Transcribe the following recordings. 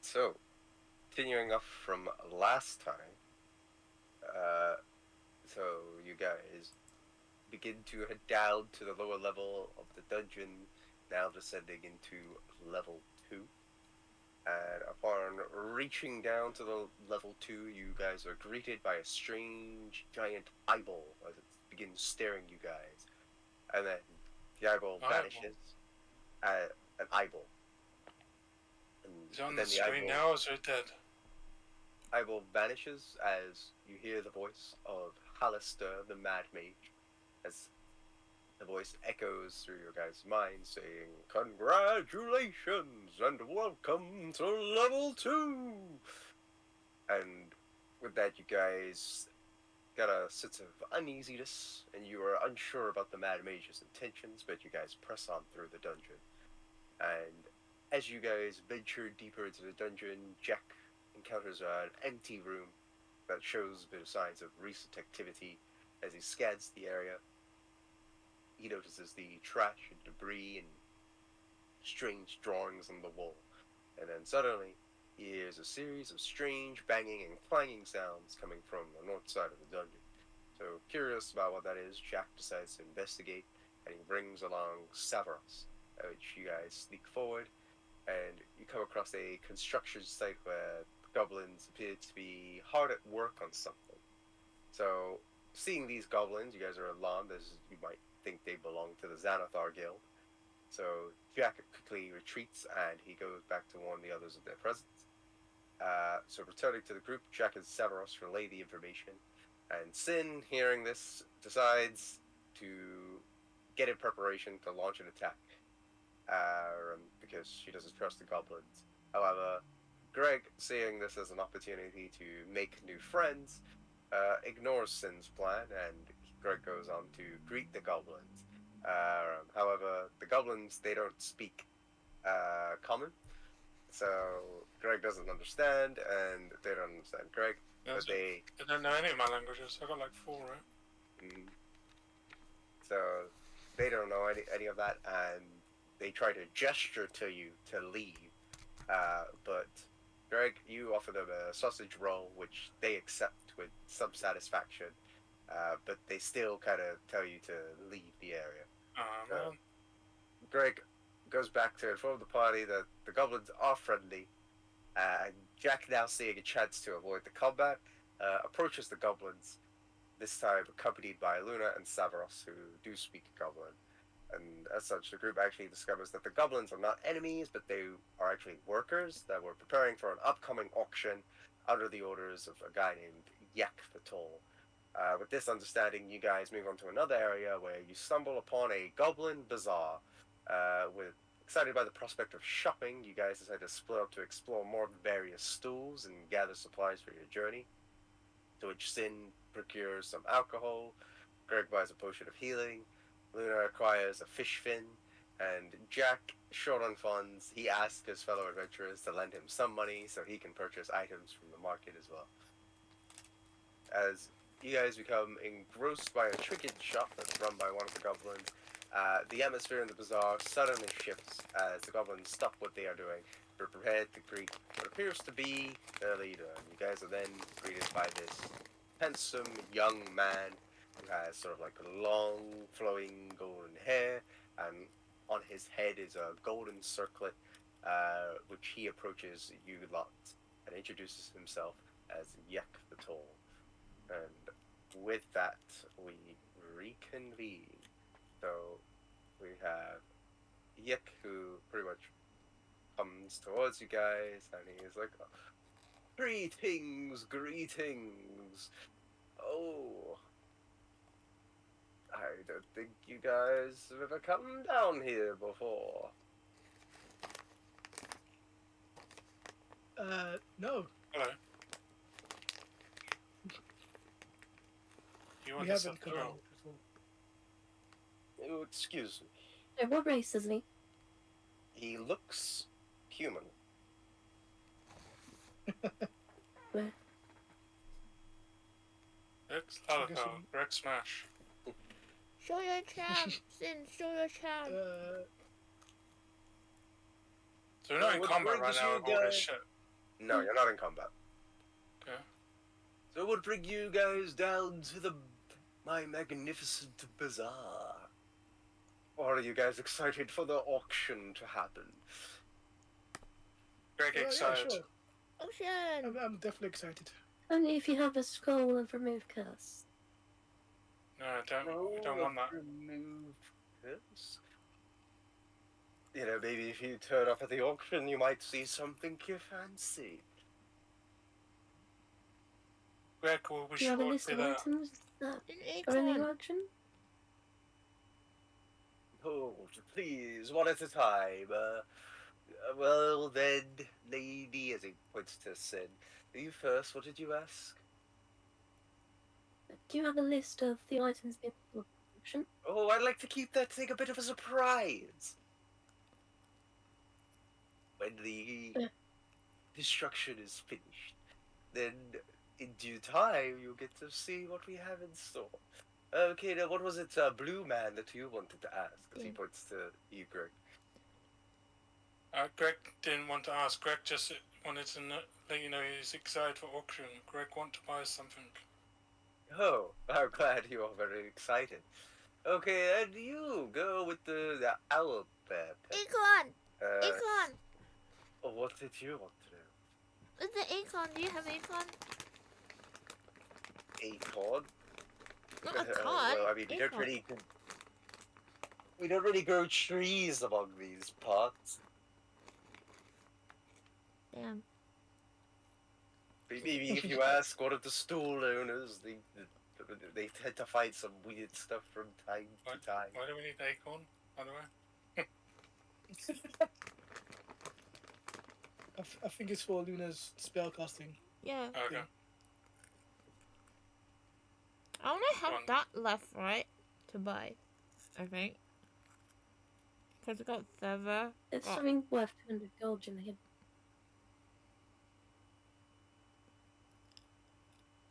So, continuing off from last time, uh, so you guys begin to head down to the lower level of the dungeon, now descending into level 2. And upon reaching down to the level 2, you guys are greeted by a strange giant eyeball as it begins staring you guys. And then the eyeball vanishes. An eyeball. Is it on And the then the screen eyeball now, or is it dead? eyeball vanishes as you hear the voice of Hallister, the Mad Mage, as the voice echoes through your guys' minds saying, "Congratulations and welcome to level 2!" And with that, you guys got a sense of uneasiness, and you are unsure about the Mad Mage's intentions, but you guys press on through the dungeon. And as you guys venture deeper into the dungeon, Jack encounters an empty room that shows a bit of signs of recent activity. As he scans the area, he notices the trash and debris and strange drawings on the wall. And then suddenly, he hears a series of strange banging and clanging sounds coming from the north side of the dungeon. So, curious about what that is, Jack decides to investigate, and he brings along Severus, which you guys sneak forward, and you come across a construction site where goblins appear to be hard at work on something. So, seeing these goblins, you guys are alarmed as you might think they belong to the Xanathar Guild. So, Jack quickly retreats and he goes back to warn the others of their presence. So, returning to the group, Jack and Severus relay the information, and Sin, hearing this, decides to get in preparation to launch an attack because she doesn't trust the goblins. However, Greg, seeing this as an opportunity to make new friends, ignores Sin's plan, and Greg goes on to greet the goblins. However, the goblins, they don't speak common, so Greg doesn't understand, and they don't understand Greg, but I don't know any of my languages. I got like 4, right? So they don't know any of that, and they try to gesture to you to leave. But Greg, you offer them a sausage roll, which they accept with some satisfaction. But they still kind of tell you to leave the area. Man. Greg goes back to inform the party that the goblins are friendly. And Jack, now seeing a chance to avoid the combat, approaches the goblins, this time accompanied by Luna and Severus, who do speak Goblin. And as such, the group actually discovers that the goblins are not enemies, but they are actually workers that were preparing for an upcoming auction under the orders of a guy named Yak the Tall. With this understanding, you guys move on to another area where you stumble upon a goblin bazaar. With excited by the prospect of shopping, you guys decide to split up to explore more of the various stalls and gather supplies for your journey. To which Sin procures some alcohol, Greg buys a potion of healing, Luna acquires a fish fin, and Jack, short on funds, he asks his fellow adventurers to lend him some money so he can purchase items from the market as well. As you guys become engrossed by a trinket shop that's run by one of the goblins, the atmosphere in the bazaar suddenly shifts as the goblins stop what they are doing. They're prepared to greet what appears to be their leader. You guys are then greeted by this handsome young man who has sort of like long flowing golden hair, and on his head is a golden circlet, which he approaches you lot and introduces himself as Yak the Tall. And with that, we reconvene. So we have Yak, who pretty much comes towards you guys, and he's like, "Greetings, greetings. Oh, I don't think you guys have ever come down here before." No. Hello. You want We to haven't set come the out roll? before. Oh, excuse me. So what race isn't he? He looks human. Where? It's I'm Lalaco. guessing- Greg Smash. Show your charm, Sin, show your charm. So we're not in what combat right brings now you with all this guys- shit. No, you're not in combat. Okay. So what bring you guys down to my magnificent bazaar? Or are you guys excited for the auction to happen? Greg Yeah, excited. sure. Ocean. I'm definitely excited. Only if you have a scroll of remove curse. No, we don't want that. Remove this. You know, maybe if you turn up at the auction, you might see something you fancy. Greg will be Do you have a sure list to be of there. items that An are in the acorn. auction? Hold, please, one at a time. Well then, lady, as he points to Sin. You first, what did you ask? Do you have a list of the items in the auction? Oh, I'd like to keep that thing a bit of a surprise. When the Yeah. destruction is finished, then in due time you'll get to see what we have in store. Okay, now what was it, Blue Man, that you wanted to ask? As he Yeah. points to you, Greg. Greg didn't want to ask. Greg just wanted to let you know he's excited for auction. Greg want to buy something. Oh, I'm glad you are very excited. Okay, and you go with the owl bear pet. Acorn. Uh, Acorn. what did you want to do? It's the acorn. Do you have acorn? Acorn? Not a Well, con. I mean, Acorn. we don't really grow trees among these parts. Damn. Maybe if you ask one of the stall owners, they tend to find some weird stuff from time to time. Why do we need acorn, by the way? I think it's for Luna's spell casting. Yeah. Okay. I only have One. that left, right, to buy. I think. Because I got feather. There's Oh. something worth 200 gold in here.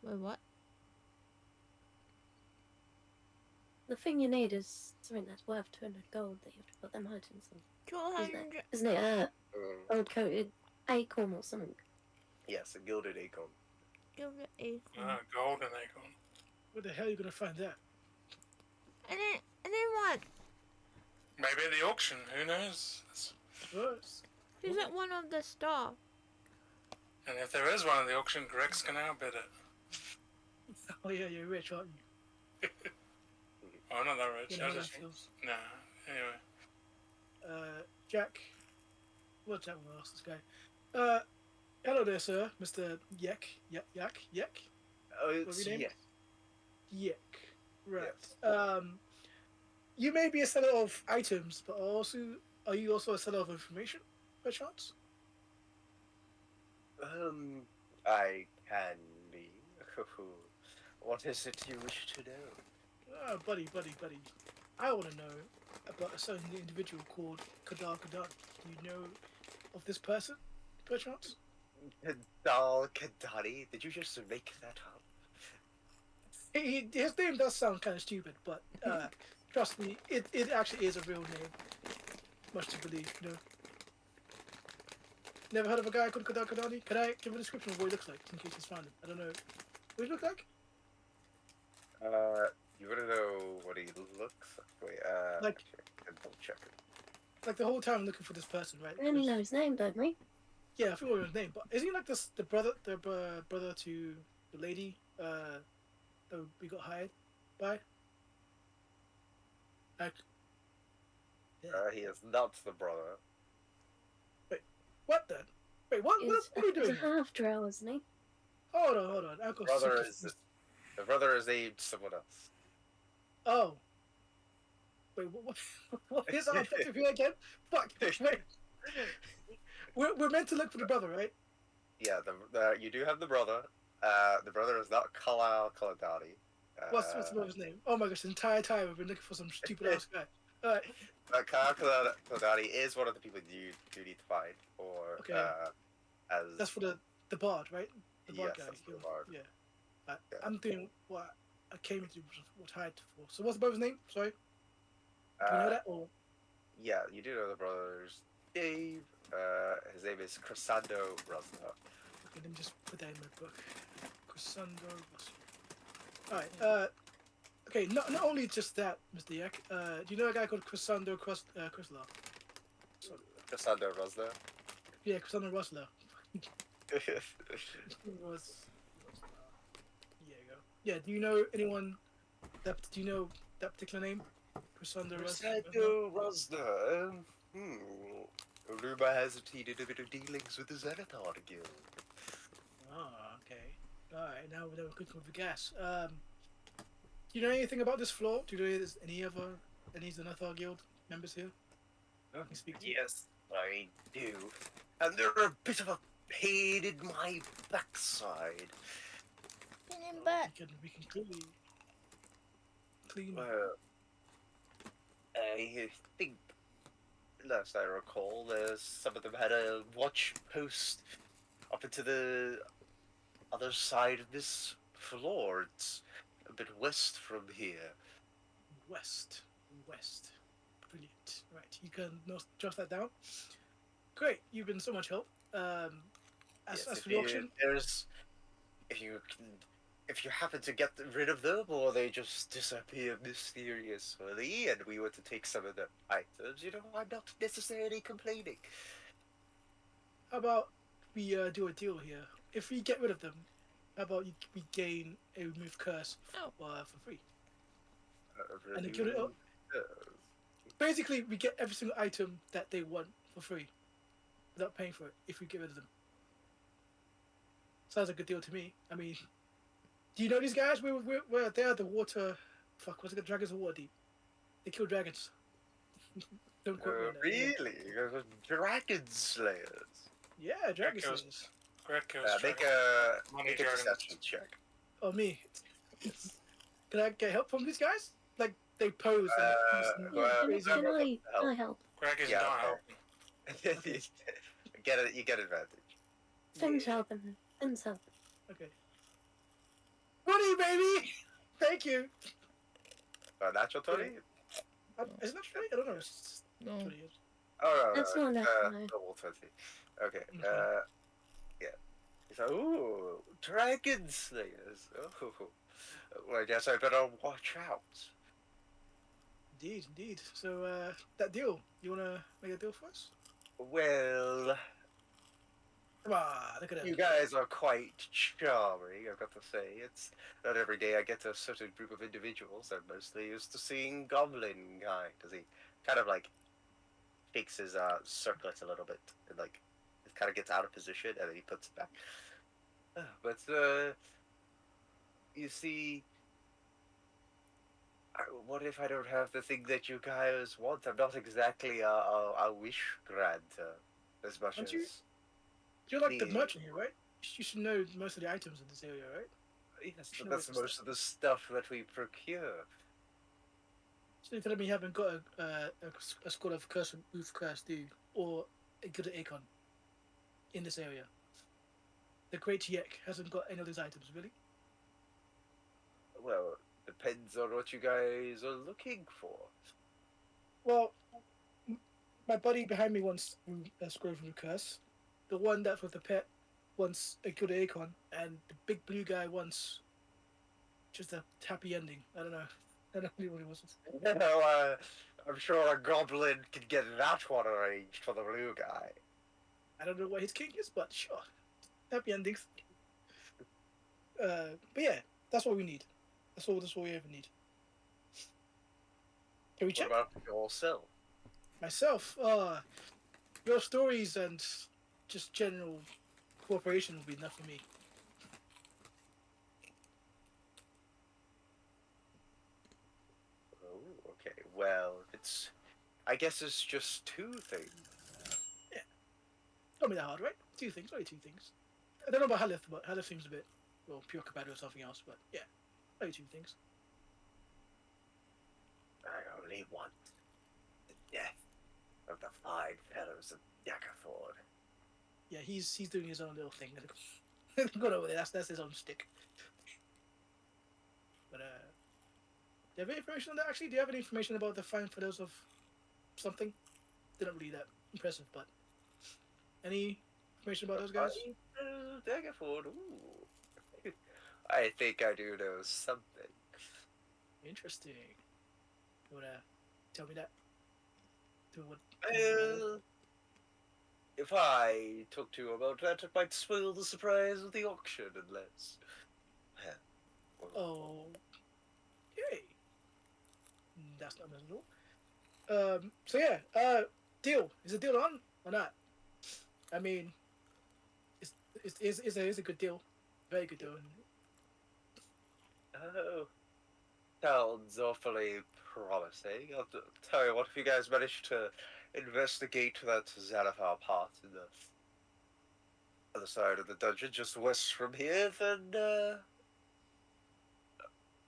Wait, what? The thing you need is something that's worth 200 gold that you have to put them items on. 200. Isn't it? Gold coated acorn or something. Yes, a gilded acorn. Give the acorn. Golden acorn. Where the hell are you gonna find that? And then what? Maybe at the auction. Who knows? First. He's at one of the store. And if there is one at the auction, Greg's gonna outbid it. Oh yeah, you're rich, aren't you? Oh, not that rich. You know I how that just feels. nah. Anyway, Jack. What Jack will ask this guy? Hello there, sir, Mr. Yak. Yak. Oh, What it's was your name? yeah. Yak. Right. You may be a seller of items, but are you also a seller of information, by chance? I can be. What is it you wish to know? Buddy. I want to know about a certain individual called Kadar Kadar. Do you know of this person, by chance? Dal Kadari? Did you just make that up? His name does sound kind of stupid, but trust me, it actually is a real name. Much to believe, you know. Never heard of a guy called Kadar Kadari? Can I give a description of what he looks like, in case he's found him? I don't know. What does he look like? You wanna know what he looks like? Wait, Like- double check it. Like the whole time I'm looking for this person, right? We only know his name, don't we? Yeah, I think we know his name, but isn't he like the brother to the lady that we got hired by? Like, He is not the brother. what then? Wait, what He's are we a doing? half drow, isn't he? Hold on. I've got Brother some- The brother is named someone else. Oh. Wait, what is our objective here again? Fuck. Wait. We're meant to look for the brother, right? Yeah, you do have the brother. The brother is not Kalal Kaladati. What's the brother's name? Oh my gosh, the entire time we've been looking for some stupid ass guy. Alright, Kalal Kaladati is one of the people you do need to find, or Okay. as that's for the bard, right? The bard Yes, guy. that's for the bard. Yeah. Yeah. I'm doing what I came into what hired for. So what's the brother's name? Sorry? Do you know uh, that? Or yeah, you do know the brother's Dave. His name is Crescendo Rosna. Let me just put that in my book. Cassandra Russell. Alright, okay, not only just that, Mr. Yak, do you know a guy called Cassandra Chrysler? Cassandra Rosler. Yeah, Cassandra Rustler. Was yeah, you go. Yeah, do you know anyone that do you know that particular name? Cassandra Rustler? Cassandra Rosler. Rumor has it he did a bit of dealings with the Xanathar Guild. Ah, okay. Alright, now we're good with the gas. Do you know anything about this floor? Do you know there's any Xanathar Guild members here? Can you speak to? Yes, I do. And they're a bit of a pain in my backside. We can clean. Well, I think, last I recall, some of them had a watch post up into the other side of this floor. It's a bit west from here. West. Brilliant. Right, you can jot that down. Great, you've been so much help. As Yes, for the auction, if you happen to get rid of them, or they just disappear mysteriously, and we were to take some of the items, I'm not necessarily complaining. how about we do a deal here? If we get rid of them, how about we gain a remove curse for free? And they kill it up. Basically, we get every single item that they want for free, without paying for it. If we get rid of them, sounds like a good deal to me. I mean, do you know these guys? We're they are the water. Fuck, what's it called? Dragons of Water Deep. They kill dragons. Don't quote me on that. Really? Dragon Slayers. Yeah, dragon That goes- slayers. Greg kills Make dragon. a Money make a dragons. deception check. Oh, me. Can I get help from these guys? Like, they pose. Can well, I help? Greg is Yeah, not okay. helping. You get advantage. Finn's helping. Finn's helping. Okay. Money, baby! Thank you. Natural 20? Isn't that right? I don't know. It's No. 20. Oh, no, That's not enough, no. Double 20. Okay, Okay. yeah. So, ooh, Dragon Slayers. Oh, well, I guess I better watch out. Indeed. So, that deal. You wanna make a deal for us? Well, Come on, look at you that. guys are quite charming, I've got to say. It's not every day I get a certain group of individuals. I'm mostly used to seeing goblin kind, because he kind of like shakes his circlet a little bit, and like it kind of gets out of position, and then he puts it back. But you see, what if I don't have the thing that you guys want? I'm not exactly a wish granter as much Aren't as. you? You're like the Me. merchant here, right? You should know most of the items in this area, right? Yes, Sure, but that's it's- most of the stuff that we procure. So you're telling me you haven't got a squad of curse, do you? Or a good Akon in this area? The Great Yek hasn't got any of these items, really? Well, depends on what you guys are looking for. Well, my buddy behind me wants a scroll from the curse. The one that's with the pet wants a good Akon, and the big blue guy wants just a happy ending. I don't know. I don't really what he wants. I'm sure a goblin could get that one arranged for the blue guy. I don't know what his king is, but sure, happy endings. But yeah, that's what we need. That's all we ever need. Can we What check? about yourself? Myself, your stories and just general cooperation will be enough for me. Oh, okay. Well, I guess it's just two things. Not be that hard, right? Two things, only two things. I don't know about Halith, but Halith seems a bit, well, preoccupied with something else, but yeah, only two things. I only want the death of the fine fellows of Yakaford. Yeah, he's doing his own little thing. Got over there. That's his own stick. But do you have any information on that? Actually, do you have any information about the fine fellows of something? They're not really that impressive, but any information about those guys? I Daggerford. Ooh. I think I do know something. Interesting. You wanna tell me that? Do what? Well, if I talk to you about that, it might spoil the surprise of the auction, unless. Oh, yay! That's not miserable. So yeah, deal. Is a deal on or not? I mean, it's a good deal, very good deal. Oh, sounds awfully promising. I'll tell you what, if you guys manage to investigate that Xanathar part in the other side of the dungeon, just west from here, then,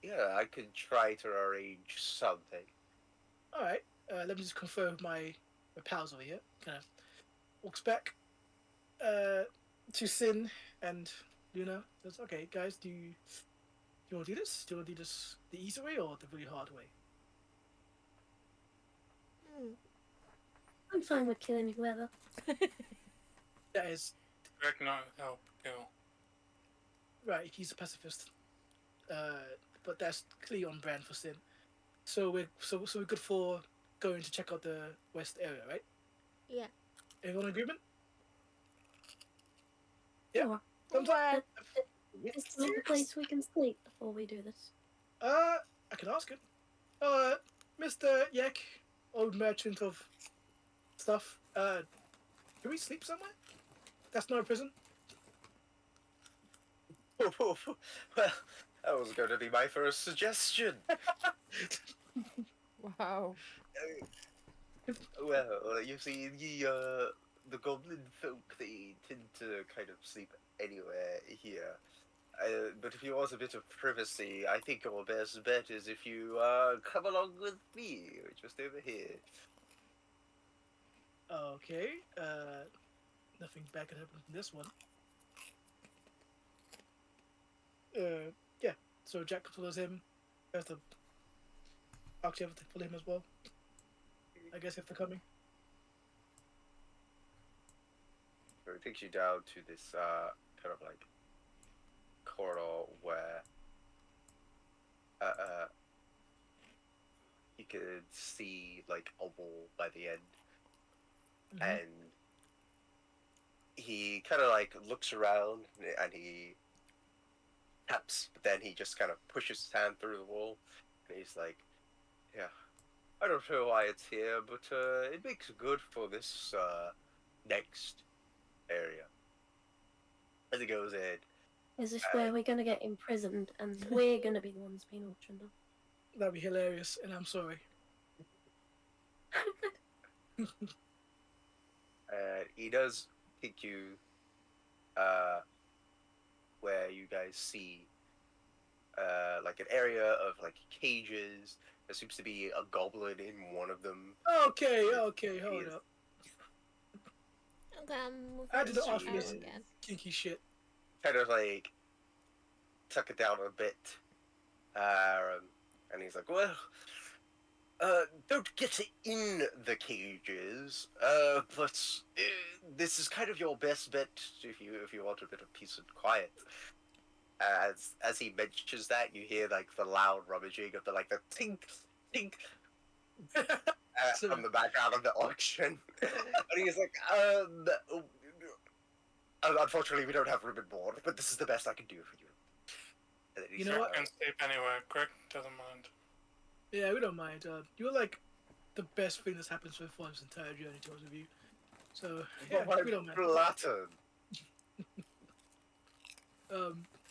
yeah, I can try to arrange something. All right. Let me just confer with my pals over here. Kind of walks back to Sin and Luna. Says, "Okay, guys, do you want to do this? Do you want to do this the easy way or the really hard way?" I'm fine with killing whoever. That is Greg not help kill. right. He's a pacifist, but that's clearly on brand for Sin. So we're good for going to check out the west area, right? Yeah. Everyone in agreement? Yeah. Sure. Thumbs up. Is there a place we can sleep before we do this? I can ask him. Mr. Yak, old merchant of stuff. Can we sleep somewhere? That's not a prison. Well, that was going to be my first suggestion. Wow. Well, you see, the goblin folk, they tend to kind of sleep anywhere here. But if you want a bit of privacy, I think your best bet is if you come along with me, just over here. Okay. Nothing bad can happen from this one. Yeah. So Jack follows him. Has to actually have to follow him as well. I guess if they're coming. So it takes you down to this kind of like corridor where you could see like a wall by the end, Mhm. and he kind of like looks around and he taps, but then he just kind of pushes his hand through the wall, and he's like, "Yeah, I don't know why it's here, but it makes good for this next area." As he goes in, Is this where we're gonna get imprisoned and we're gonna be the ones being auctioned off? That'd be hilarious, and I'm sorry. he does take you where you guys see like an area of like cages. There seems to be a goblin in one of them. Okay, hold up. Okay, I'm moving I didn't out offer this again. kinky shit. Kind of like tuck it down a bit, and he's like, "Well, don't get in the cages, but this is kind of your best bet if you want a bit of peace and quiet." As he mentions that, you hear like the loud rummaging of the tink tink from the background of the auction, and he's like, unfortunately, we don't have room and board, but this is the best I can do for you." And then You know what? Can sleep anywhere. Greg doesn't mind. Yeah, we don't mind. You're like the best thing that's happened so far this entire journey, to us with you. So yeah, we don't mind. Flattered.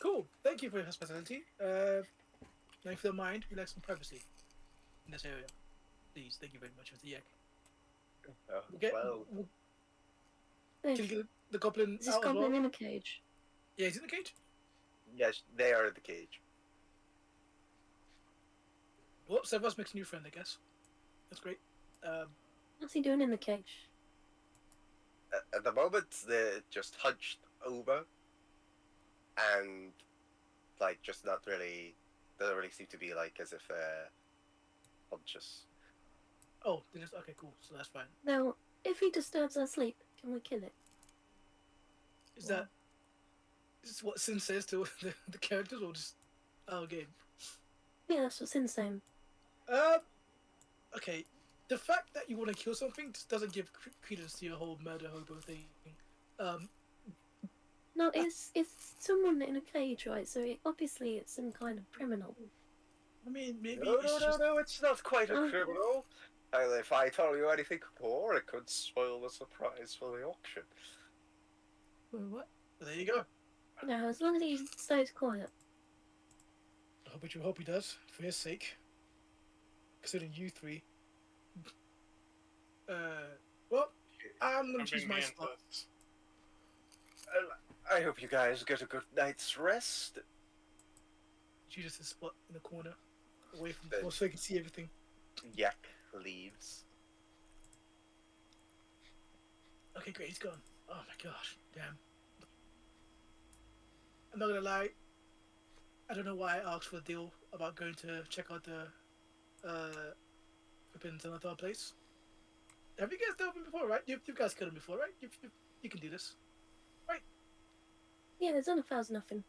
Cool. Thank you for your hospitality. Now, if you don't mind, we'd like some privacy in this area. Please, thank you very much, Mr. Yak. Okay. Well, Can you get the goblin Is this out as goblin well? in a cage? Yeah, he's in the cage. yes, they are in the cage. Well, Severus makes a new friend, I guess. That's great. What's he doing in the cage? At the moment, they're just hunched over, and like just not really doesn't really seem to be like as if they're conscious. Oh, they just okay, cool. So that's fine. Now, if he disturbs our sleep, can we kill it? Is that Is this what Sin says to the characters, or just our game? Yeah, that's what's insane. Okay. The fact that you want to kill something just doesn't give credence to your whole murder hobo thing. Um, No, it's someone in a cage, right? So obviously it's some kind of criminal. I mean, maybe No, it's no, no, just. no, it's not quite a Oh. criminal. If I tell you anything more, it could spoil the surprise for the auction. Wait, what? There you go. No, as long as he stays quiet. I hope he does, for his sake. Considering you three. Well, I'm gonna choose Bring my me slot. into this. I hope you guys get a good night's rest. Choose a spot in the corner, away from the floor, so I can see everything. Yak leaves. Okay, great, he's gone. Oh my gosh, damn. I'm not gonna lie. I don't know why I asked for the deal about going to check out the flipping another place. Have you guys done it before, right? You guys killed him before, right? You can do this. Yeah, Xenophal's nothing.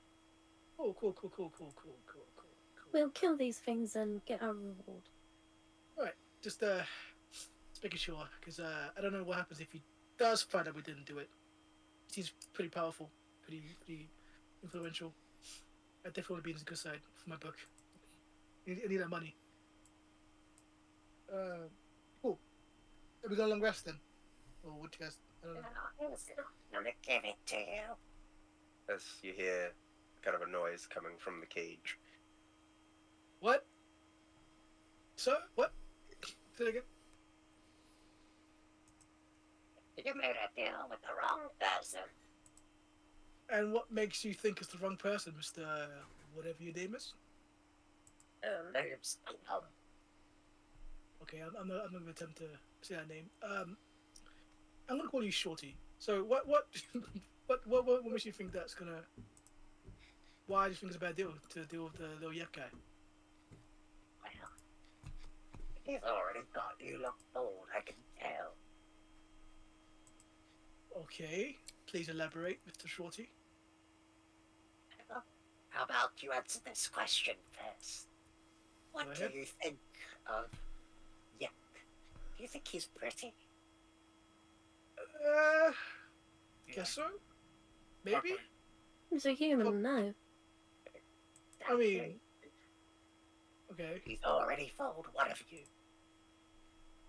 Oh, cool. We'll kill these things and get our reward. Just making sure, because I don't know what happens if he does find out we didn't do it. He's pretty powerful, pretty influential. I definitely want to be on his good side for my book. I need that money. Cool. Have we got a long rest then? Or what do you guys? I don't know. I'm gonna give it to you. As you hear kind of a noise coming from the cage. What? So what? Say it again. You made a deal with the wrong person. And what makes you think it's the wrong person, Mr. Whatever your name is? Name's Okay, I'm not gonna attempt to say that name. I'm gonna call you Shorty. So what what makes you think that's gonna? Why do you think it's a bad deal to deal with the little yak guy? Well, he's already got you look bored, I can tell. Okay, please elaborate, Mr. Shorty. How about you answer this question first? What Go do ahead. you think of Yak? Do you think he's pretty? Guess so. Maybe. Okay. He's a human, Oh. no. I mean, okay. He's already fooled one of you.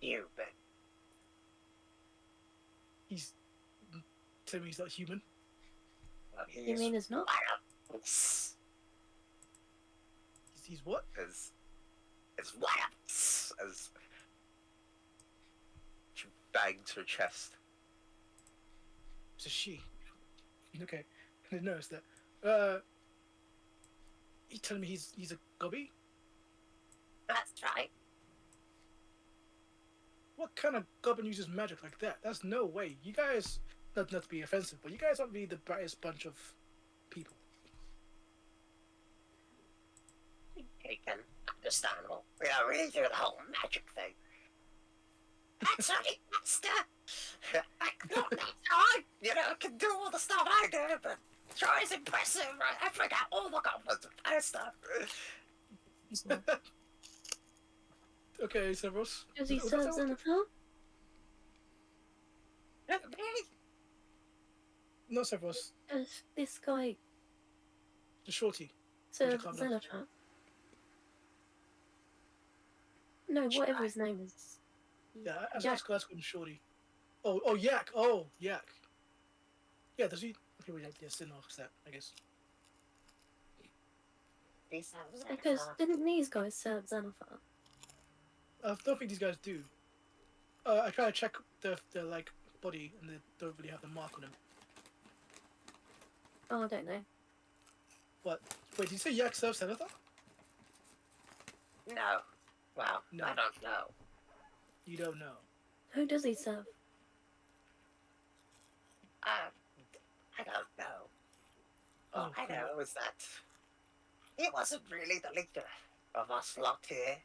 You, but He's telling me he's not human. well, he You is mean it's not? one of us. He's what? As One of us. as she bangs her chest. It's a she. Okay, I didn't notice that. You telling me he's a gobby? That's right. What kind of goblin uses magic like that? That's no way. You guys, not to be offensive, but you guys aren't really the brightest bunch of people. Taken. Understandable. We don't really do the whole magic thing. That's right, Master. I can do all the stuff I do, but sure is impressive. I forgot all the goblins and other stuff. Okay, Severus. Does he Was that serve Severus? Xenophal? Really? Not Severus. Does this guy The shorty. serve calm down? Xenophal? No, whatever his name is. Yeah, I Jack. asked call him shorty. Oh, Yak. Oh, Yak. Yeah, does he? Okay, well, yeah, Sin asks that, I guess. Because didn't these guys serve Xenophal? I don't think these guys do. I try to check the like body, and they don't really have the mark on him. Oh, I don't know. What? Wait, did you say Yak serves Senator? No. Well, No. I don't know. You don't know. Who does he serve? I don't know. All I cool. know is that he wasn't really the leader of us lot here.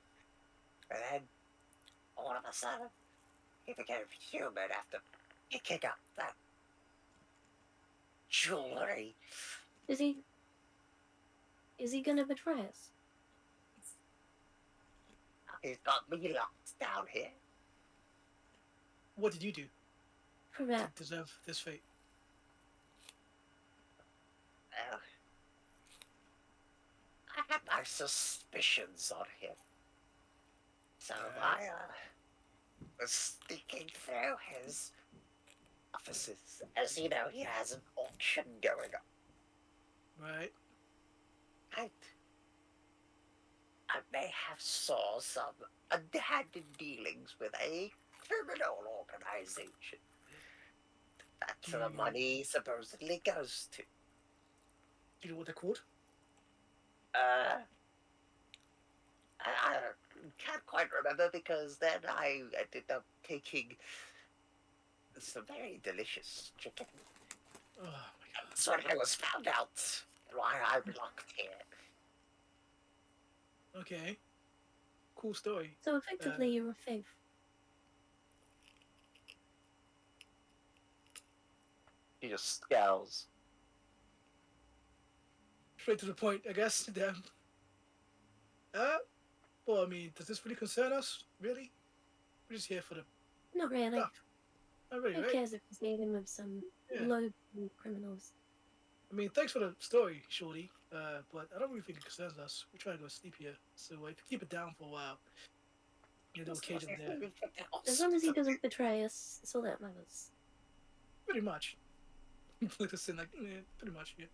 And then, all of a sudden, he became human after picking up that jewelry Is he? Is he gonna betray us? He's got me locked down here. What did you do to Correct. deserve this fate? Well, I had my suspicions on him. So I was thinking through his offices. As you know, he has an auction going on. Right. Right? I may have saw some underhanded dealings with a criminal organization. That's where the Hmm. money supposedly goes to. Do you know what they're called? I can't quite remember because then I ended up taking some very delicious chicken. Oh my god. That's when I was found out why I'm locked here. Okay. Cool story. So effectively, you're a thief. He just scowls. Straight to the point, I guess. Damn. Well, I mean, does this really concern us? Really? We're just here for the Not really. stuff. Not really, Who right? cares if he's dealing with some Yeah. low criminals? I mean, thanks for the story, Shorty. But I don't really think it concerns us. We're trying to go sleep here, so if you keep it down for a while, you know, occasion there. As long as he doesn't betray us, it's all that matters. Pretty much. Listen, like, yeah, pretty much, yeah.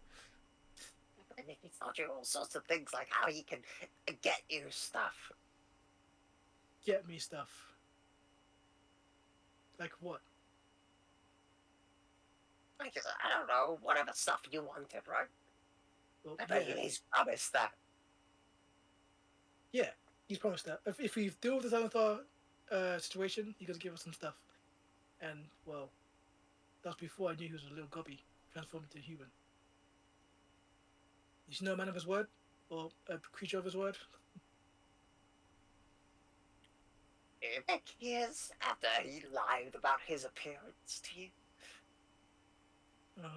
And he told you all sorts of things like how he can get you stuff. Get me stuff. Like what? Like, I don't know, whatever stuff you wanted, right? Well, I bet you yeah, he's promised that. yeah. He's promised that if we deal with the Xanathar situation, he's gonna give us some stuff. And well, that's before I knew he was a little gubby transformed into a human. He's no man of his word, or a creature of his word. You think he is after he lied about his appearance to you? Uh,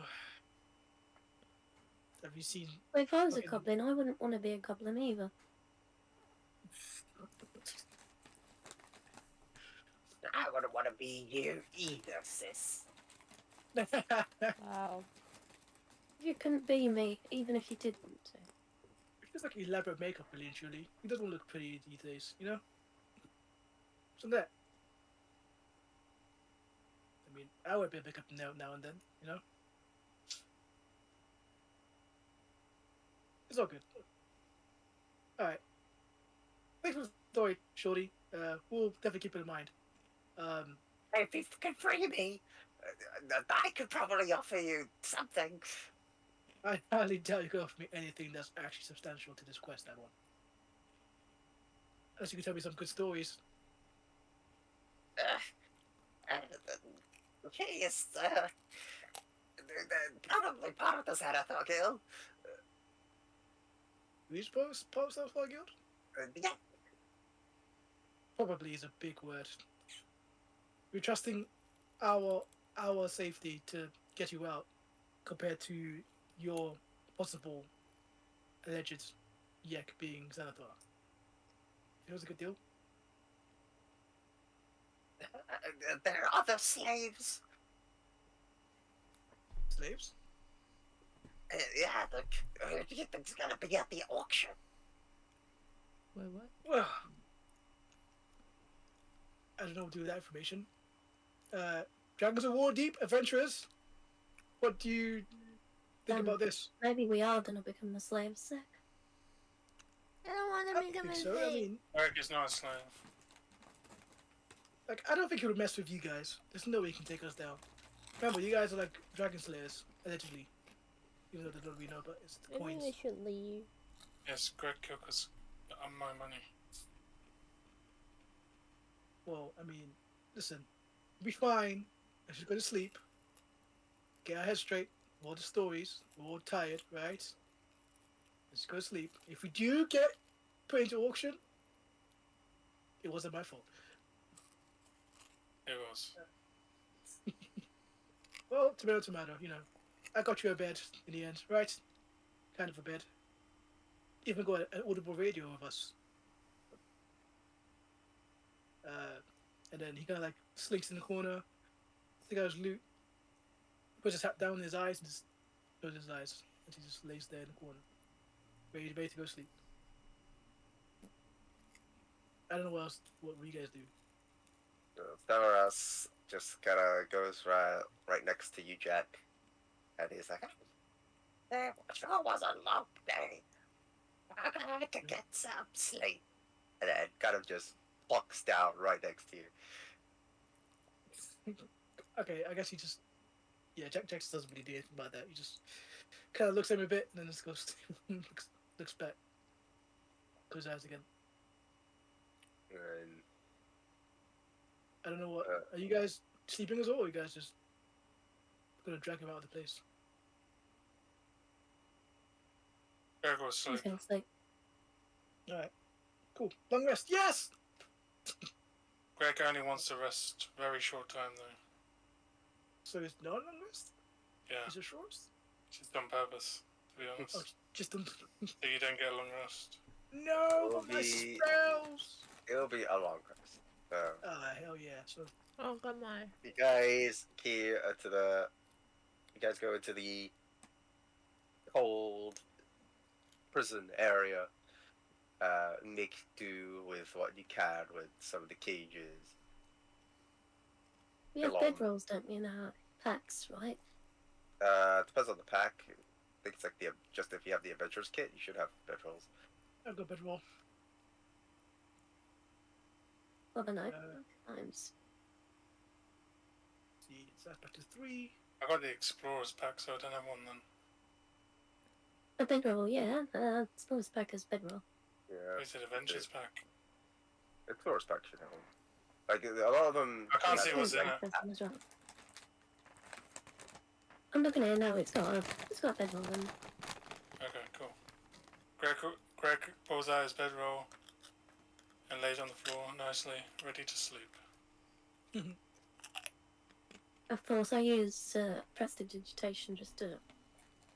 have you seen? But if I was a Fucking- goblin, I wouldn't want to be a goblin either. I wouldn't want to be you either, sis. Wow. You couldn't be me, even if you did want to. It's like elaborate makeup, really and truly. He doesn't look pretty these days, you know? So that. I mean, I wear a bit of makeup now and then, you know? It's all good. Alright. Thanks for the story, Shorty. We'll definitely keep it in mind. If you can free me, I could probably offer you something. I highly doubt you can offer me anything that's actually substantial to this quest, that one. Unless you can tell me some good stories. He is probably part of the Xanathar Guild. Are you supposed to post that for a guild? Yeah, Probably is a big word. We're trusting our safety to get you out compared to your possible alleged Yek being Xanathar. It was a good deal. there are other slaves. Slaves? Yeah, who do you think's gonna be at the auction? Wait, what? Well, I don't know what to do with that information. Dragons of War Deep, adventurers. What do you think about this? Maybe we are gonna become the slaves, Zach. I don't want I to become think a so. I slave. mean, Eric is not a slave. like, I don't think he would mess with you guys. There's no way he can take us down. Remember, you guys are like dragon slayers, allegedly. Even though they don't really know, but it's the I think coins. I should leave. Yes, Greg killed us on my money. Well, I mean, listen, we'll be fine. Let's just go to sleep. Get our heads straight. All the stories. We're all tired, right? Let's go to sleep. If we do get put into auction, it wasn't my fault. It was. Well, tomato, tomato, you know. I got you a bed in the end, right? kind of a bed. Even got an audible radio with us. And then he kind of like slinks in the corner. The guy's loot. Puts his hat down in his eyes and just closes his eyes. And he just lays there in the corner, ready to go sleep. I don't know what you guys do. Tharas just kind of goes right next to you, Jack, and he's like, It sure was a long day. I had to get some sleep. and then kind of just plucks down right next to you. Okay, I guess he just Jack doesn't really do anything about that. He just kind of looks at him a bit and then just goes looks back, closes his eyes again. And I don't know what. Are you guys sleeping as well, or are you guys just gonna drag him out of the place? Greg was He's sleep. gonna sleep. Alright. Cool. Long rest. Yes! Greg only wants to rest very short time though. So it's not long rest? Yeah, Is it short? just on purpose, to be honest. Oh, just on... So you don't get a long rest. No, Will but my be- spells! it'll be a long rest. So Ah, hell yeah. So, Oh, come on. you guys you guys go into the cold prison area. Make do with what you can with some of the cages. We have Belong. bedrolls, don't we, in our packs, right? Depends on the pack. I think it's like just if you have the adventurers kit, you should have bedrolls. I'll go bedroll. Well, the night Uh, times. See, so that's back to 3. I got the explorers pack, so I don't have one then. A bedroll, yeah. Explorer's pack is bedroll. Yeah, Is it adventures pack? explorers pack should have them. Like a lot of them. I can't see have what's in like- it. As well. I'm looking at it now. It's got a bedroll in. Okay, cool. Greg pulls out his bedroll and lays on the floor nicely, ready to sleep. Of course, I use prestidigitation just to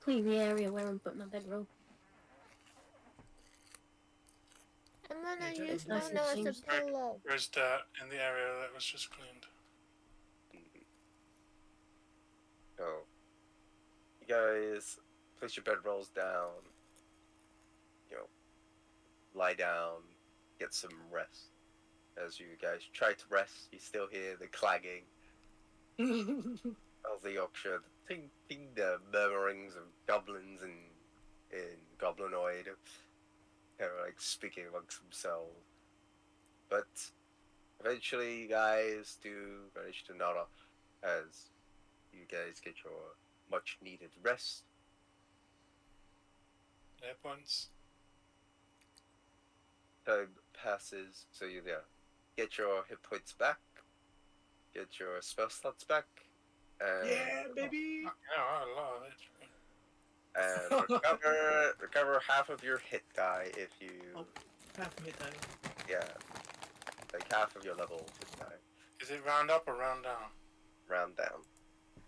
clean the area where I'm putting my bedroll. I'm gonna Yeah, use nice mine and as a seems- pillow. There's dirt in the area that was just cleaned. So, you guys place your bedrolls down. Lie down, get some rest. As you guys try to rest, you still hear the clanging of the auction, the murmurings of goblins in goblinoid, kind of like speaking amongst themselves. But eventually, you guys do manage to nod off as you guys get your much needed rest. Air points. Time passes, so you get your hit points back, get your spell slots back, and Yeah, baby! Yeah, I love it. and recover half of your hit die if you Oh. Half me die. yeah, like half of your level hit die. Is it round up or round down? Round down.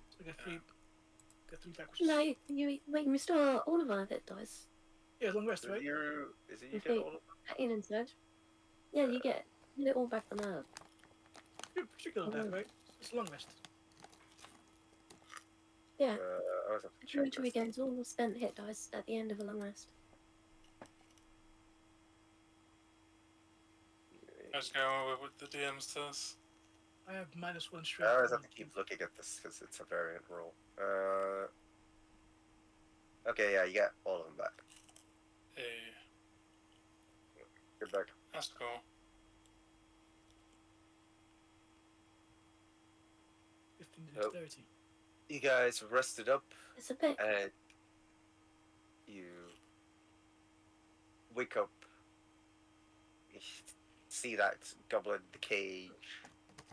So I get 3 back, which No, is... you can restore all of our hit dice. Yeah, long rest, So right? you get Okay. all of In insert. Yeah, you get it all back on that. You're pretty good at that, right? It's a long rest. Yeah. I always have to check Character this. regains all spent hit dice at the end of a long rest. Let's go with what the DM says. I have -1 I strength. always have to keep looking at this because it's a variant roll. Okay, yeah, you get all of them back. Hey, Good back. that's cool. 15 to Nope. dexterity. You guys rested up It's a bit. and you wake up. You see that goblin in the cage.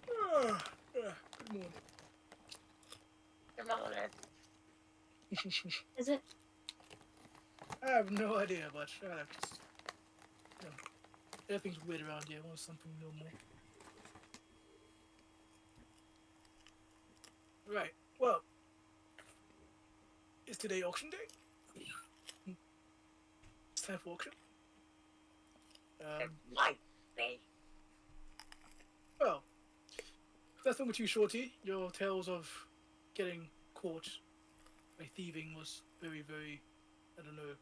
Good morning. Good morning. Is it? I have no idea, but just, everything's weird around here. I want something normal. Right. Well, is today auction day? time for auction. It might be. Well, if that's not too shorty, your tales of getting caught by thieving was very, very, I don't know,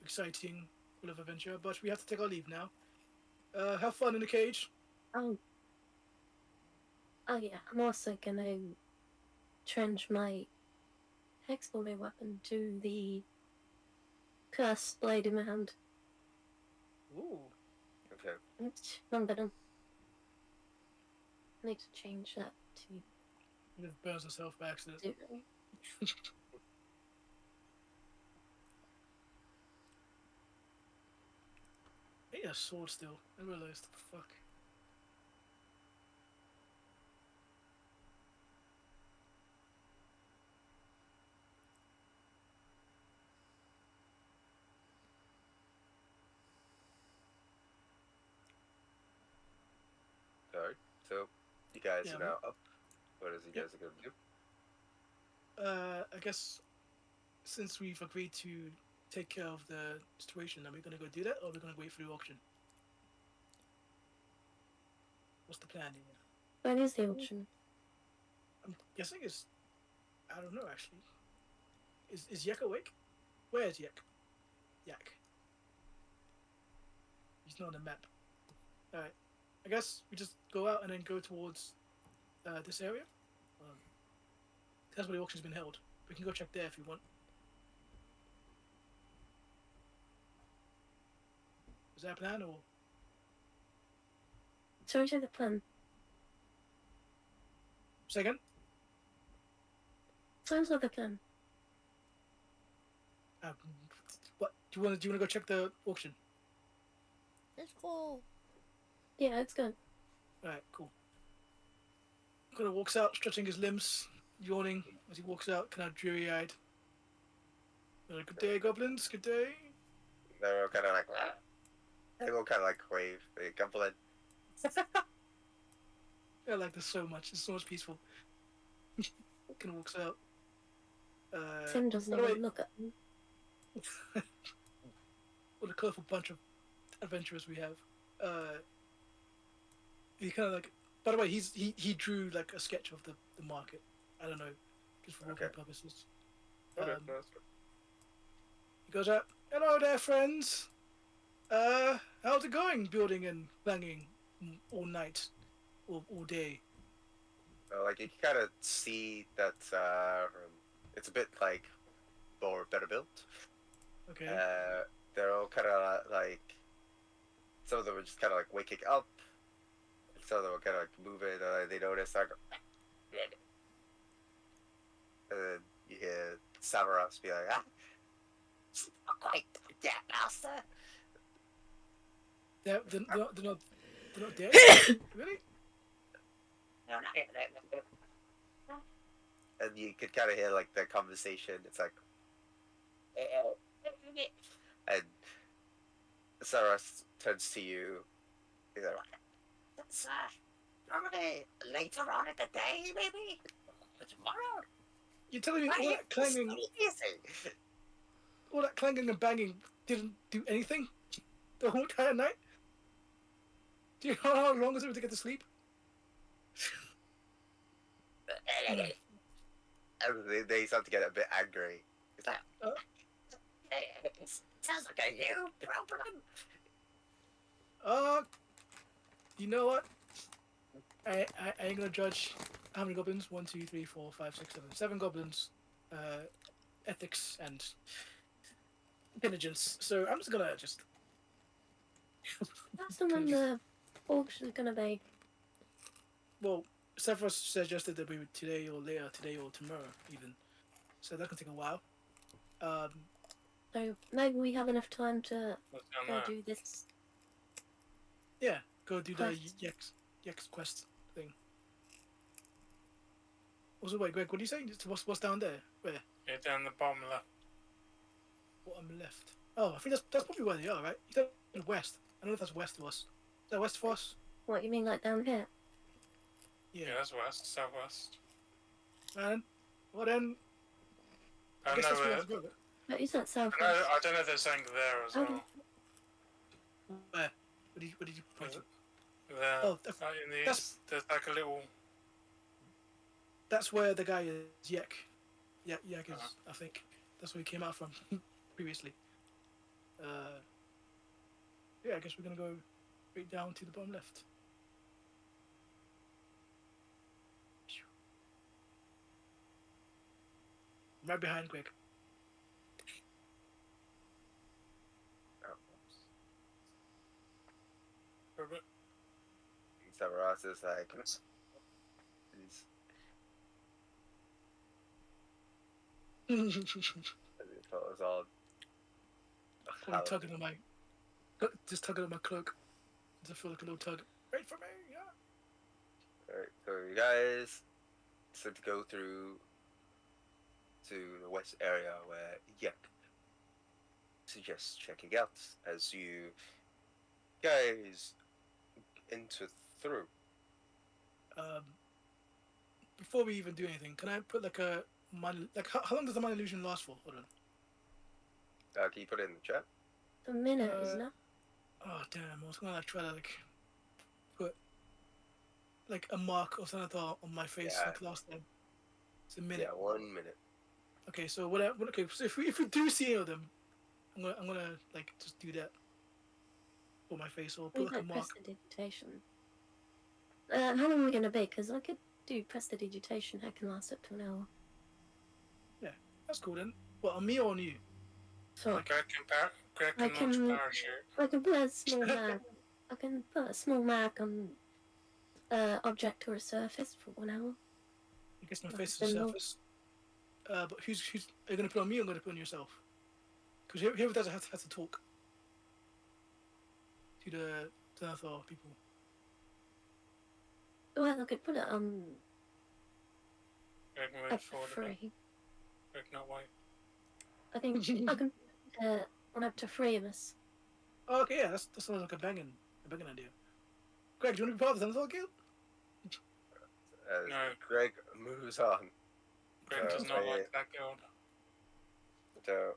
exciting, full of adventure. But we have to take our leave now. Have fun in the cage. Oh. Oh yeah, I'm also gonna trench my hexblade weapon to the cursed blade in my hand. Ooh. Okay. It's wrong button. I need to change that to It burns herself by accident. 0. Hey, a sword still. I realized. Fuck. Alright. So, you guys Yeah, are now up. What is you Yep. guys are gonna do? I guess since we've agreed to take care of the situation, are we gonna go do that, or are we gonna wait for the auction? What's the plan here? When is the auction? I'm guessing it's. I don't know actually. Is Yak awake? Where is Yak? Yak. He's not on the map. Alright. I guess we just go out and then go towards this area. That's where the auction's been held. We can go check there if you want. Is that a plan or? Sorry to the plan. Second? Sounds like the plan. What do you wanna go check the auction? Let's go. Yeah, let's go. Alright, cool. Kind of walks out, stretching his limbs, yawning as he walks out, kind of dreary-eyed. Good day, goblins. Good day. They're all kind of like, "Ah." They all kind of like wave. They couple in. I like this so much. It's so much peaceful. Kind of walks out. Tim doesn't by the even way, look at me. what a colourful bunch of adventurers we have. He kind of like. By the way, he drew like a sketch of the market. I don't know, just for walking Okay. purposes. Okay, Um, no, that's good. He goes out. Hello there, friends. How's it going? Building and banging all night, all day. Like you can kind of see that it's a bit like more better built. Okay. They're all kind of like some of them are just kind of like waking up. And some of them are kind of like moving. They notice like, and then you hear Samaras be like, "Ah, It's not quite dead, master. They're not dead. Really? No, not even. and you could kind of hear like the conversation. It's like, and Samaras turns to you. He's like, That's probably later on in the day, maybe tomorrow. You're telling me Why all are you that clanging, sneezing? all that clanging and banging didn't do anything the whole entire night? Do you know how long it took to get to sleep? and they start to get a bit angry. It's like, It sounds like a you problem. You know what? I ain't gonna judge how many goblins. 1, 2, 3, 4, 5, 6, 7. 7 goblins. Ethics and diligence. So I'm just gonna just. That's the one the auction's gonna be. Well, Severus suggested that we would today or later, today or tomorrow even. So that can take a while. So maybe we have enough time to What's down go there? do this. Yeah, go do the Quest. Yex quest thing. Also, wait, Greg, what are you saying? What's down there? Where? Yeah, down the bottom left. Bottom left. Oh, I think that's probably where they are, right? You said west. I don't know if that's west of us. Is that west for us? What you mean, like down here? Yeah, Yeah. that's west, southwest. Man. Well then, I I guess know that's where we where. have to go. But is that south? I don't know if there's something there as Okay. well. Where? What did you point to? There, Oh, in the that's east, there's like a little. that's where the guy is. Yak. Yak Uh, is. I think that's where he came out from previously. Uh, yeah. I guess we're gonna go straight down to the bottom left. Right behind Greg. Oh, Robert, Savaras is like, he's, it's all Probably tugging on my, just tugging on my cloak. Does it feel like a little tug? Wait for me, yeah. Alright, so you guys decide to go through to the west area where Yak suggests checking out as you guys enter through. Um, before we even do anything, can I put like a mind, like how long does the mind illusion last for? Hold on. Can you put it in the chat? A minute, isn't it? Oh damn! I was gonna like try to like put like a mark of Xanathar on my face Yeah. like last time. It's a minute. Yeah, 1 minute. Okay, so okay, so if we do see any of them, I'm gonna like just do that for my face or We put like a might mark. prestidigitation. How long are we gonna be? Because I could do prestidigitation. That can last up to an hour. Yeah, that's cool then. What, on me or on you? So Greg I can launch can- parachute. I can put a small mark. I can put a small mark on object or a surface for 1 hour. I guess my Like face a is the symbol. surface. But who's are you gonna put on me or gonna put on yourself? Because whoever does it has to talk to the Xanathar people. Well, I could put it on Greg move up to forward a bit. 3. Greg not white. I think I can on up to 3 of us. Oh, okay, yeah, that sounds like a banging idea. Greg, do you want to be part of the Xanathar guild? As No. Greg moves on. Greg does not wait. like that guild. So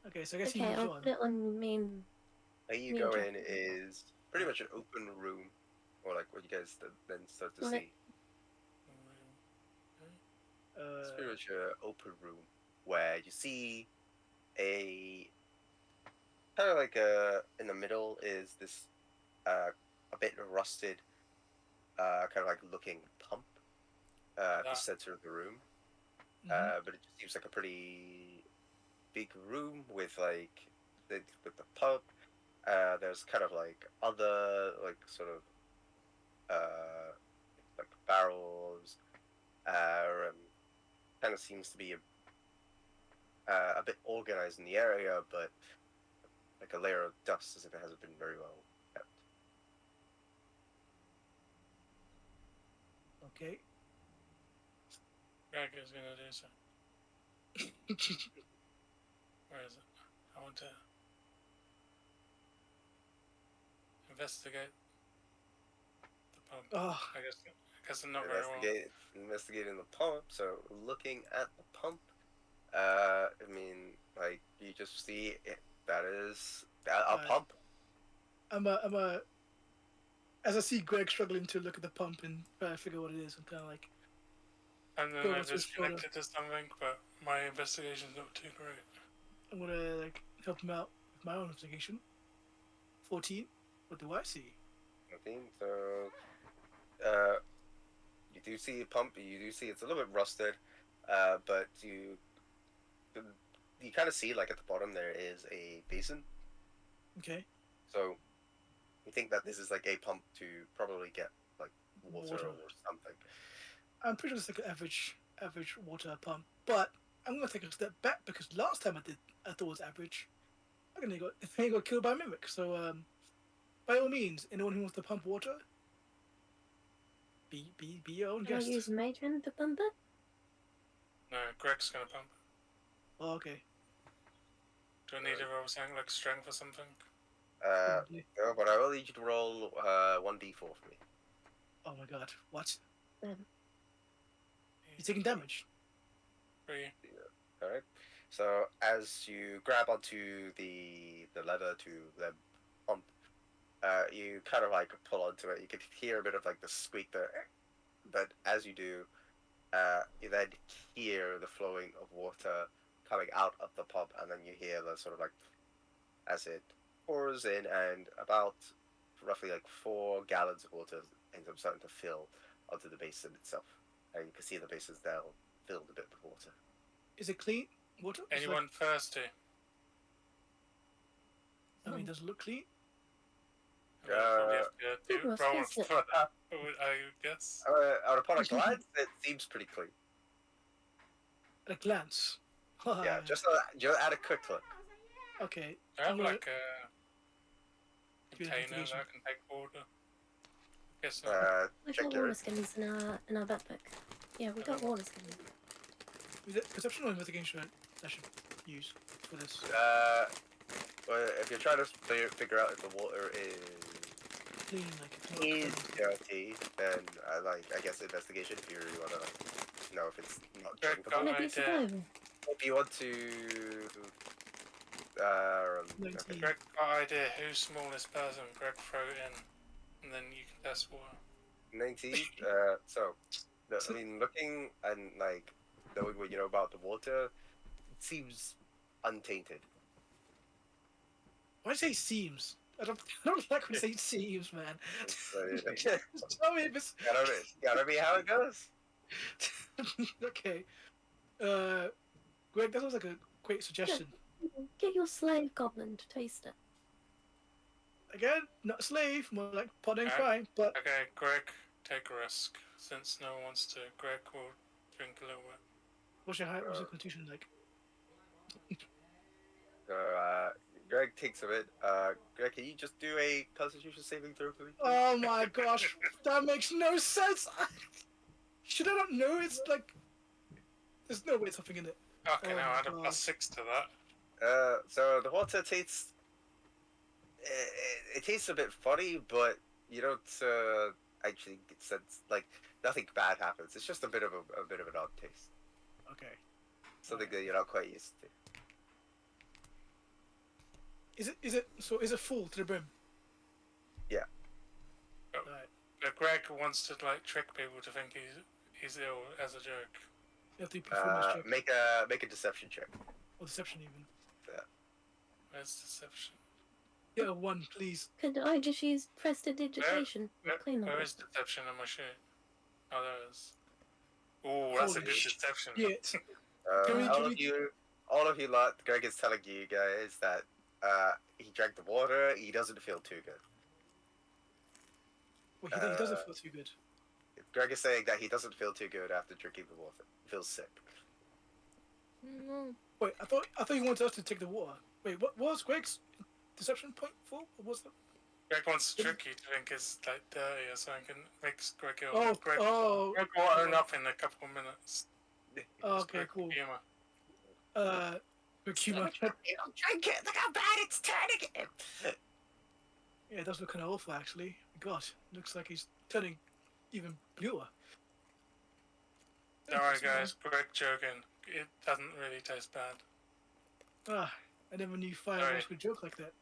Okay, so I guess he Okay, moves I'll on. put it on main. where you Me go and in is pretty much an open room, or like what you guys then start to Right. see. It's pretty much an open room where you see a kind of like in the middle is this a bit rusted kind of like looking pump at the That. center of the room. Mhm. But it just seems like a pretty big room with like with the pump. There's kind of like other like sort of like barrels, and kind of seems to be a bit organized in the area, but like a layer of dust as if it hasn't been very well kept. Okay. Greg is gonna do so. Where is it? I want to investigate the pump. Oh, I guess I'm not very well. Investigating the pump. So looking at the pump, I mean, like you just see it. That is a pump. I'm a. As I see Greg struggling to look at the pump and try to figure what it is, I'm kind of like, And then Go I over to his just shoulder. connected to something, but my investigation's not too great. I'm gonna like help him out with my own investigation. 14. What do I see? 14. So, uh, you do see a pump. You do see it's a little bit rusted, but you kind of see like at the bottom there is a basin. Okay. So you think that this is like a pump to probably get like water. Water. Or something. I'm pretty sure it's like an average water pump, but I'm gonna take a step back because last time I thought it was average. I think they got killed by a mimic. So by all means, anyone who wants to pump water, be your own Can I guest. use mage hand to pump it? No, Greg's gonna pump. Oh, okay. Do I need to roll something like strength or something? Probably. No, but I will need you to roll 1d4 for me. Oh my god, what? Um, You're taking damage. 3. All right. So as you grab onto the lever to the pump, you kind of like pull onto it. You can hear a bit of like the squeak there, but as you do, you then hear the flowing of water coming out of the pump, and then you hear the sort of like as it pours in, and about roughly like 4 gallons of water ends up starting to fill onto the basin itself, and you can see the basin's now filled a bit with water. Is it clean water? It's like- Anyone thirsty? I mean, does it look clean? I mean, probably have to It was roll tasty. for that, I guess. Upon a glance, it seems pretty clean. At a glance. Yeah, just at a quick look. Okay. I have I'm gonna- like a Do an container investigation. that can take water. Guess so. We Check got your water skins in our backpack. Yeah, we got water skins. Is it perception or investigation I should use for this? Well, if you're trying to figure out if the water is Clean, like it's not clean, clean. dirty, then I guess investigation if you really want to know if it's not Greg, drinkable. Maybe idea. survival. If you want to, 19. Greg got idea who's smallest person. Greg throw it in, and then you can test water. 19. So, I mean, looking and like knowing what you know about the water, it seems untainted. Why do you say seems? I don't like when you say seems, man. So, Just tell me if it's gotta be how it goes. okay. Greg, that sounds like a great suggestion. Get your slave goblin to taste it. Again, not a slave, more like pot and Okay. crime, but Okay, Greg, take a risk. Since no one wants to, Greg will drink a little bit. what's your height? What's your constitution like? Greg takes a bit. Greg, can you just do a Constitution saving throw for me? Oh my gosh, that makes no sense. Should I not know? It's like there's no way something in it. Okay, Oh now my add a God. +6 to that. So the water tastes. It tastes a bit funny, but you don't actually get sense like nothing bad happens. It's just a bit of an odd taste, Okay. something that you're not quite used to. Is it full to the brim? Yeah. Oh. Right. But Greg wants to like trick people to think he's ill as a joke. You have to performance check Make a deception check. or deception even. Where's deception? Yeah, 1, please. Could I just use prestidigitation to clean Where them? is deception on my sheet? Oh, there it is. Oh, that's a Holy good shit. deception. Shit. Uh, Can we- all can of we- you, lot. Greg is telling you guys that he drank the water. He doesn't feel too good. Wait, he doesn't feel too good. Greg is saying that he doesn't feel too good after drinking the water. He feels sick. No. Wait, I thought you wanted us to take the water. Wait, what was Greg's deception point for? What was that? Greg wants to trick you to think it's like dirty or something and makes Greg ill. Oh, Greg, oh, Greg will own up in a couple of minutes. oh, It's okay, Greg cool. Humor. Greg humor. You don't drink it. Look how bad it's turning him. Yeah, it does look kind of awful, actually. God, looks like he's turning even bluer. Don't worry, guys. Greg joking. It doesn't really taste bad. Ah, I never knew Sorry. fireballs could joke like that.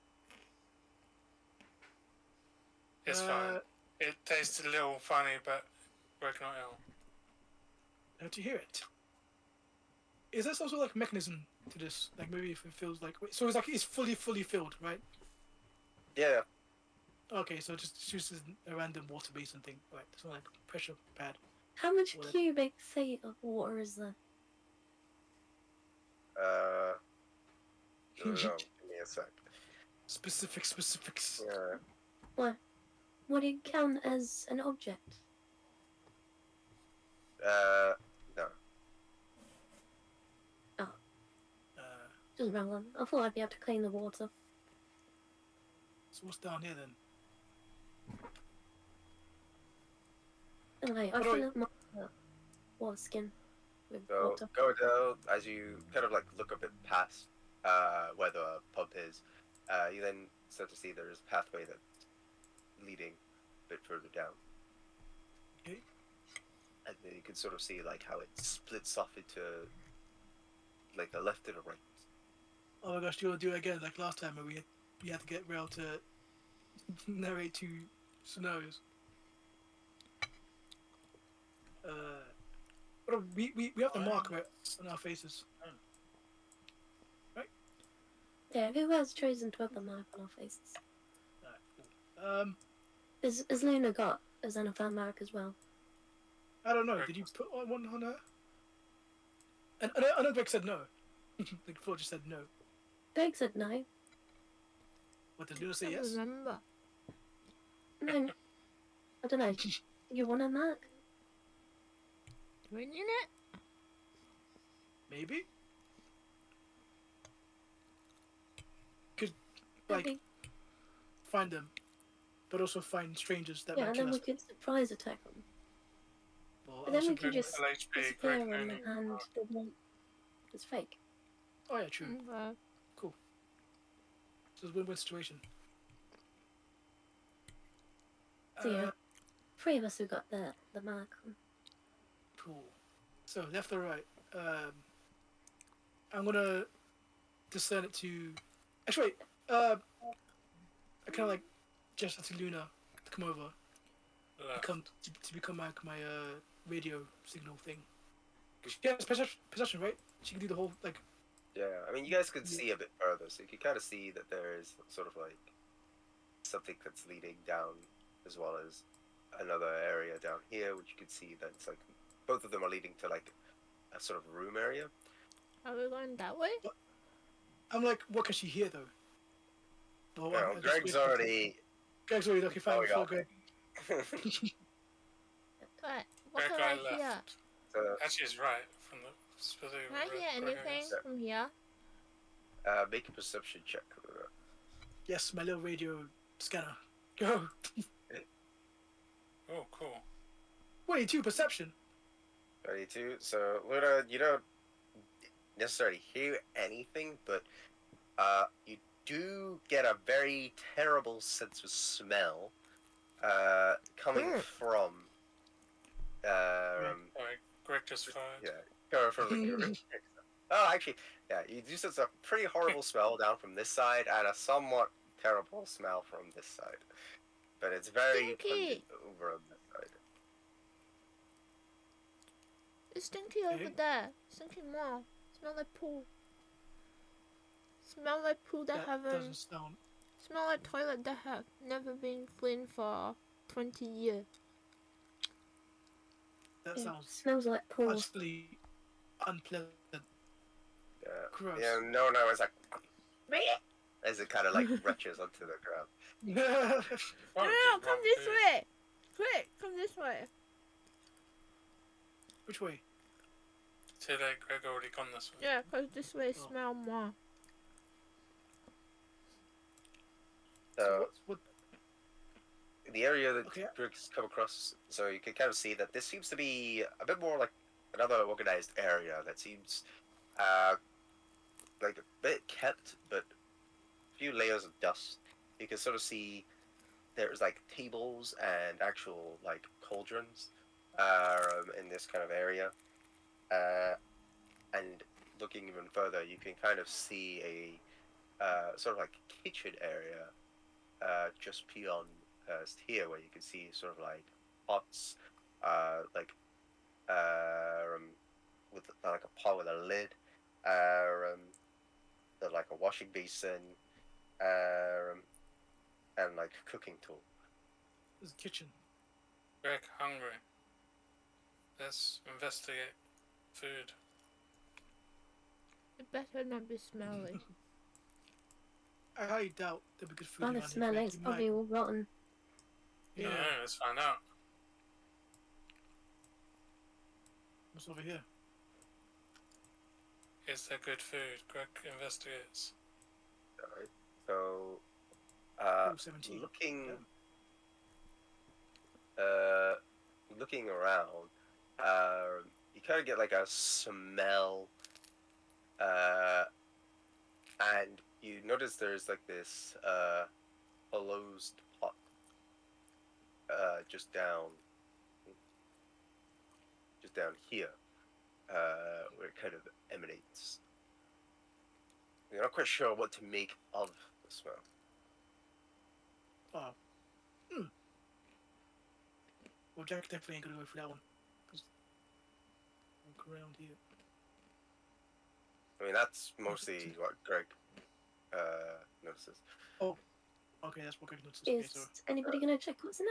It's fine. It tastes a little funny, but Greg not ill. How'd you hear it? Is there some sort of like mechanism to this? Like maybe if it feels like so it's like it's fully filled, right? Yeah. Okay, so it just uses a random water basin thing, right? It's not like pressure pad. How much Whatever. cubic feet of water is there? No, give me a sec. Specifics. Yeah. Would it count as an object? No. Doesn't matter. I thought I'd be able to clean the water. So what's down here then? Anyway, I What do fill I- up my water skin with So water. go down as you kind of like look a bit past where the pump is. You then start to see there's a pathway that's leading a bit further down. Okay. And then you can sort of see like how it splits off into like a left and a right. Oh my gosh, do you want to do it again like last time where we had to get Rail to narrate two scenarios. We have the mark right on our faces. Yeah, who has chosen to have the mark on our faces? Alright, cool. Is Luna got a Xenophile mark as well? I don't know. Did you put one on her? And I know Greg said no. Like Flo just said no. Greg said no. What did Luna say? I Yes. remember. No, I don't know. You want a mark? Doing it? Maybe. Could like Maybe. find them, but also find strangers that Yeah, might and kill then we us. could surprise attack them. Well, But then also we could Greg- just LHP, disappear Greg on Mooney. and the one is fake. Oh yeah, true. Okay. So it's a win-win situation. So yeah, 3 of us who got the mark on. Cool. So left or right? I'm gonna discern it to. Actually, wait. I kind of like gesture to Luna to come over, Left. to become my radio signal thing. She has perception, right? She can do the whole like. Yeah, I mean, you guys could see a bit further, so you can kind of see that there is sort of like something that's leading down, as well as another area down here, which you can see that it's like both of them are leading to like a sort of room area. Are we going that way? I'm like, what can she hear though? Well, Well, I just Greg's wait- already. Greg's already okay. Fine, Oh, before yeah. Greg. Right. What Greg can guy I hear? left. So, Actually, he's right from the specific. Can I hear Greg, I anything guess. from here? make a perception check. Yes, my little radio scanner. Go. Oh, cool. 22 perception. 22. So, Luna, you don't necessarily hear anything, but you do get a very terrible sense of smell coming Mm. from. Sorry, Greg just fired. Yeah, coming from the. Oh, actually, yeah, you do sense a pretty horrible smell down from this side and a somewhat terrible smell from this side. But it's very Stinky. pungent over on this side. It's stinky over Okay. there. Stinky more. Smell like poo. Smell like poo that That haven't. doesn't sound. Smell like toilet that have never been cleaned for 20 years. That Yeah, sounds smells like pool. utterly unpleasant. Yeah. Gross. Yeah, no, it's like. As it kind of like retches onto the ground. No, Oh, come this way. Quick, come this way. Which way? Say that Greg already gone this way. Yeah, 'cause this way Oh. smell more. So, What? the area that Okay. Greg's come across, so you can kind of see that this seems to be a bit more like another organized area that seems like a bit kept, but a few layers of dust. You can sort of see there's like tables and actual like cauldrons in this kind of area, and looking even further, you can kind of see a sort of like kitchen area just beyond here, where you can see sort of like pots, like with like a pot with a lid, like a washing basin, and like a cooking tool. There's a kitchen. Greg, hungry. Let's investigate food. It better not be smelly. I highly doubt there'll be good food By the around smell, here. it's probably all rotten. Yeah. Yeah, let's find out. What's over here? Is there good food? Greg investigates. Alright, so Oh, 17. looking around, you kind of get like a smell, and you notice there's like this closed pot just down here, where it kind of emanates. You're not quite sure what to make of the smell. Oh. Hmm. Well, Jack definitely ain't gonna go for that one. 'Cause walk around here. I mean, that's mostly what Greg notices. Oh. Okay, that's what Greg noticed. Okay, Is so anybody gonna check what's in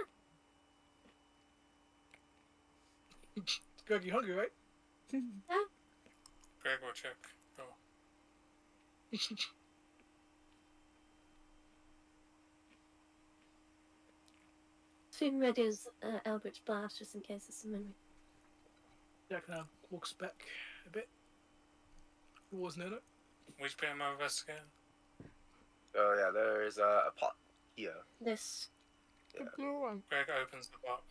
Greg, you hungry, right? Greg will check. Oh. Food ready as Eldritch Blast, just in case there's some memory. Jack now walks back a bit. Who wasn't in it? Which bit am I investigating? Oh yeah, there's a pot here. This. The blue one. Greg opens the pot.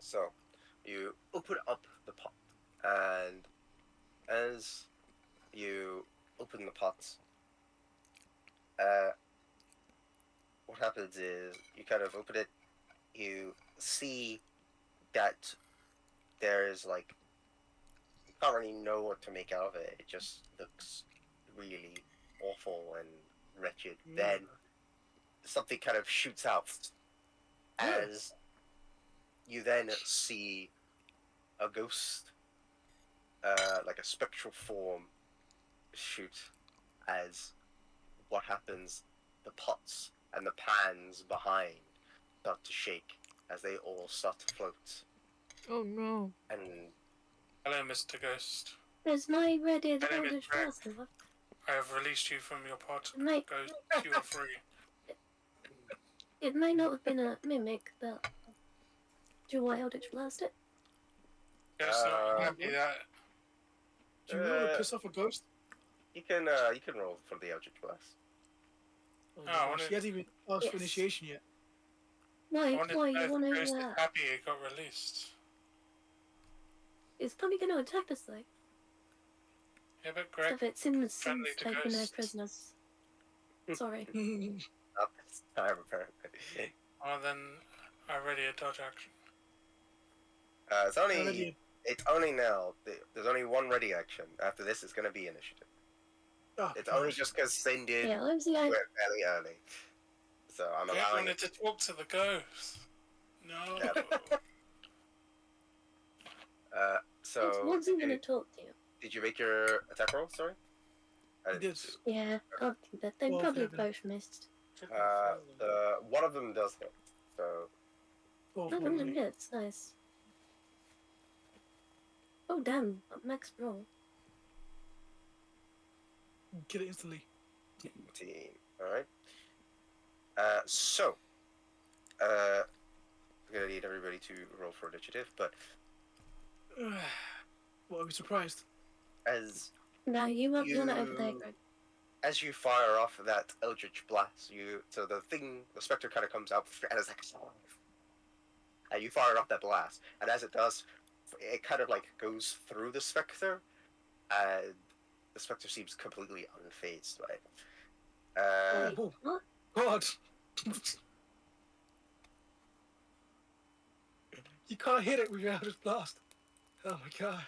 So you open up the pot, and as you open the pot, what happens is you kind of open it. You see that there's like you can't really know what to make out of it. It just looks really awful and wretched. Then something kind of shoots out as you then see a ghost, like a spectral form, shoot as what happens. The pots and the pans behind start to shake as they all start to float. Oh no. And Hello, Mr. Ghost. There's my ready My name is Eldritch Greg. Blast left. I have released you from your pod. Mate, Ghost, you are free. it may not have been a mimic, but do you want Eldritch Blast it? Ghost not happy that. Do you really want to piss off a ghost? you can roll for the Eldritch Blast. Oh, I gosh, wanted- he hasn't even asked for Yes. initiation yet. I Why wanted you to know if want the Ghost is to, happy it got released. it's probably going to attack us though. Yeah, but Greg, Stuff it seems friendly to taking no ghosts. prisoners. Sorry. Not this time, apparently. well then, I ready a dodge action. It's only Already- it's only now. There's only one ready action. After this, it's gonna be initiative. Oh, It's only gosh. just because Sin did Yeah, I was do like, it fairly early, so I'm Greg allowing wanted it. to talk to the ghost. No. Yeah. So what's he going to talk to you? did you make your attack roll? Sorry. I He didn't did. see. Yeah, I think that they Well, probably Kevin. both missed. One of them does hit. So Oh, None of probably. them hits, nice. Oh damn, max roll. Kill it instantly. 15. All right. So I'm gonna need everybody to roll for initiative, but Well, I'd be surprised. as No, you won't be on it over there, You- Greg. as you fire off that Eldritch Blast, so the specter kind of comes out, and it's like, and you fire off that blast, and as it does, it kind of like goes through the specter, and the specter seems completely unfazed by it. Wait, Oh, what? God. You can't hit it with your Eldritch Blast. Oh my god.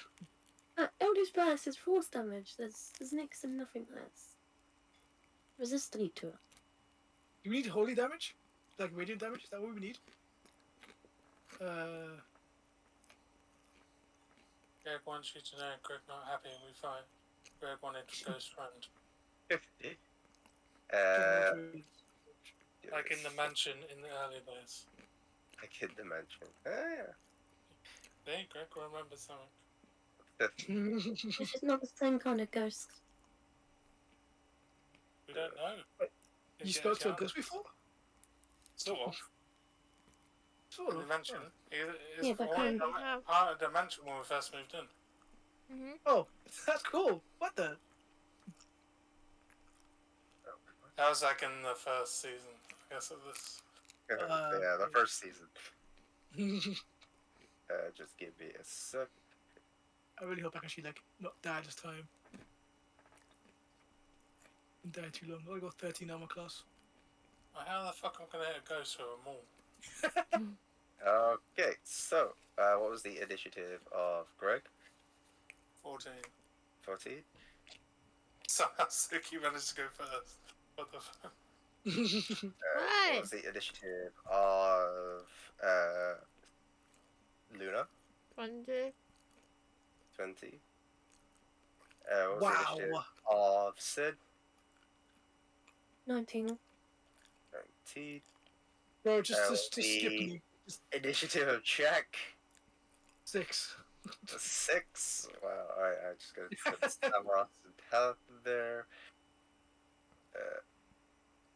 Eldritch Blast is force damage. There's next to nothing less. Resistant to it. Do we need holy damage? Like radiant damage? Is that what we need? Greg wants you to know Greg not happy and we fight. Greg wanted Ghost friend. Like in the mansion in the early days. Like in the mansion. Yeah. Hey, Greg remember something. This is not the same kind of ghost. We don't know. You Didn't spoke get to a chance. ghost before? Sort of. Sort In of. the mansion. It's Yeah, but part kind of of. part of the mansion when we first moved in. Mm-hmm. Oh, that's cool. What the? That was like in the first season, I guess, of this. Yeah, the first season. Just give me a sec. I really hope I can actually like not die this time. Didn't die too long. I only got 13 armor class. Well, how the fuck am I gonna hit a ghost with a maul? Okay, so what was the initiative of Greg? 14. 14. Somehow Suki managed to go first. What the fuck? Right. What was the initiative of Luna? 20. 20. What was the initiative Wow. of Sid? 19. 19. Bro, just skip The me. Just initiative of Jack? 6. 6. Wow, alright, I'm just gonna put Samroth and Health there.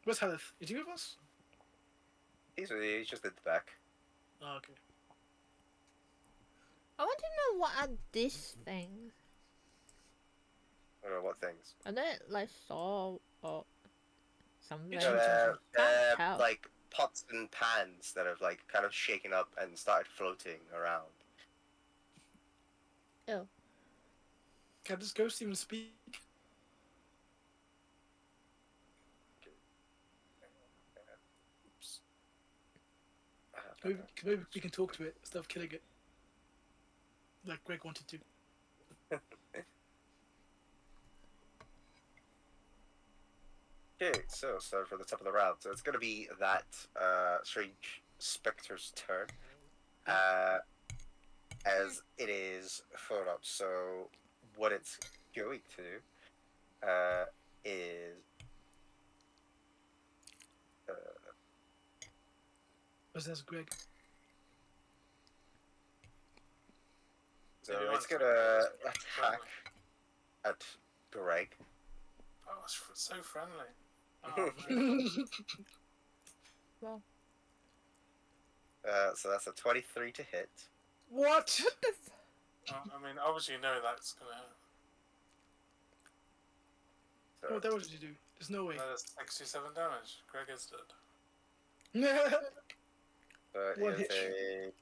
Where's Health? Is he with us? He's just in the back. Oh, okay. I want to know what are these things. I don't know what things. Are they like saw or something? It's So Can't they're tell. like pots and pans that have like kind of shaken up and started floating around. Ew. Can this ghost even speak? Oops. Maybe we can talk to it instead of killing it. Like Greg wanted to. Okay, so start from the top of the round. So it's gonna be that strange specter's turn. As it is phone up. So what it's going to do is That's Greg. so Maybe it's once gonna we- attack at Greg. Oh, it's so friendly. Oh, man. Well, So that's a 23 to hit. What? what the I mean, obviously you know that's gonna happen. So What else did you do? There's no way. That's 67 damage. Greg is dead. One he'll hit. take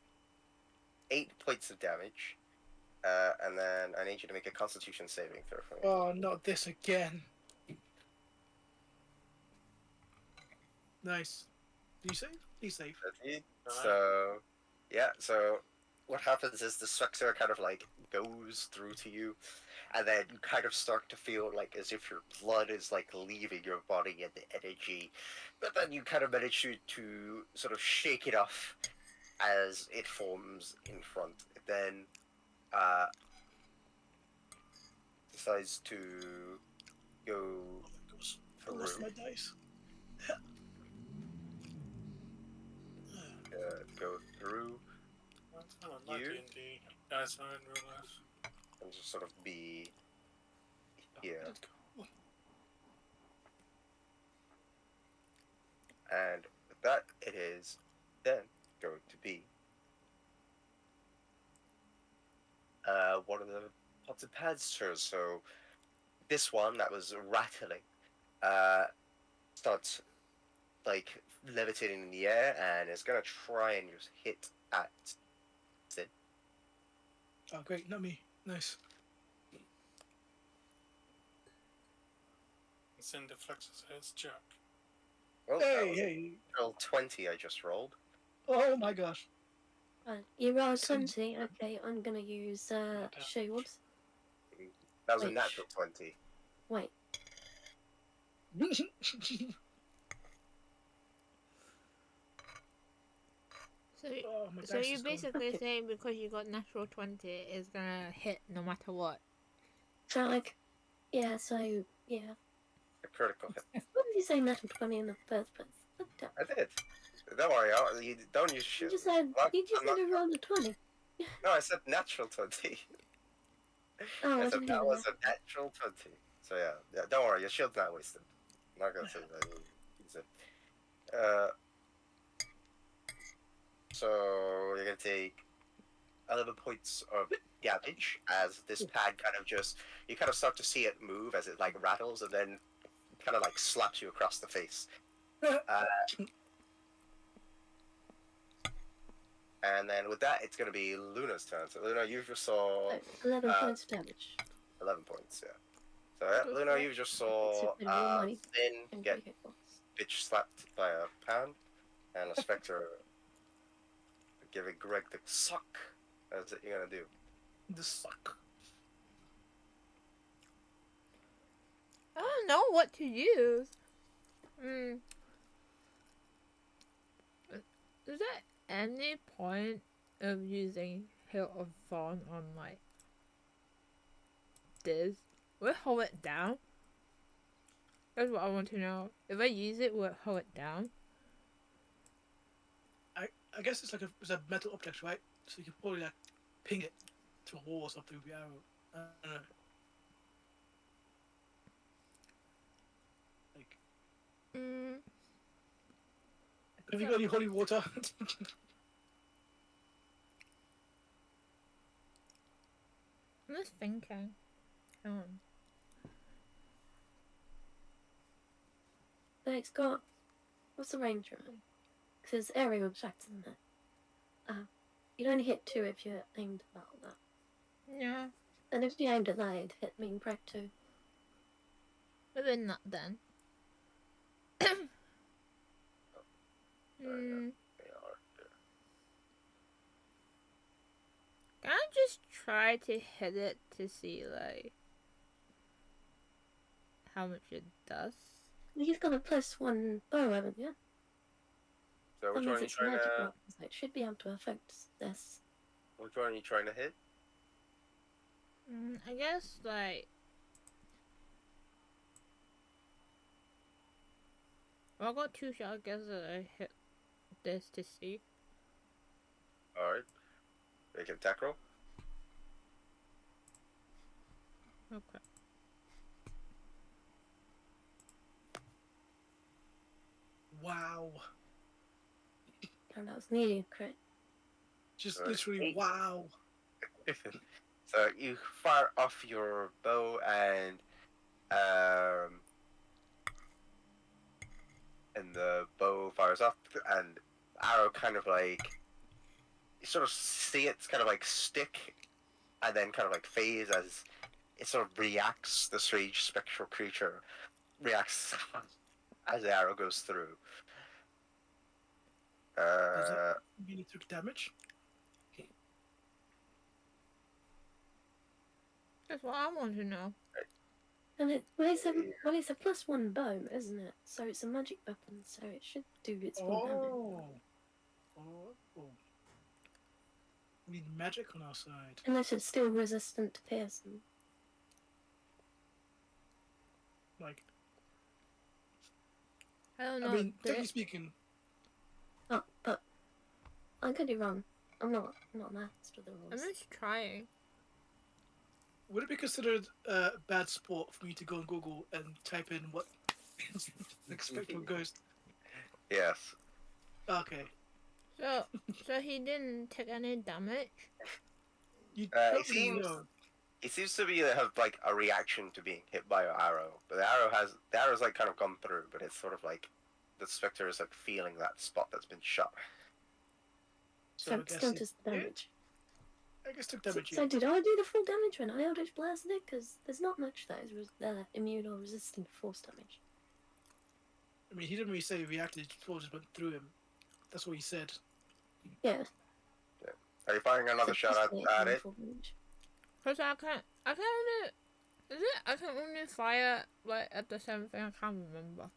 8 points of damage. And then I need you to make a Constitution saving throw for me. Oh, not this again. Nice. Do you save? He's safe. So, yeah, so what happens is the spectre kind of like goes through to you, and then you kind of start to feel like as if your blood is like leaving your body and the energy, but then you kind of manage to sort of shake it off as it forms in front. It then decides to go Oh my gosh. I lost through. my dice. Go through That's not You? D&D. That's not in real life. and just sort of be here. Let's go. And with that, it is then going to be one of the pots and pans turns. So this one that was rattling starts like levitating in the air and is gonna try and just hit at Sid. Oh, great. Not me. Nice. It's in deflectors. It's Jack. Well, that Hey, was hey. a roll 20 I just rolled. Oh my gosh. You rolled 20. Okay, I'm gonna use shields. That was a Wait. natural 20. Wait, So, Oh, my so dice you're is gone. basically Okay. saying because you got natural 20 is gonna hit no matter what. so like, yeah, so yeah. A critical hit. Why did you say natural 20 in the first place? What the- I did. Don't worry, you don't use You shit. just said you just I'm not- said you rolled a 20. No, I said natural 20. Oh, I I said didn't that hear was that. a natural 20. So yeah, don't worry, your shield's not wasted. I'm not gonna say that you use it. So you're gonna take 11 points of damage as this pad kind of just, you kind of start to see it move as it like rattles and then kind of like slaps you across the face. And then with that, it's gonna be Luna's turn. So Luna, you just saw Oh, 11 points of damage. 11 points, yeah. So yeah, Luna, you just saw It's been more money Finn and get hit points. bitch slapped by a pan, and a spectre giving Greg the suck. That's what you're gonna do. This suck. don't know what to use. Is there any point of using Hill of Fawn on like this? Will it hold it down? That's what I want to know. If I use it, will it hold it down? I guess it's like it's a metal object, right? So you could probably like ping it to a wall or something with the arrow. I don't know. Like, have you got any holy water? I'm just thinking. But it's got. What's the range on it? Because there's area objects in there. You'd only hit 2 if you aimed about that. Yeah. And if you aimed at that, it'd hit me break 2. Maybe not then. Can I just try to hit it to see like how much it does? You've got a +1 bow, haven't you? So That which means one are you it's a trying magic to? rock, so it should be able to affect this. Which one are you trying to hit? I guess like. Well, I got 2 shots. I guess I hit this to see. All right. Make an attack roll. Okay. Wow. And that was nearly a crit. Just Right. literally wow. So you fire off your bow and the bow fires up and arrow kind of like you sort of see it's kind of like stick and then kind of like phase as it sort of reacts. The strange spectral creature reacts as the arrow goes through. Does it mean it took damage? That's what I want to know. And it's a +1 bow, isn't it? So it's a magic weapon, so it should do its full damage. Oh. We need magic on our side. Unless it's still resistant to piercing. Like, I don't know. I mean, technically speaking, Oh, but I could be wrong. I'm not master of the I'm rules. just trying. would it be considered bad sport for me to go on Google and type in what the spectral ghost? Yes. Okay. So he didn't take any damage. You It don't really seems know. it seems to be have like a reaction to being hit by your arrow, but the arrow's like kind of gone through, but it's sort of like the spectre is like feeling that spot that's been shot. So I it guess still it does the damage. I guess took So, damage. so did I do the full damage when I Eldritch Blasted it? Because there's not much that is immune or resistant to force damage. I mean, he didn't really say he reacted. It just went through him. That's what he said. Yeah. Are you firing another shot at it? Full damage. Cause I can only. Is it? I can only fire like at the same thing. I can't remember.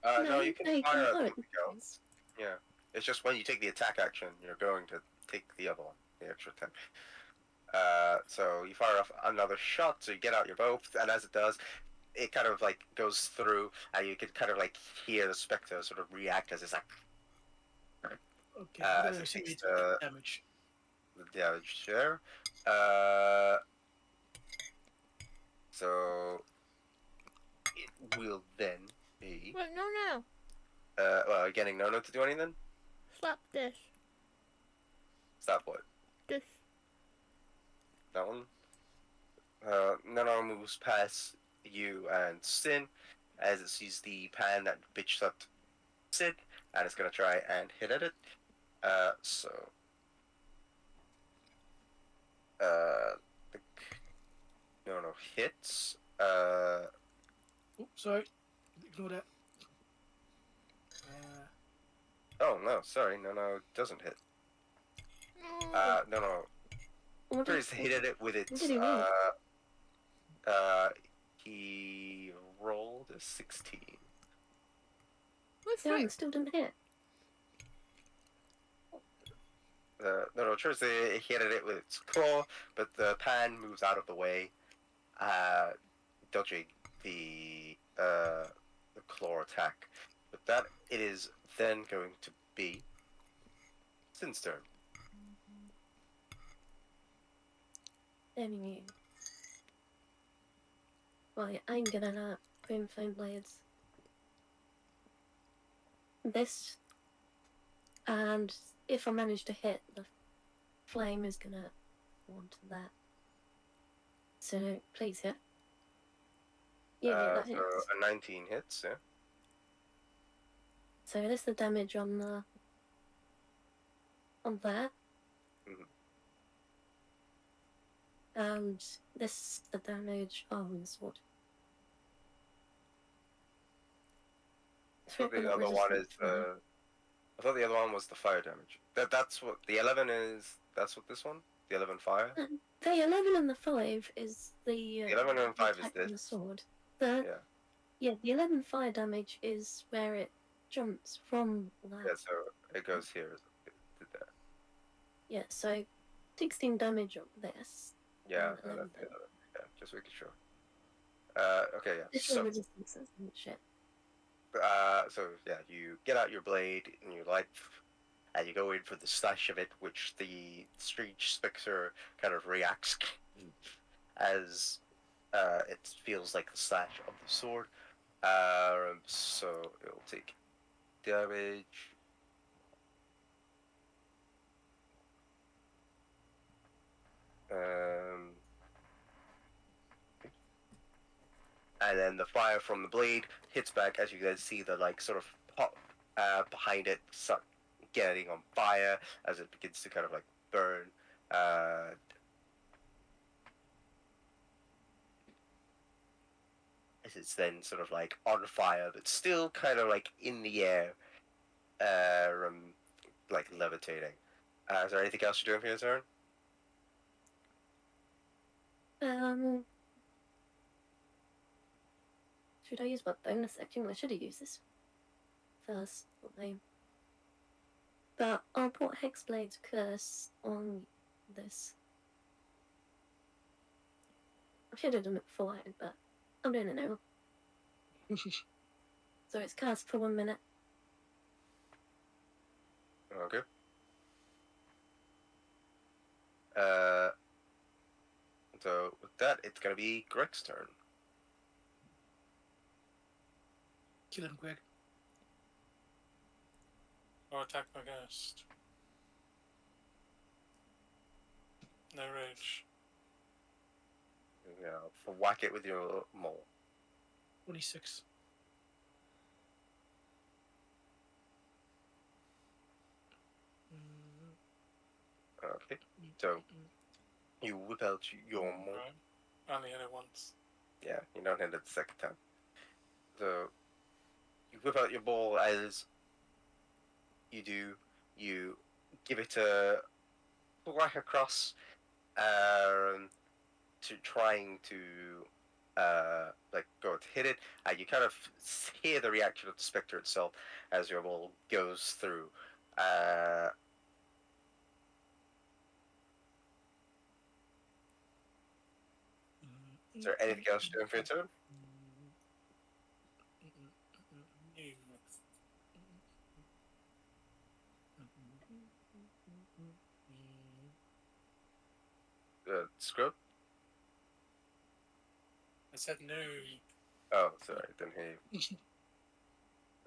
No, you can fire at fire something else. Yeah, it's just when you take the attack action, you're going to take the other one, the extra 10. So you fire off another shot, so you get out your bow, and as it does, it kind of like goes through, and you can kind of like hear the spectre sort of react as it's like Okay. as I'm it see takes he took damage. the damage there. So it will then be Wait, no. well, getting Nono to do anything. Slap this. Stop what? This. That one. Nono moves past you and Sin as it sees the pan that bitch slapped Sid, and it's gonna try and hit at it. So. Nono hits. Oh, sorry. Ignore that. Oh no, sorry, Nono doesn't hit. Nono What tries to hit at it with its. What did he roll? He 16. What's Damn, right? still didn't hit. No, tries to hit at it with its claw, but the pan moves out of the way, dodging the claw attack. With that, it is then going to be Sin's turn. Anyway. Right, I'm gonna boom flame blades. This, and if I manage to hit, the flame is gonna go onto that. So please hit. Yeah, that So hits. a 19 hits, yeah. So that's the damage on there. Mhm. And this is the damage on the sword. So the other one is I thought the other one was the fire damage. That's what the 11 is. That's what this one. The 11 fire. The 11 and the 5 is the The 11 and 5 is attack this. on the sword. Yeah. The 11 fire damage is where it jumps from that. Yeah. So it goes here. To there. Yeah, so 16 damage on this. Yeah. and And 11 that's the damage. other. Yeah. Just making sure. Okay. Yeah. This So. resistances and shit. So yeah, you get out your blade and you light, and you go in for the slash of it, which the strange spectre kind of reacts as it feels like the slash of the sword. So it will take damage. And then the fire from the blade hits back as you guys see the like sort of pop behind it start getting on fire as it begins to kind of like burn. As it's then sort of like on fire, but still kind of like in the air, like levitating. Is there anything else you're doing for your turn? Should I use my bonus action? I should have used this first. But I'll put Hexblade's Curse on this. I should have done it beforehand, but I'm doing it now. So it's cast for 1 minute. Okay. Uh, so with that, it's gonna be Greg's turn. Kill him, Greg. Or attack my ghost. No rage. Yeah, whack it with your maul. 26. Okay. So you whip out your maul. Right. I only hit it once. Yeah, you don't hit it the second time. So you whip out your ball as you do. You give it a whack across, to trying to like go to hit it, and you kind of hear the reaction of the specter itself as your ball goes through. Is there anything else you're doing for your turn? You. Scrub? I said no. Oh, sorry, didn't hear you.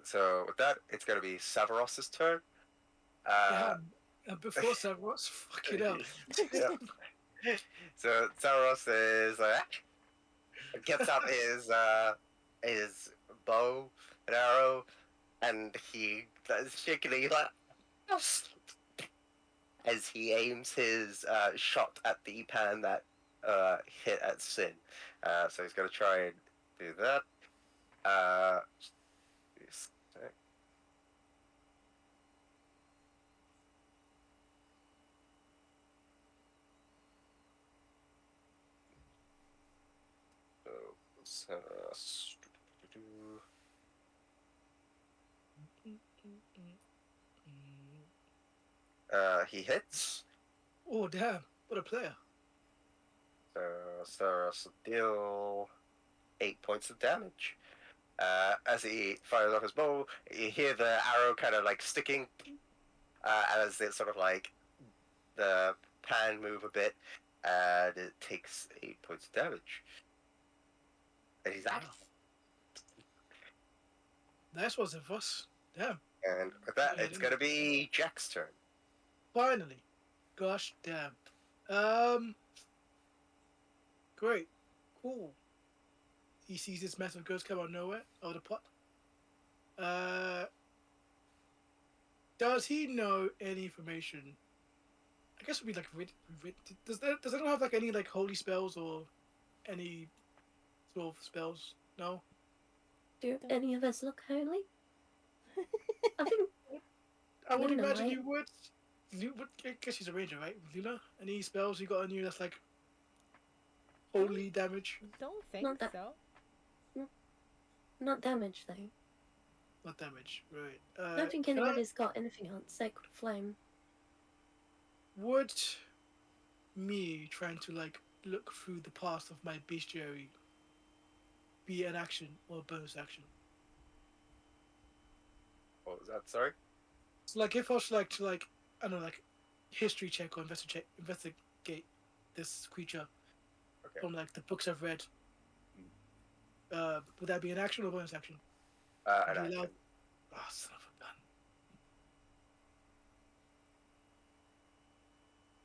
So with that, it's gonna be Savaros's turn. Yeah, and before Savros, fuck it up. Yeah. So Savaros is gets out his bow and arrow, and he does shaking. He's like, as he aims his shot at the pan that hit at Sin. So he's gonna try and do that. So, He hits. Oh damn! What a player. So deal 8 points of damage. As he fires off his bow, you hear the arrow kind of like sticking, as it sort of like the pan move a bit, and it takes 8 points of damage. And he's out. Wow. Nice was it, Voss. Damn. And with that, Yeah, it's gonna be Jack's turn. Finally. Gosh damn. Great. Cool. He sees this massive ghost come out of nowhere, out of the pot. Does he know any information? I guess it would be like does anyone have like any like holy spells or any sort of spells? No? Do any of us look holy? I think I would Luna imagine might. you would. I guess she's a ranger, right? Luna? Any spells you got on you that's like holy damage? Don't think Not that- so. not damage though. Not damage, right. I don't think can I- anybody's got anything on Sacred Flame. Would me trying to like look through the past of my bestiary be an action or a bonus action? What was that? Sorry. So like if I was like to like I don't know like history check or investigate this creature Okay. from like the books I've read, would that be an action or bonus action? An Would you action. allow- Oh, son of a gun.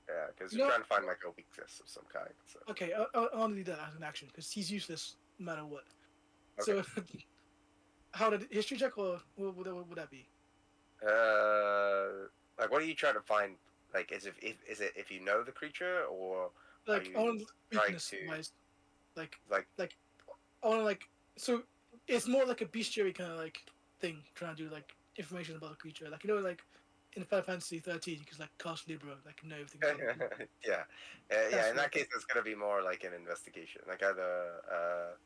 Yeah, because you're No. trying to find like a weakness of some kind. So. Okay, I'll leave that as an action because he's useless no matter what. So, how did history check or what would that be? Like, what are you trying to find? Like, is it if you know the creature, or Like you on trying weakness to- wise, like like on like so it's more like a bestiary kind of like thing trying to do like information about the creature, like you know like in Final Fantasy 13 you can like cast Libra, like know everything about it. yeah, That's yeah. In that what- case, it's gonna be more like an investigation, like either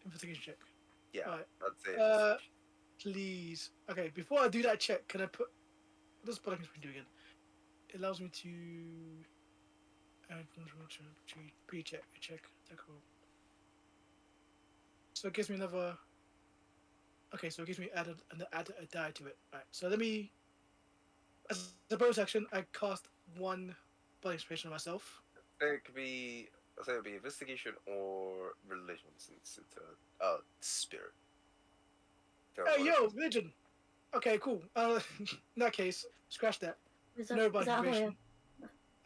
Investigation check. yeah. Alright. Let's say investigation. Please. Okay, before I do that check, can I put what does button do again? It allows me to pre-check check. Cool. So it gives me another. Okay, so it gives me add a die to it. Right. So let me. As a bonus action, I cast one body inspiration on myself. It could be. Let's say it would be investigation or religion, since it's a spirit. So Hey what yo, if- religion. Okay, cool. In that case, scratch that. Is No that, body is that inspiration.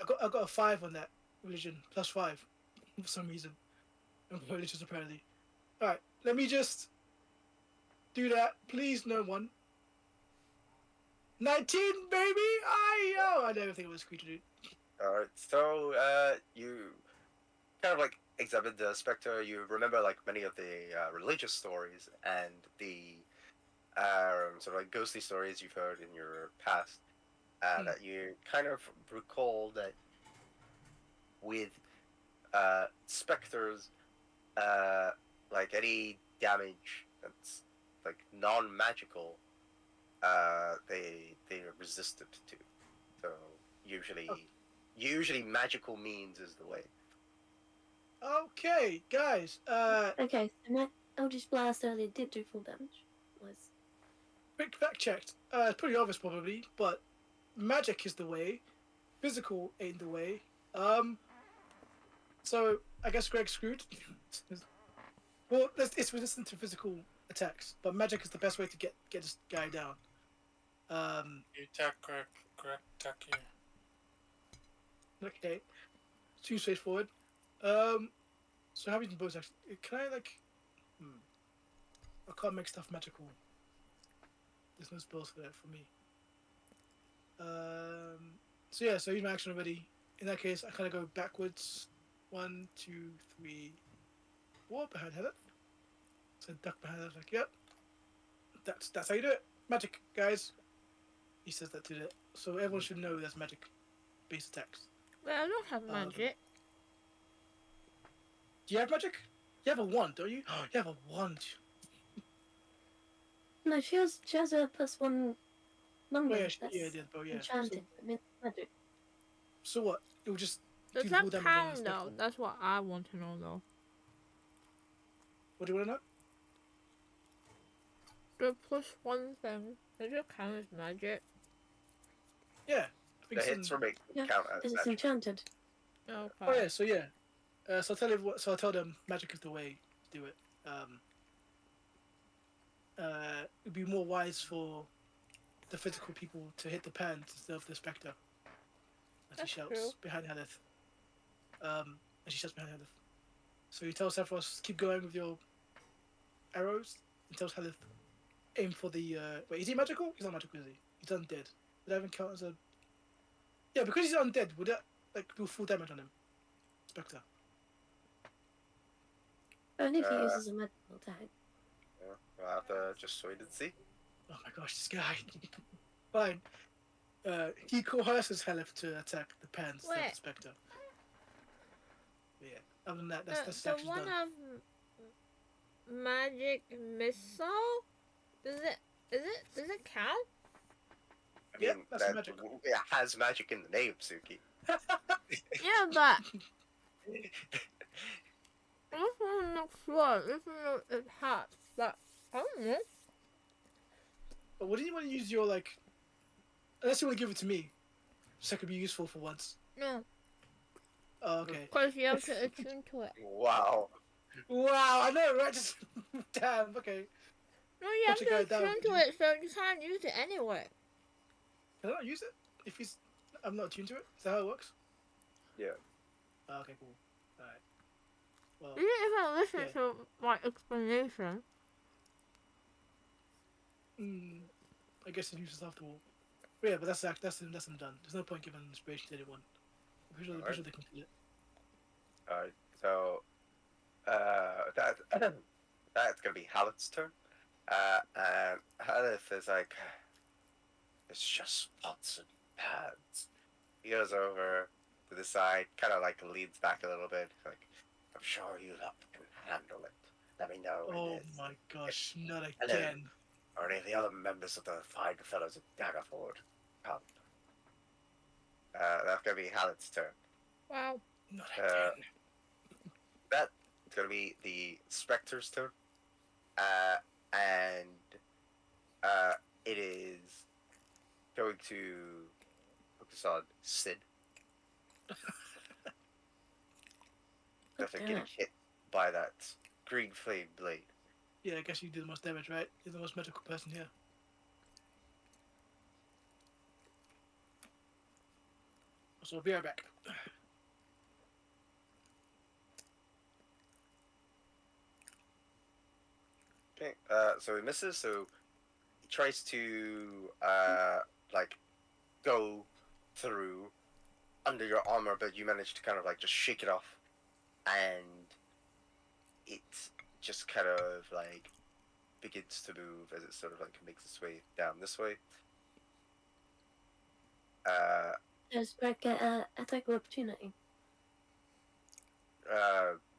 higher? I got a 5 on that religion, +5 for some reason. I'm religious apparently. Alright, let me just do that. Please, no one. 19, baby! I never think it was creature, dude. Alright, so you kind of like examine the specter. You remember like many of the religious stories and the sort of like ghostly stories you've heard in your past. That you kind of recall that with specters, like any damage that's like non-magical, they're resistant to. So usually magical means is the way. Okay, guys, Okay, so my Eldritch Blast earlier did do full damage. Was quick fact checked. It's pretty obvious probably, but magic is the way. Physical ain't the way. So I guess Greg's screwed. Well, it's resistant to physical attacks, but magic is the best way to get this guy down. You attack Greg, attack you. Okay, too straightforward. So how we can both actually? Can I like? I can't make stuff magical. There's no spells for that for me. So yeah, so I use my action already. In that case, I kind of go backwards. 1, 2, 3, 4 behind Heather. So duck behind Heather. Like, yep. That's how you do it. Magic, guys. He says that to it. So everyone should know that's magic based attacks. Well, I don't have magic. Do you have magic? You have a wand, don't you? You have a wand. No, she has a +1 number. Oh, yeah, That's yeah, yeah, bro, yeah. enchanted. I mean, magic. So what? It will just Does do that full damage on the count though? spectre. That's what I want to know though. What do you want to know? The +1 thing, does it count as magic? Yeah. I think The so. hits remake Yeah, count as because it's magic. enchanted. Okay. Oh yeah, so yeah. So I tell them magic is the way to do it. It'd be more wise for the physical people to hit the pans instead of the spectre. As That's he shouts true. behind Hadith. As she shouts behind Hadith. So he tells Sephiroth, keep going with your arrows. He tells Hadith, aim for the wait, is he magical? He's not magical, is he? He's undead. Would that even count as a yeah, because he's undead, would that like do full damage on him? Spectre. Only if he Uh, uses a magical attack. Yeah, we'll have to just wait and see. Oh my gosh, this guy. Fine. He coerces Halef to attack the pans instead of Wait. the Spectre. Yeah. Other than that, The that's actually one done. of magic missile? Does it count? I Yeah, mean, that's that magic. it has magic in the name, Suki. Yeah, but I just want to make sure, even though it has, but I don't know. But what do you want to use your like? Unless you want to give it to me, so it could be useful for once. No, Oh, okay. because you have to attune to it. Wow. Wow, I know, right? Just damn. Okay. No, you have Watch it go to down. attune to it, so you can't use it anyway. Can I not use it if he's? I'm not attuned to it. Is that how it works? Yeah. Oh, okay, cool. All right. Well, You didn't even listen Yeah. to my explanation. I guess it uses after all. But yeah, but that's them done. There's no point giving inspiration to anyone. I'm pretty sure they complete it. Alright, so that that's gonna be Hallett's turn. And Hallett is like, it's just pots and pans. He goes over to the side, kind of like leans back a little bit, like, I'm sure you lot can handle it. Let me know when Oh it is. my gosh, not Hello. again. Or any of the other members of the fine fellows at Daggerford come. That's gonna be Hallett's turn. Wow. Not Uh, again. It's gonna be the Spectre's turn. And it is going to focus on Sid. After getting gosh. hit by that green flame blade. Yeah, I guess you do the most damage, right? You're the most magical person here. So I'll be right back. Okay, so he misses, so he tries to like go through under your armor, but you manage to kind of like just shake it off, and it just kind of like begins to move as it sort of like makes its way down this way. Does Brett get a attack of opportunity?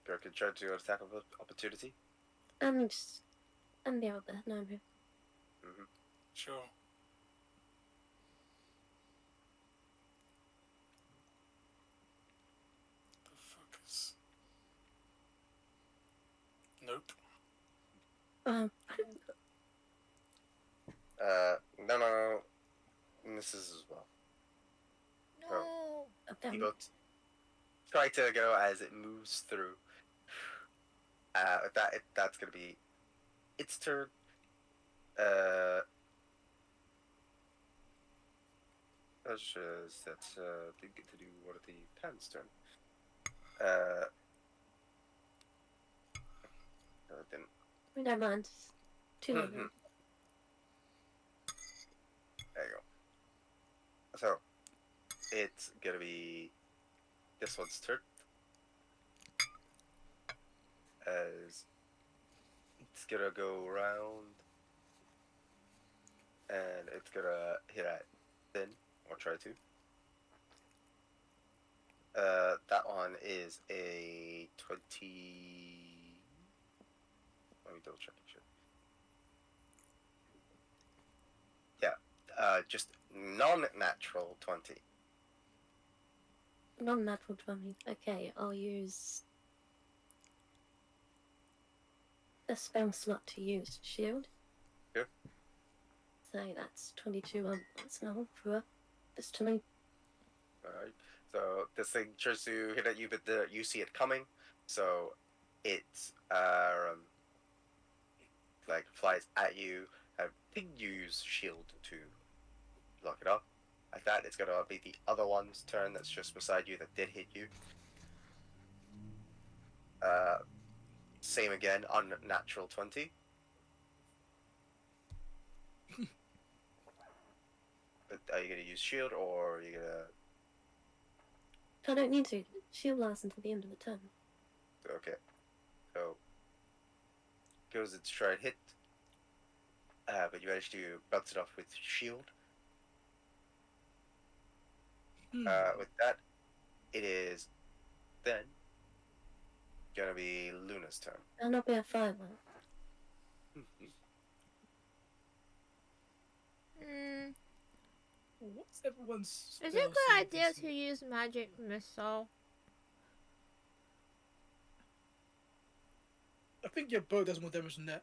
Greg can try to do an attack of opportunity. And the other, no move. Sure. The fuck is. Nope. No. Misses as well. No. You both try to go as it moves through. That's gonna be its turn. Didn't get to do one of the pen's turn. No, it didn't. We don't mind. Too late. Mhm. There you go. So, it's gonna be this one's turn. As it's gonna go around and it's gonna hit at Thin, or try to. That one is a 20. Let me double check. Sure. Just non-natural 20. Non-natural 20. Okay, I'll use a spell slot to use shield. Sure. So that's 22 that's now for this to me. Alright. So this thing tries to hit at you, but you see it coming. So it like flies at you. I think you use shield to lock it up. Like that, it's gonna be the other one's turn that's just beside you that did hit you. Same again, unnatural 20. But are you gonna use shield or are you gonna? I don't need to. Shield lasts until the end of the turn. Okay. So goes its try and hit. But you manage to bounce it off with shield. With that, it is then gonna be Luna's turn. And I'll be a 5 one. What's everyone's? Is it a good idea to use magic missile? I think your bow does more damage than that.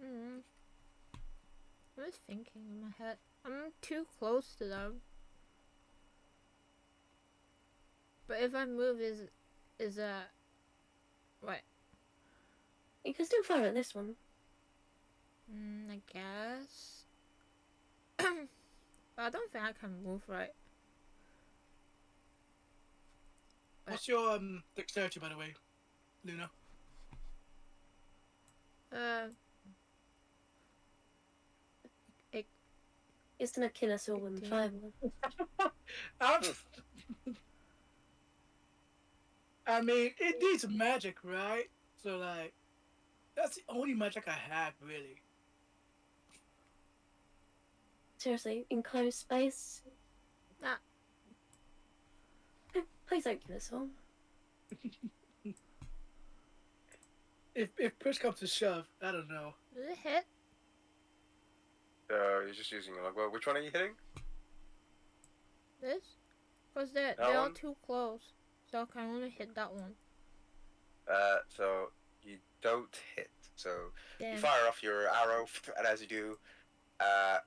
I was thinking in my head. I'm too close to them. But if I move, is a what? You can still fire at this one. I guess. But I don't think I can move right. What's your dexterity, by the way, Luna? It's gonna kill us all in 5 one. I mean, it needs magic, right? So like, that's the only magic I have, really. Seriously, in closed space. Nah. Please don't kill us all. If push comes to shove, I don't know. Does it hit? You're just using your longbow. Which one are you hitting? This? Because they're all too close. So I can only hit that one. So you don't hit. So Damn. you fire off your arrow, and as you do,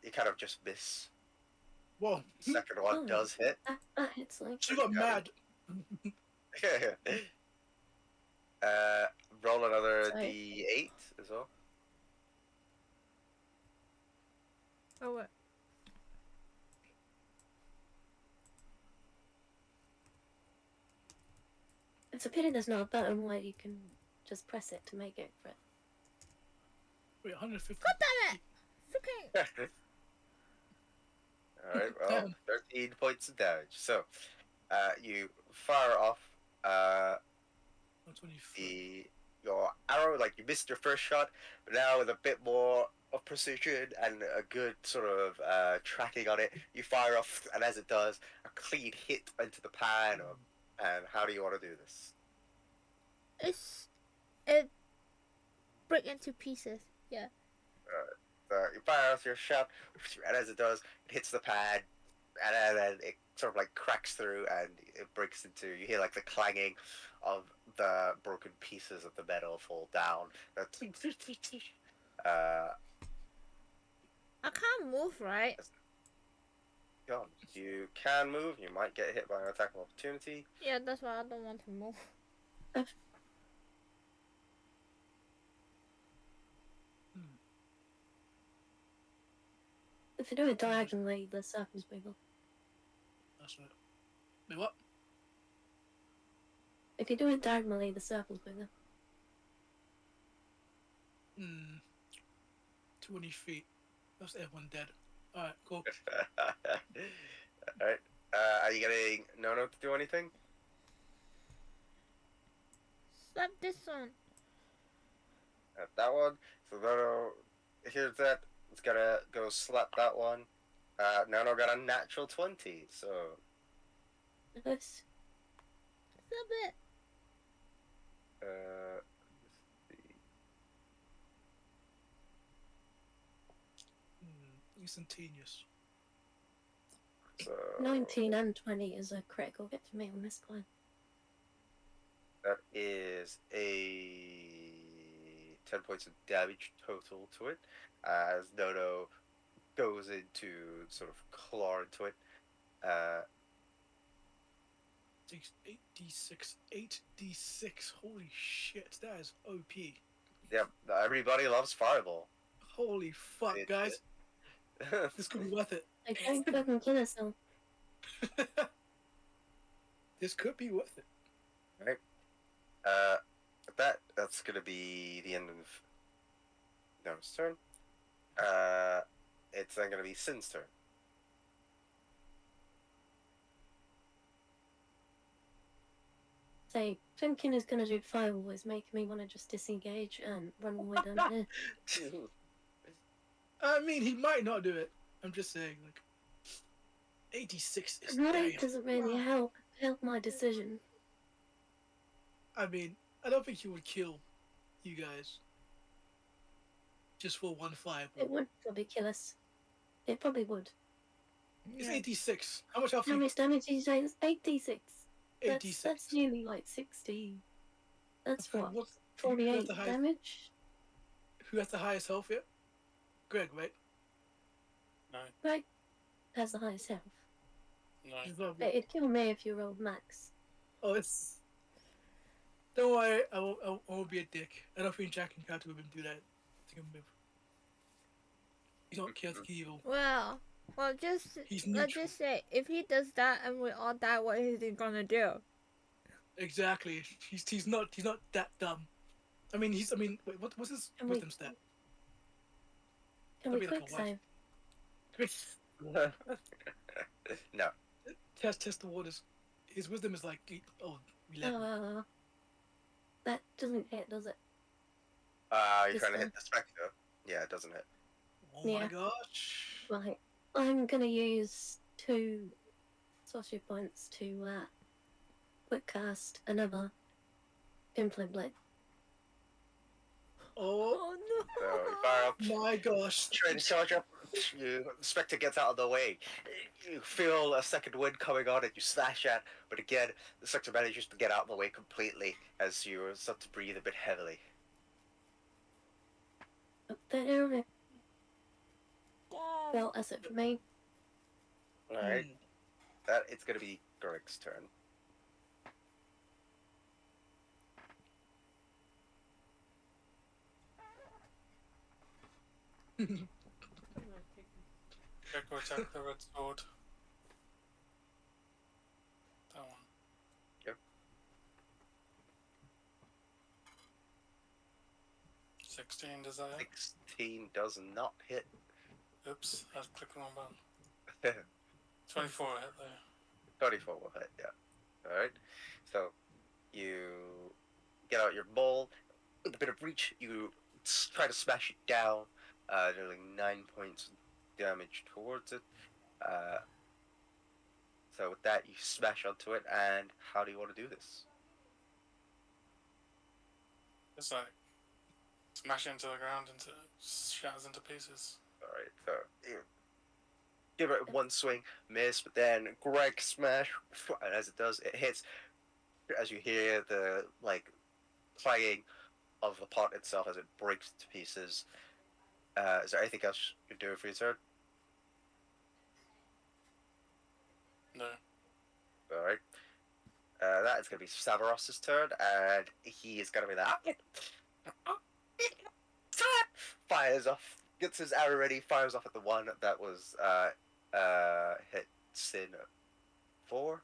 you kind of just miss. Whoa. Second one does hit. That hits like. She got mad. Roll another D8 as well. Oh, what? It's a pity there's not a button where you can just press it to make it for it. Wait, 150. God damn it! Freaking. Alright, well, 13 points of damage. So, you fire off 120. your arrow, like you missed your first shot, but now with a bit more of precision and a good sort of tracking on it, you fire off, and as it does, a clean hit into the pan. And how do you want to do this? It break into pieces. Yeah. You fire off your shot, and as it does, it hits the pad, and then it sort of like cracks through, and it breaks into. You hear like the clanging of the broken pieces of the metal fall down. I can't move, right? God, you can move. You might get hit by an attack of opportunity. Yeah, that's why I don't want to move. If you do it diagonally, the circle's bigger. That's right. Wait, what? If you do it diagonally, the circle's bigger. 20 feet. That's everyone dead. Alright, cool. Alright. Are you getting Nono to do anything? Slap this one. That one. So Nono hears that. It's gonna go slap that one. Nono got a natural 20, so. Nice. Slap it. Let's see. Instantaneous. So 19 and 20 is a critical hit for me on this one. that is a 10 points of damage total to it, as Nono goes into sort of claw into it. 8d6. 8d6. Holy shit, that is OP. Yep, everybody loves Fireball. Holy fuck, guys. This could be worth it. I don't fucking kill herself. This could be worth it. Right. That's gonna be the end of Nono's turn. It's then gonna be Sin's turn. So, thinking is gonna do fireball is making me want to just disengage and run away down here. I mean, he might not do it. I'm just saying, like, 86 is No, damn. it doesn't really help my decision. I mean, I don't think he would kill you guys just for one It fireball. would probably kill us. It probably would. It's Yeah. 86. How much health? How much damage did you say? It's 86. 86. That's nearly like 60. That's what? Who has 48 the highest- damage? Who has the highest health here? Greg, right? Right. Has the highest health. No. He's not- But it'd kill me if you rolled max. Oh, it's. Don't worry, I won't be a dick. I don't think Jack and Carter would do that to him. He's not chaotic evil. Well, just He's let's neutral. just say if he does that and we all die, what is he gonna do? Exactly. He's not that dumb. I mean, wait, what's his Can we- wisdom stat? Can That'd we be like quick a wife. save? No. Test the waters. His wisdom is like 11. That doesn't hit, does it? You're This trying to one. hit the Spectre. Yeah, it doesn't hit. Oh my Yeah. gosh. Right. I'm gonna use 2 sorcery points to quick cast another Inflict Blade. Oh Oh no! So you fire up, my gosh. trying to charge up. The Spectre gets out of the way. You feel a second wind coming on and you slash at, but again, the Spectre manages to get out of the way completely as you start to breathe a bit heavily. Up there, Damn. well, that's it for me. Alright, it's gonna be Greg's turn. Gecko attack the red sword. That one. Yep. 16, does that hit? 16 does not hit. Oops, I clicked the wrong button. 24 hit there. 34 will hit, yeah. Alright, so you get out your bowl. With a bit of reach, you try to smash it down, dealing 9 points of damage towards it. So with that, you smash onto it, and how do you want to do this? It's like smash into the ground and shatters into pieces. Alright, so you give it one swing, miss, but then Greg smash, and as it does, it hits. As you hear the, like, clanging of the pot itself as it breaks to pieces. Is there anything else you can do for your turn? No. Alright. That is going to be Savaros's turn, and he is going to be like, fires off, gets his arrow ready, fires off at the one that was hit Sin 4.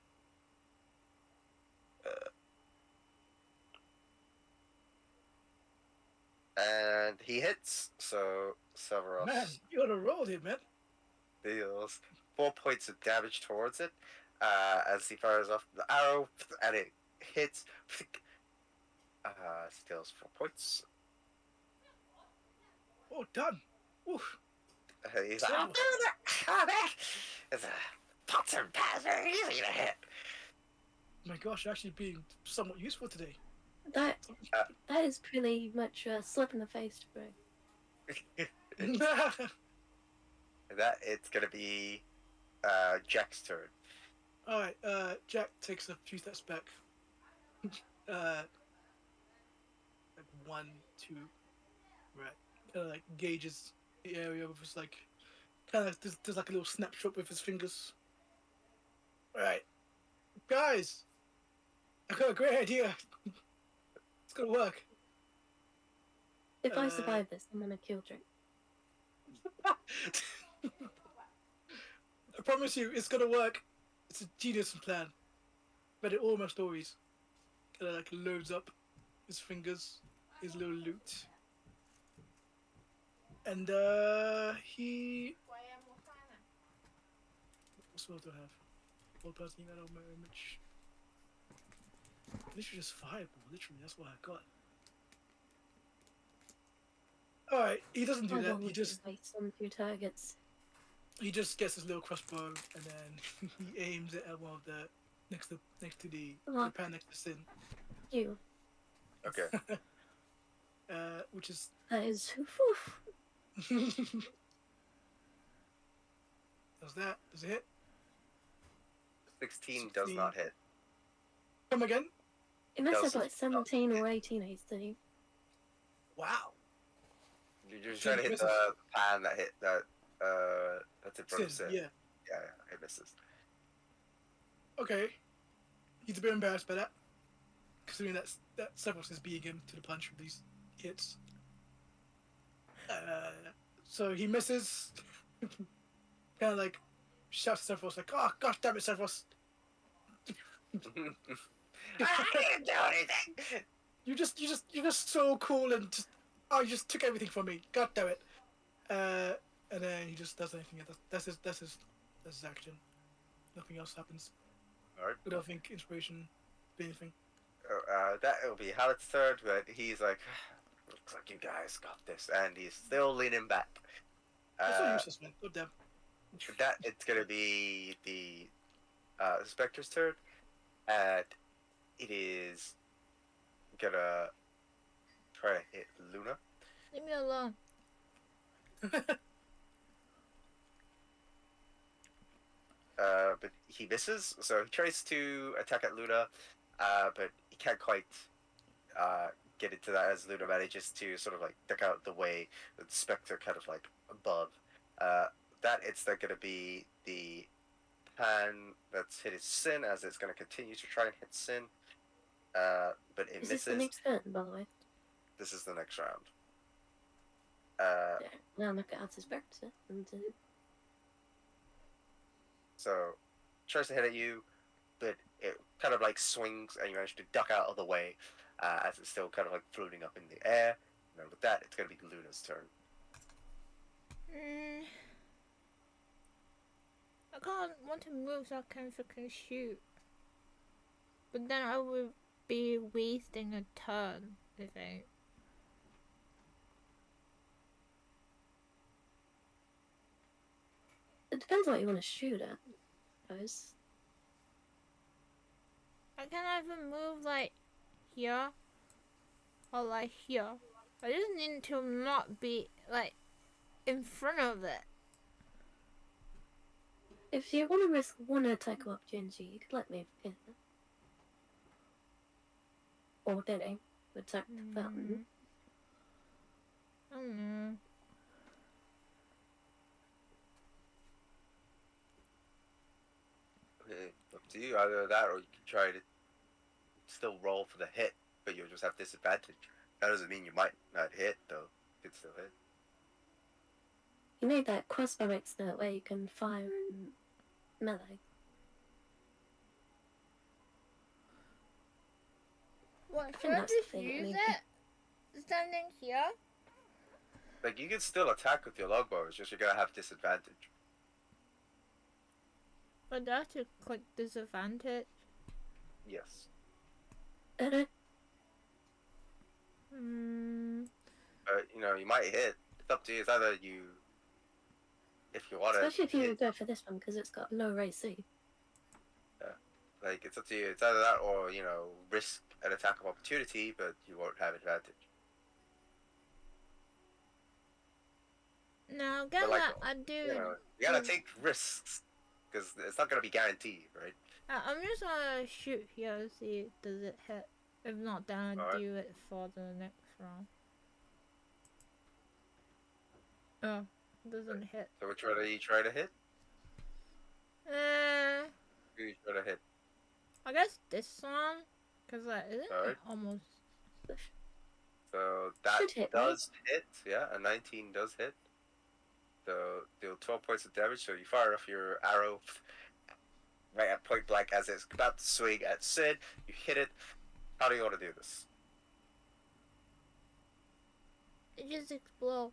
And he hits, so Savaros Man, you on a roll here, man. deals 4 points of damage towards it as he fires off the arrow, and it hits. Steals 4 points. Oh, done. Oof. He's like, it's a pots and pans are easy to hit. My gosh, you're actually being somewhat useful today. That is pretty much a slap in the face to Greg. That it's gonna be Jack's turn. Alright, Jack takes a few steps back. Like 1, 2, right. Kind of like gauges the area with his like, kind of does like a little snapshot with his fingers. Alright, guys, I got a great idea. It's gonna work. If I Uh, survive this, I'm gonna kill Drake. I promise you, it's gonna work. It's a genius plan. But it all my stories. Kind of like loads up his fingers, his little loot, and he. What spells do I have? All passing that on my image. Literally just fireball. Literally, that's what I got. All right, he doesn't do I that. want He just waste on 2 targets. gets his little crossbow and then he aims it at one of the next to the pan next to Sin. You. Okay. Which is That is. does that? Does it hit? 16 does 16. not hit. Come again? It must have Doesn't- like 17 or 18 AC. Wow. You're just trying to hit misses. the pan that hit that. That's in front of Sin, Sid. yeah. Yeah, it misses. Okay. He's a bit embarrassed by that, considering that Sephiroth is beating him to the punch with these hits. So he misses. Kind of like shouts to Sephiroth like, "Oh gosh, damn it, Sephiroth! I didn't do anything. You're just so cool and just you just took everything from me. God damn it!" And then he just does anything. That's his action. Nothing else happens. Alright. I don't think inspiration, anything. That will be Hallett's turn, but he's like, looks like you guys got this, and he's still leaning back. That's so useless, man. God damn. That it's gonna be the Spectre's turn, and it is gonna try to hit Luna. Leave me alone. But he misses, so he tries to attack at Luna, but he can't quite get into that as Luna manages to sort of like duck out the way with Spectre kind of like above. That it's then going to be the pan that's hit his Sin, as it's going to continue to try and hit Sin, but it Is misses. this the next turn, by the way? This is the next round. Yeah. Now I'm gonna add his spectre and So, tries to hit at you, but it kind of like swings and you manage to duck out of the way as it's still kind of like floating up in the air. And then with that, it's going to be Luna's turn. I can't want to move so I can freaking shoot. But then I would be wasting a turn, I think. it depends what you want to shoot at, I suppose. I can either move like here or like here. I just need to not be like in front of it. If you want to risk one attack of opportunity, you could let me hit it. Or did I? Attack the fountain. I don't know. Okay, up to you. Either that or you can try to still roll for the hit, but you'll just have disadvantage. That doesn't mean you might not hit, though. You could still hit. You know that crossbow expert where you can fire in melee? What, think should I that's the just thing, I use mean- it? Standing here? Like, you can still attack with your longbow, it's just you're gonna have disadvantage. But do I have to click disadvantage? Yes. But, you know, you might hit. It's up to you. It's either you... If you want to Especially if you hit, go for this one because it's got low AC. like, it's up to you. It's either that or, you know, risk an attack of opportunity, but you won't have advantage. No, No, guess But like, what I do? you gotta take risks because it's not gonna be guaranteed, right? I'm just gonna shoot here, see does it hit. If not, then I Alright. do it for the next round. Oh, doesn't hit. So which one are you trying to hit? Who you trying to hit? I guess this one, cause like isn't it Alright. almost? So that Should hit, does hit. Yeah, a 19 does hit. So deal 12 points of damage. So you fire off your arrow right at point blank as it's about to swing at Sid. You hit it. How do you want to do this? It just explode.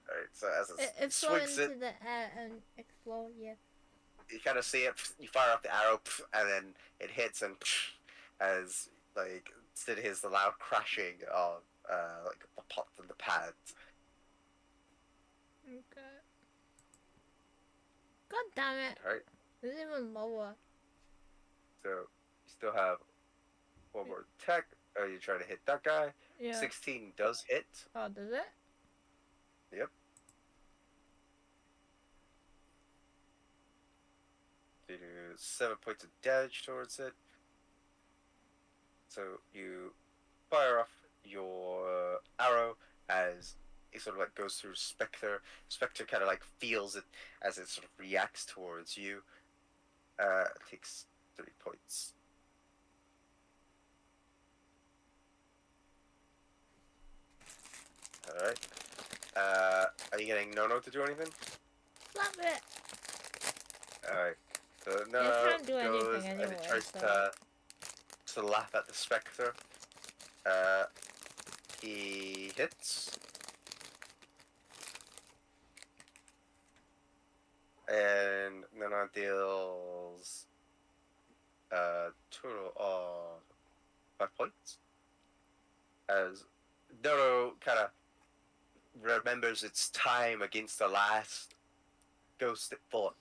Alright, so as It flew swings into it, the air and explode. Yeah. you kind of see it. You fire off the arrow, and then it hits, and as like Sid hears the loud crashing of like the pot and the pads. Okay. God damn it! Alright, It's even lower. so you still have one more attack. Are you trying to hit that guy? Yeah. 16 does hit. Oh, does it? Yep. You do 7 points of damage towards it. So you fire off your arrow as it sort of like goes through Spectre. Spectre kind of like feels it as it sort of reacts towards you. It takes 3 points. Alright. Are you getting Nono to do anything? Love it. Alright. So It Nono can't do goes anything and anyway, it tries so- to laugh at the Spectre. He hits. And Nono deals a total of 5 points. As Nono kind of remembers its time against the last ghost it fought.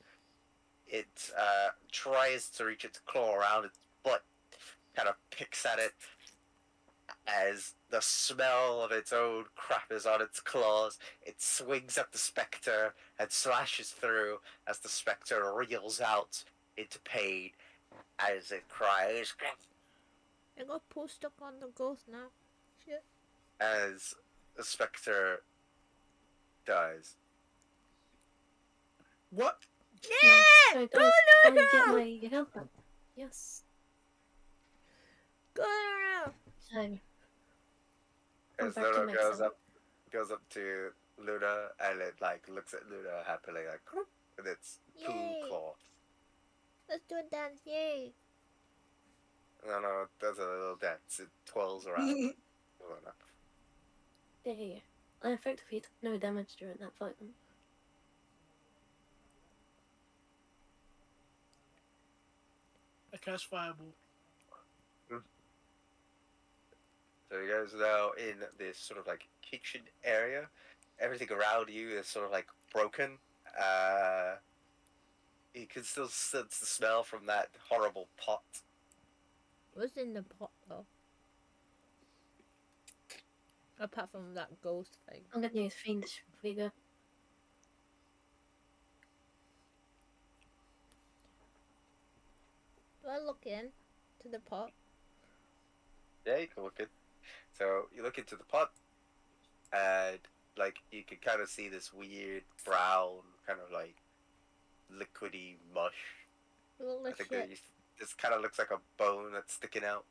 It tries to reach its claw around its butt, kind of picks at it as the smell of its own crap is on its claws. It swings at the Spectre and slashes through as the Spectre reels out into pain as it cries I got pulled stuck on the ghost now. Shit. as the Spectre dies. What? Yeah! So Go guys, I no get no! my health back. Yes. Go no! So I'm As back to Luna myself. goes up to Luna and it like looks at Luna happily like with its poo Yay. claw. Let's do a dance, yay! No, it does a little dance. It twirls around Luna. Hey, I effectively took no damage during that fight. Then. I cast fireball. So you guys are now in this sort of like kitchen area. Everything around you is sort of like broken. You can still sense the smell from that horrible pot. What's in the pot though? Apart from that ghost thing. I'm gonna use fiendish vigor. Do I look in to the pot? Yeah, you can look it. So you look into the pot, and like you can kind of see this weird brown, kind of like liquidy mush. Look I like think shit. this kind of looks like a bone that's sticking out.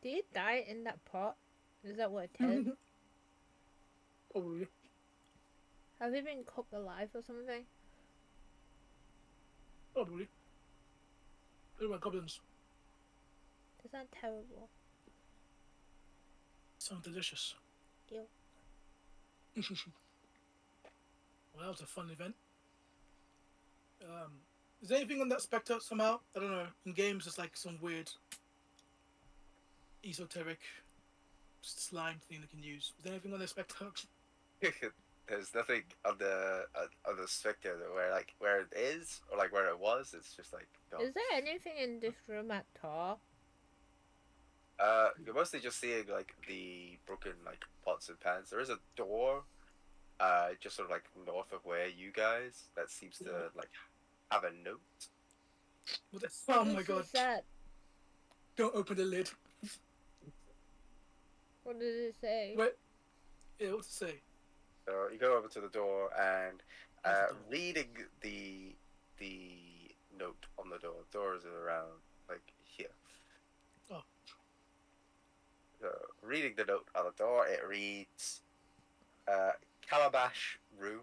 Did you die in that pot? Is that what it is? Probably. Have you been cooked alive or something? Probably. Look at my goblins. That sounds terrible. Sounds delicious. Ew. Well, that was a fun event. Is there anything on that Spectre somehow? I don't know. In games, it's like some weird esoteric slime thing they can use. Is there anything on the Spectre? There's nothing on the Spectre where it is or like where it was. It's just like gone. Is there anything in this room at all? You're mostly just seeing like the broken like pots and pans. There is a door just sort of like north of where you guys. That seems to like have a note. What the, oh my What's god! it said? Don't open the lid. What does it say? Wait. Yeah, what to say? So you go over to the door and How's the door? reading the note on the door. Doors are around like here. Oh. So reading the note on the door, it reads, "Calabash room.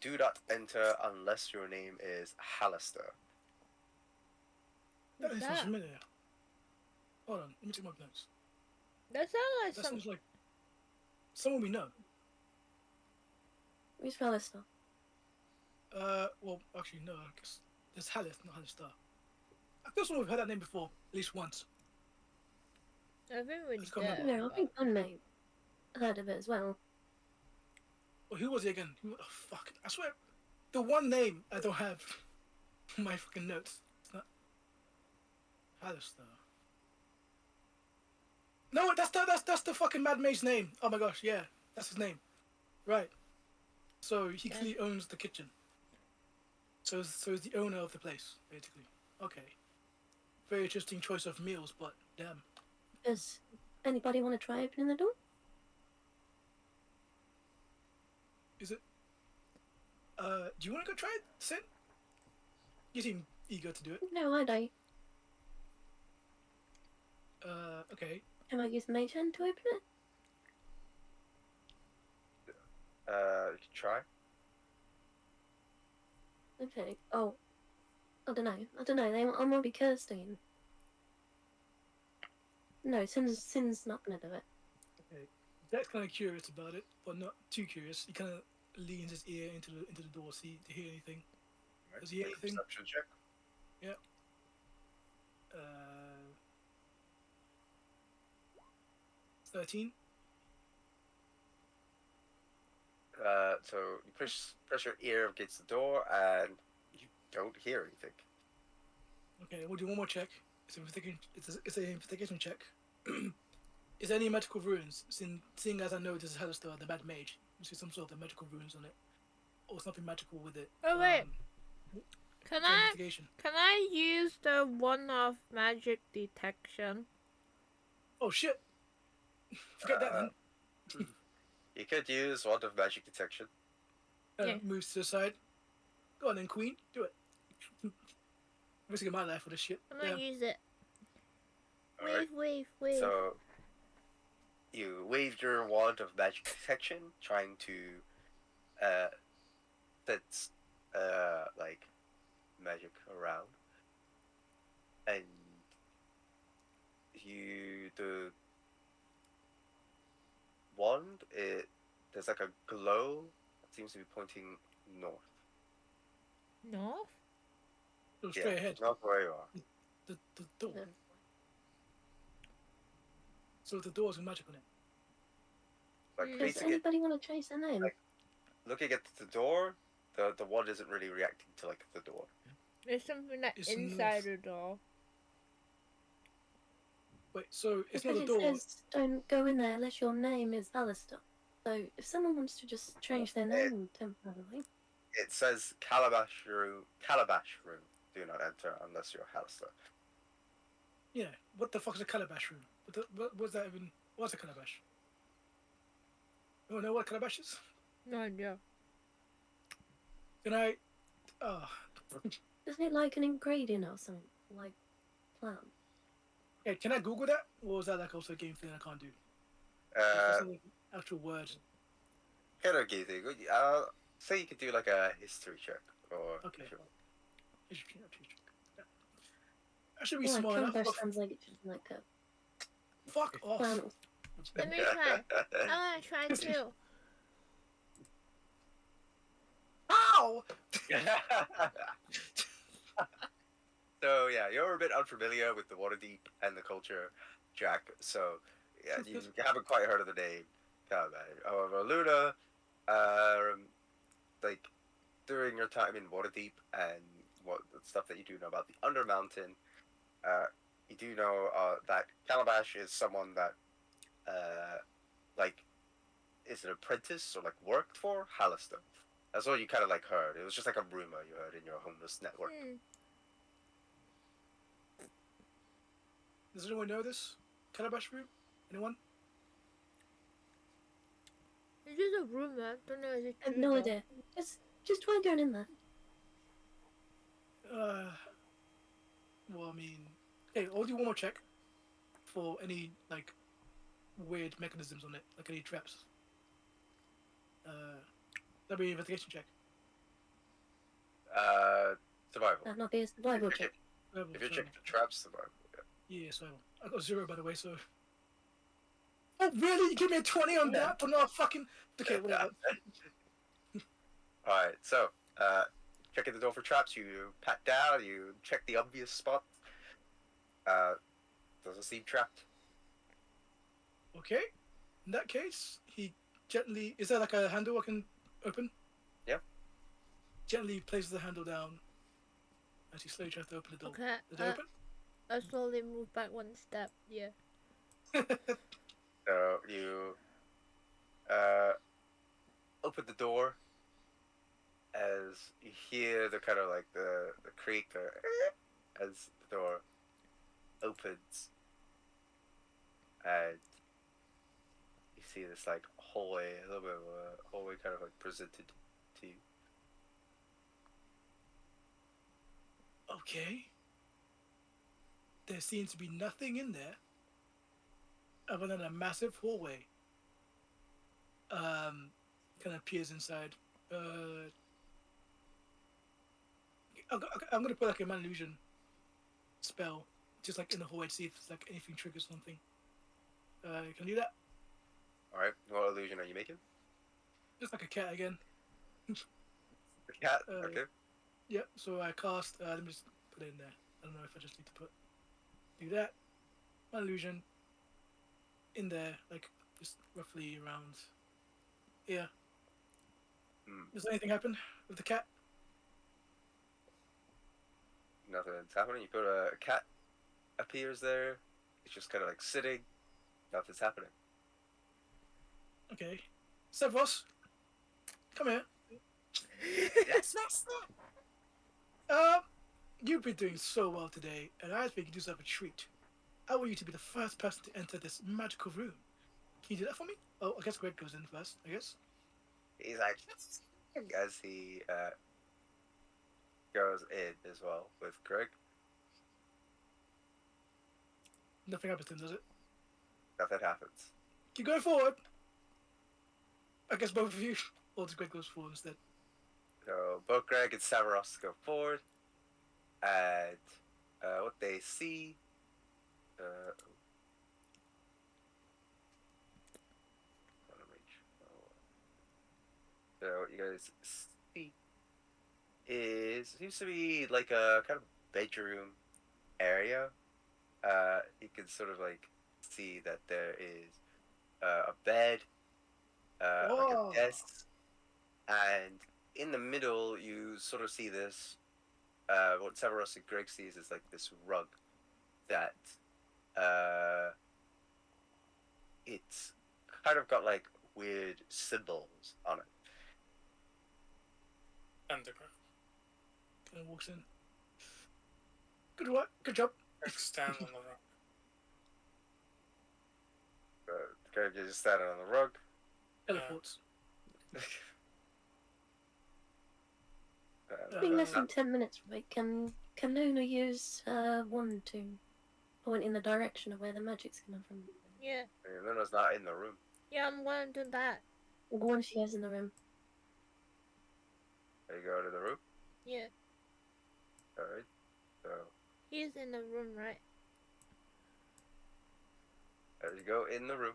Do not enter unless your name is Hallister." That What's sounds that? familiar. Hold on, let me take my notes. That sounds like That some. sounds like someone we know. Who's Pallister? Well, actually, no. I guess there's Halith, not Halistar. I guess we've heard that name before, at least once. I think we're Let's come back. dead. No, I think I may heard of it as well. Well, who was he again? Oh, fuck. I swear, the one name I don't have in my fucking notes. It's not Halistar. No, that's the fucking Mad Mage's name. Oh my gosh, yeah, that's his name. Right. So he clearly owns the kitchen. So he's the owner of the place, basically. Okay. Very interesting choice of meals, but damn. Does anybody want to try opening the door? Is it? Do you want to go try it, Sin? You seem eager to do it. No, I don't. Okay. Can I use Mage Hand to open it? You can try. Okay. Oh, I don't know. I might be Kirstein. No, Sin's not gonna do it. Okay. Jack's kind of curious about it, but not too curious. He kind of leans his ear into the door, see to hear anything. Does he hear Make a anything? perception check. Uh, 13. So you press your ear against the door and you don't hear anything. Okay, we'll do one more check. It's an investigation check. Is there any magical runes? Seeing as I know this is Hellstar, the bad mage, you see some sort of magical runes on it, or something magical with it. Oh wait, Can can I investigation. can I use the one-off magic detection? Oh shit! Forget that then. You could use Wand of Magic Detection. Yeah. Moves to the side. Go on then, Queen. Do it. Risking my life for this shit. I'm gonna use it. Alright. Wave. So you waved your Wand of Magic Detection, trying to sense like magic around, and the wand, there's like a glow that seems to be pointing north. North? Go straight ahead. Not where you are. The door. Yeah. So the door's magical then. Like Does Does facing it, anybody want to chase their name? Like- looking at the door, the wand isn't really reacting to like the door. There's something like It's inside north. the door. Wait, so it's Because not a it door. says don't go in there unless your name is Alistair. So if someone wants to just change their name temporarily, It says Calabash room. Do not enter unless you're Hallister. Yeah. What the fuck is a calabash room? What's that even? What's a calabash? You wanna know what a calabash is? No idea. Can I? isn't it like an ingredient or something? Like plant? Yeah, can I Google that? Or is that like also a game thing I can't do? Uh, Like actual word. kind of easy. Say you could do like a history check or. Okay. I should be Yeah, smart enough. calabash But sounds like it should be like a fuck off. plant. Let me try. I wanna try too. Ow! So yeah, you're a bit unfamiliar with the Waterdeep and the culture, Jack. So yeah, you haven't quite heard of the name Calabash. However, Luna, like during your time in Waterdeep and what the stuff that you do know about the Undermountain, you do know that Calabash is someone that like is an apprentice or like worked for Hallistone. That's what you kind of like heard. It was just like a rumor you heard in your homeless network. Does anyone know this Calabash room? Anyone? It's just a rumor. Don't know if it's I have true. no though. idea. Just try going in there. Well, I mean, hey, I'll do one more check for any like weird mechanisms on it, like any traps. That'd be an investigation check. Survival. That'd not be a survival check. If you're checking for traps, survival. Yeah. Yeah, survival. I got 0 by the way, so. Oh really? You give me a 20 on Yeah. that, but not a fucking. Okay, whatever. Alright, so, checking the door for traps, you pat down, you check the obvious spots. Doesn't seem trapped. Okay. In that case, he gently. Is there like a handle I can open? Yep. Gently places the handle down as he slowly tries to open the door. Okay. The door open? I slowly move back one step. Yeah. So, you, open the door as you hear the kind of like the creak as the door opens, and you see this like hallway, a little bit of a hallway kind of like presented to you. Okay. There seems to be nothing in there other than a massive hallway. Kind of peers inside. I'm gonna put like a man illusion spell, just like in the hallway, to see if it's like anything triggers something. Can I do that? Alright, what illusion are you making? Just like a cat again. The cat? Uh, Okay. Yep. So I cast. Let me just put it in there. I don't know if I just need to do that. Man illusion. In there, like just roughly around. Yeah. Does anything happen with the cat? Nothing's happening. You put a cat appears there. It's just kind of like sitting. Nothing's happening. Okay. Severos, come here. Yes, master. You've been doing so well today, and I think you deserve a treat. I want you to be the first person to enter this magical room. Can you do that for me? Oh, I guess Greg goes in first, I guess. He's like, as he goes in as well with Greg. Nothing happens to him, does it? Nothing happens. Keep going forward. I guess both of you. Or does Greg goes forward instead? So both Greg and Severos go forward, and what they see. So what you guys see seems to be like a kind of bedroom area. You can sort of like see that there is a bed, like Oh. a desk, and in the middle you sort of see this. What Severus and Greg sees is like this rug that it's kind of got like weird symbols on it. Underground. Kind of walks in. Good work. Good job. Stand on the rock. Greg is just standing on the rug. Teleports. It's been less than 10 minutes, right? Can Nona use one to point in the direction of where the magic's coming from? Yeah. Luna's not in the room. Yeah, I'm gonna do that. Or one she has in the room. There you go to the room. Yeah. Alright. So He's in the room, right? there you go in the room.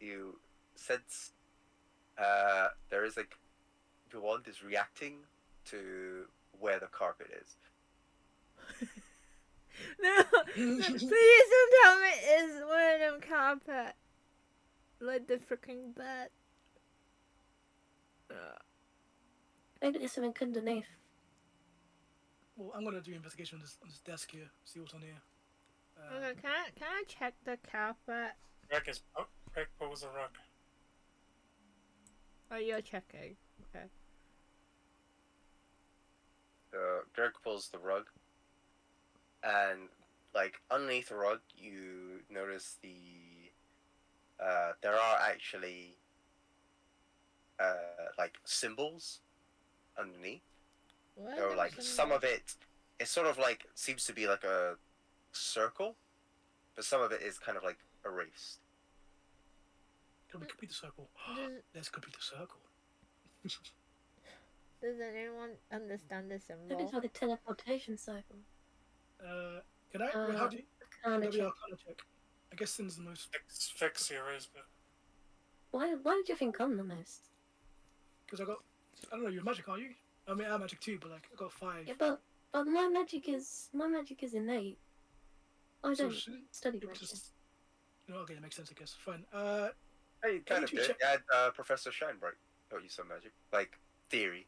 You sense there is like the wand is reacting to where the carpet is. No, please don't tell me it's one of them carpet. Like the freaking bed. Maybe there's something underneath. Well, I'm gonna do investigation on this desk here. See what's on here. Okay, can I check the carpet? Greg pulls a rug. Oh, you're checking. Okay. Greg pulls the rug, and like underneath the rug, you notice there are actually like symbols underneath. What So are like the some symbols? of it sort of like seems to be like a circle, but some of it is kind of like erased. Can we complete the circle? Does, Let's complete the circle. does anyone understand the Looking symbol? for the teleportation circle. Can I? Well, how do you? Arcana That'd be check. Arcana check. I guess sin's the most Fix the erase bit. Why did you think I'm the most? because I got. I don't know. You're magic, are you? I mean, I'm magic too, but like I got 5. Yeah, but my magic is innate. I So don't should study it magic. just? You know, okay, that makes sense. I guess. Fine. Hey, you Can kind you of two did. check? You had Professor Shinebright taught you some magic, like theory.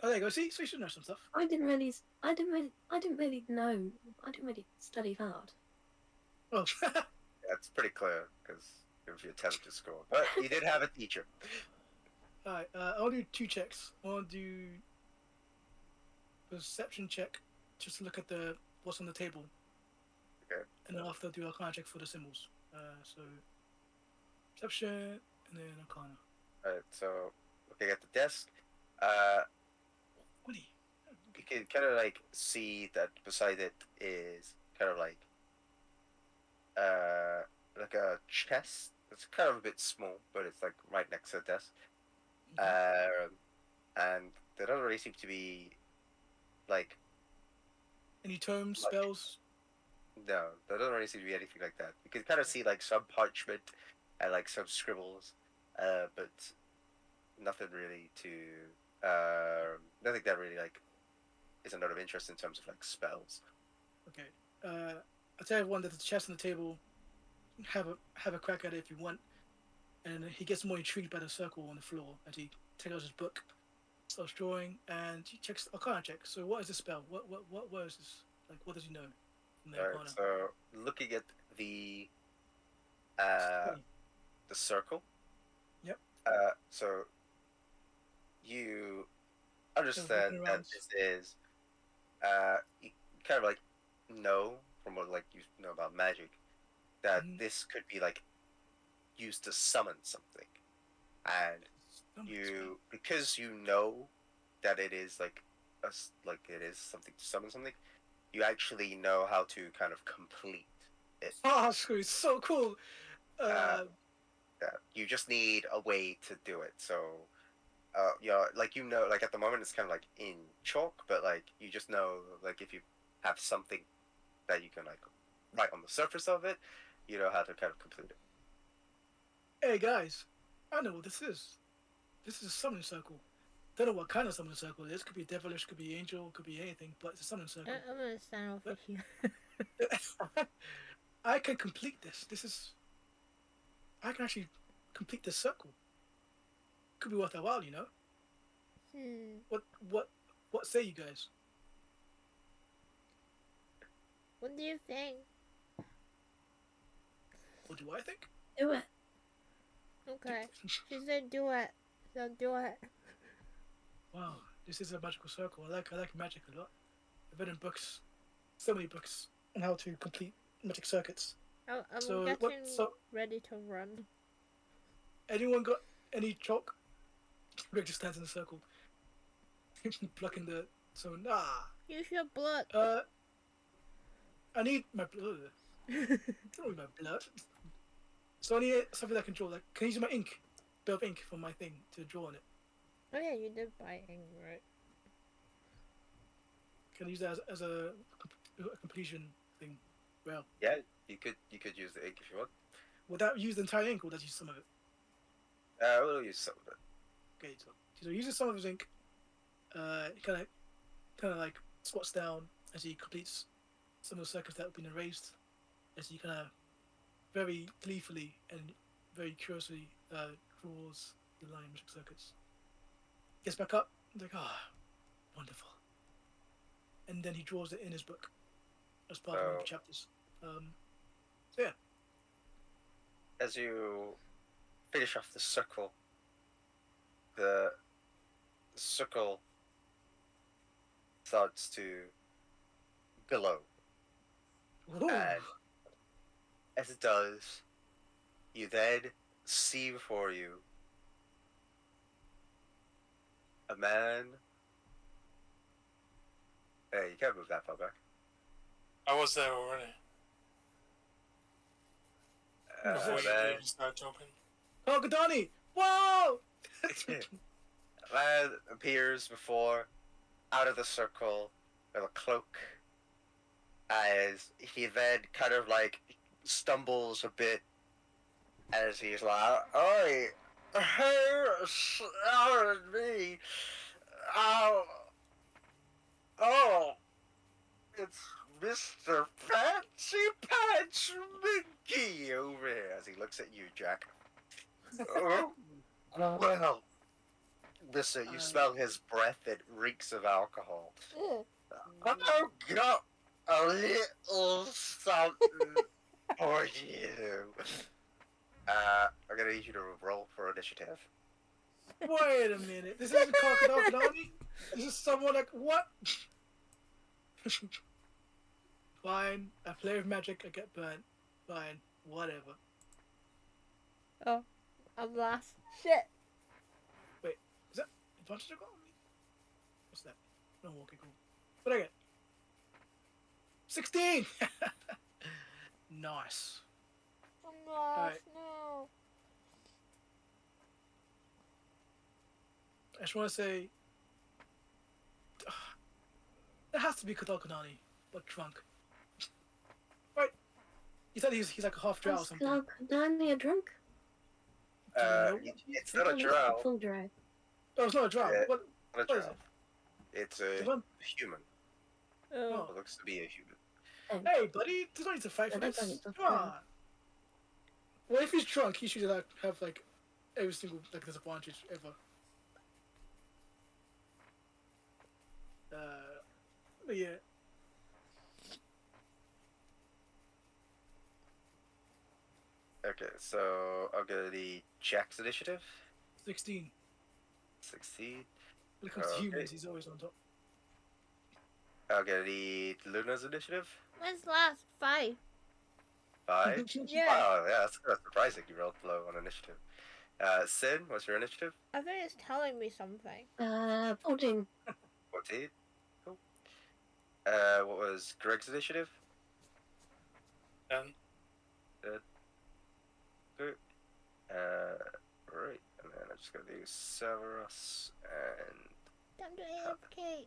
Oh, there you go. See, so you should know some stuff. I didn't really know. I didn't really study hard. Oh, Yeah, it's pretty clear because if you attempt to score, but you did have a teacher. alright. I'll do 2 checks. I'll do perception check, just to look at the what's on the table. Okay. And then after I'll do Arcana check for the symbols. So perception and then Arcana. Alright, so looking at the desk, uh, Goody. you can kind of like see that beside it is kind of like a chest. It's kind of a bit small, but it's like right next to the desk. And there doesn't really seem to be like Any tomes, Like- spells? no, there doesn't really seem to be anything like that. You can kind of see like some parchment and like some scribbles, but nothing really nothing that really like is a note of interest in terms of like spells. Okay. I'll tell everyone that the chest on the table. Have a crack at it if you want. And he gets more intrigued by the circle on the floor as he takes out his book, starts drawing, and he checks Arcana check. So what is this spell? What is this? Like, what does he know from the Arcana? Alright, so looking at uh, the circle. Yep. So you understand walking that around. this is you kind of like know from what like you know about magic that Mhm. this could be like used to summon something, and you because you know that it is like like it is something to summon something, you actually know how to kind of complete it. Oh, screw! It's so cool. Yeah, you just need a way to do it. So, like like at the moment it's kind of like in chalk, but like you just know, like if you have something that you can like write on the surface of it, you know how to kind of complete it. Hey guys, I know what this is. This is a summoning circle. Don't know what kind of summoning circle it is. Could be devilish, could be angel, could be anything, but it's a summoning circle. I'm gonna stand over here. I can complete this. I can actually complete this circle. Could be worth a while, you know. What say you guys? What do you think? What do I think? Do it. Okay. She said do it. So do it. Wow, this is a magical circle. I like magic a lot. I've read in books, so many books, on how to complete magic circuits. I'm So, getting so ready to run. anyone got any chalk? Greg just stands in a circle, blocking the. So Use your blood. I need my blood. I don't need my blood. So I need something that I can draw. Like, can I use my ink, bit of ink from my thing to draw on it? Oh yeah, you did buy ink, right? Can I use that as a completion thing? Well, Yeah, you could use the ink if you want. would that use the entire ink or does use some of it? We'll use some of it. Okay, so he uses some of his ink. He kind of like squats down as he completes some of the circuits that have been erased. As he kind of very gleefully and very curiously draws the line magic circuits. Gets back up, like wonderful. And then he draws it in his book as part of one of the chapters. So yeah. As you finish off the circle, the circle starts to glow, Ooh. and as it does, you then see before you a man. Hey, you can't move that far back. I was there already. Before A you man, even started talking. Kokadani! Whoa! a man appears before, out of the circle, with a cloak, as he then kind of like stumbles a bit as he's like, "Oi, sorry, me, oh, oh, it's Mr. Fancy Pants Minky over here," as he looks at you, Jack. Oh, well, Mister, you smell his breath. It reeks of alcohol. Ew. I've got a little something for you. I'm gonna need you to roll for initiative. Wait a minute. This isn't Kokadani? This is someone like, what? Fine. I play with magic, I get burnt. Fine. Whatever. Oh, I'm last. Shit. Is that advantage I got on me? What's that? No, okay, cool. What I get? 16! Nice. I'm lost. Alright. No. I just want to say... It has to be Kotokunani, but drunk. Right. You said he's like a half drow or Is something. Kokadani a drunk? Nope. It's not a drow. Full drow. Oh, it's not a drow. Yeah. What Not a What is drow. it? It's a Devon? human. Oh. It looks to be a human. Hey, buddy, there's no need to fight for Yeah, that's this. fine, Come on. Well, if he's drunk, he should have like every single like disadvantage ever. But yeah. Okay, so I'm gonna need Jack's initiative. 16. 16. When it comes to Okay. humans, he's always on top. I'm gonna need Luna's initiative. When's last? 5. 5. Yeah. Wow, yeah, that's kind of surprising you rolled low on initiative. Sin, what's your initiative? I think it's telling me something. 14. 14. Cool. What was Greg's initiative? 10. Good. Right, and then I'm just gonna do Severus and Time to AFK.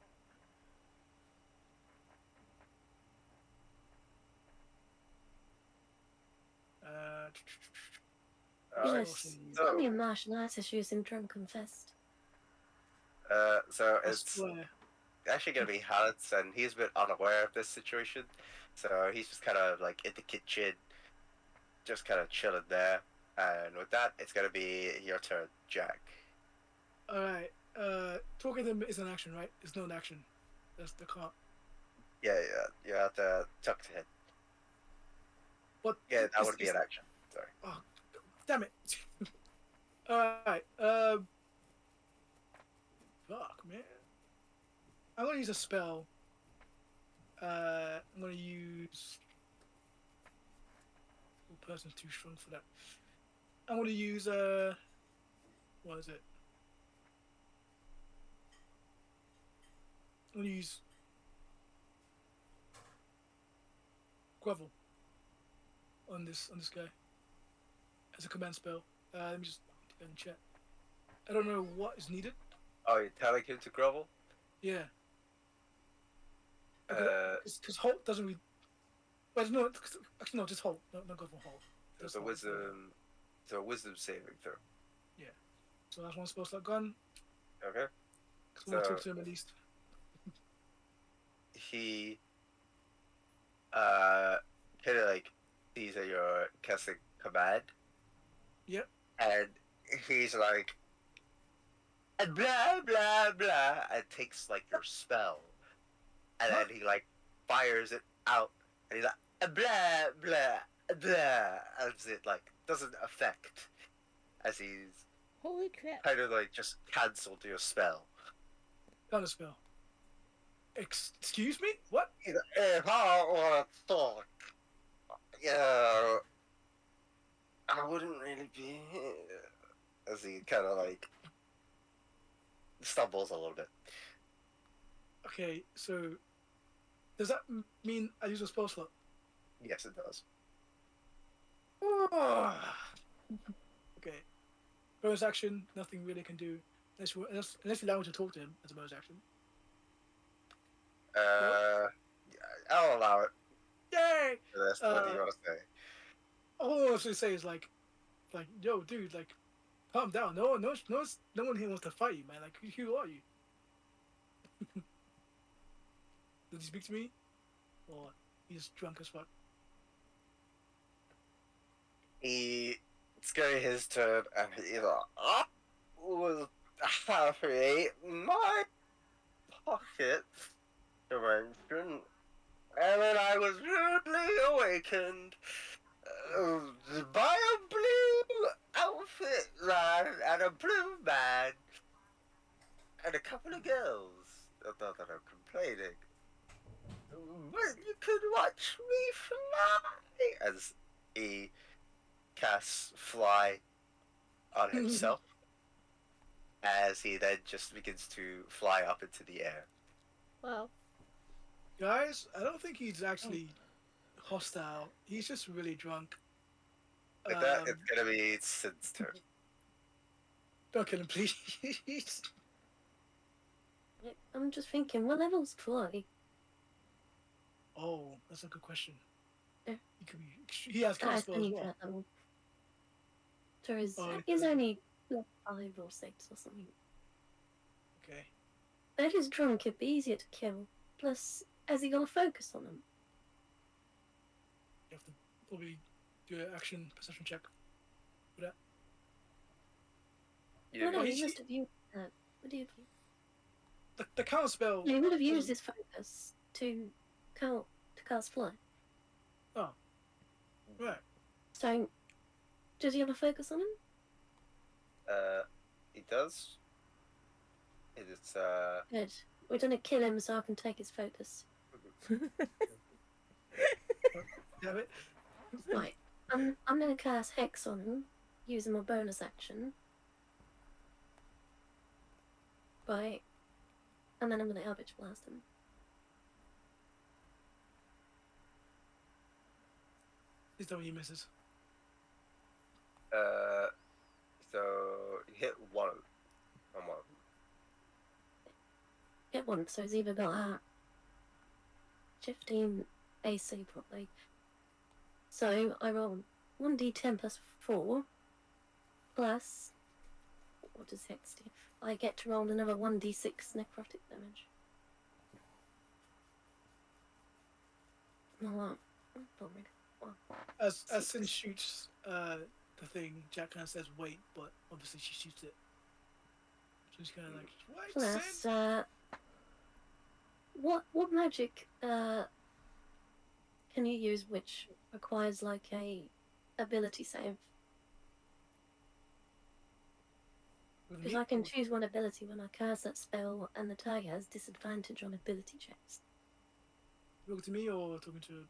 Alright, Yes. so- Got me a martial arts issues in Drum Confessed. so I it's swear. actually gonna be Hans, and he's a bit unaware of this situation, so he's just kind of like in the kitchen, just kind of chilling there. And with that, it's gonna be your turn, Jack. Alright. Talking to him is an action, right? It's not an action. That's the can't. Yeah, you have to tuck to hit. What? Yeah, that it's- would be an it's- action. Sorry. Oh, damn it. Alright. Fuck, man. I'm gonna use a spell. I'm gonna use. Oh, person's too strong for that. I'm gonna use what is it? I'm gonna use Grovel on this guy as a command spell. Let me just go and check. I don't know what is needed. Oh, you're telling him to grovel? Yeah. Uh, Because Holt doesn't really. Well, no, actually, no, just Holt. No, go for Holt. there's a wisdom. It's a wisdom saving throw. So that's one spell slot gone. Okay. Because I want to So- talk to him at least. He kind of like sees that you're casting command. Yep. And he's like, blah blah blah, and takes like your spell, and then he like fires it out, and he's like, blah blah blah, as it like doesn't affect as he's Holy crap. kind of like just cancelled your spell. Counter spell. Excuse me? What? If I want to talk, yeah, I wouldn't really be here. As he kind of like stumbles a little bit. Okay, so does that mean I use a spell slot? Yes, it does. Okay. Bonus action, nothing really can do unless you allow me to talk to him as a bonus action. I'll allow it Yay! for this. What do you want to say? All I was gonna say is like, yo, dude, like, calm down. No one here wants to fight you, man. Like, who are you? Did he speak to me? Or he's drunk as fuck? It's going his turn, and he's like, I was happy my pocket dimension, and then I was rudely awakened by a blue outfit lad and a blue man and a couple of girls. Not that I'm complaining. But you could watch me fly as he casts fly on himself as he then just begins to fly up into the air. Wow. Guys, I don't think he's actually hostile. He's just really drunk. Like that, it's gonna be Sid's turn. Don't kill him, please. I'm just thinking, what level's Troy? Oh, that's a good question. Yeah. He has counter I spell as think well. that level. Troy's Oh, he's okay. only 5 or 6 or something. Okay. But if he's drunk, it'd be easier to kill. Plus, has he got a focus on him? You have to probably do an action perception check for that. You No, mean- he must have used that. What did he? The counter spell. He would have used his focus to cast fly. Oh. Right. So, does he have a focus on him? He does. It's Good. We're gonna kill him so I can take his focus. Damn it. Right. I'm gonna cast Hex on him, using my bonus action. Right. And then I'm gonna Eldritch Blast him. Please tell me he misses. so you hit one on one. Hit once, so he's either got a 15 AC probably. So I roll 1d10 plus 4 plus. What does Hex do? I get to roll another 1d6 necrotic damage. No, not really. Well, As Sin shoots the thing, Jack kind of says wait, but obviously she shoots it. So he's kind of like, wait, plus, Sin! what magic can you use which requires like a ability save? Because I can choose one ability when I cast that spell, and the target has disadvantage on ability checks. Talking to me or talking to...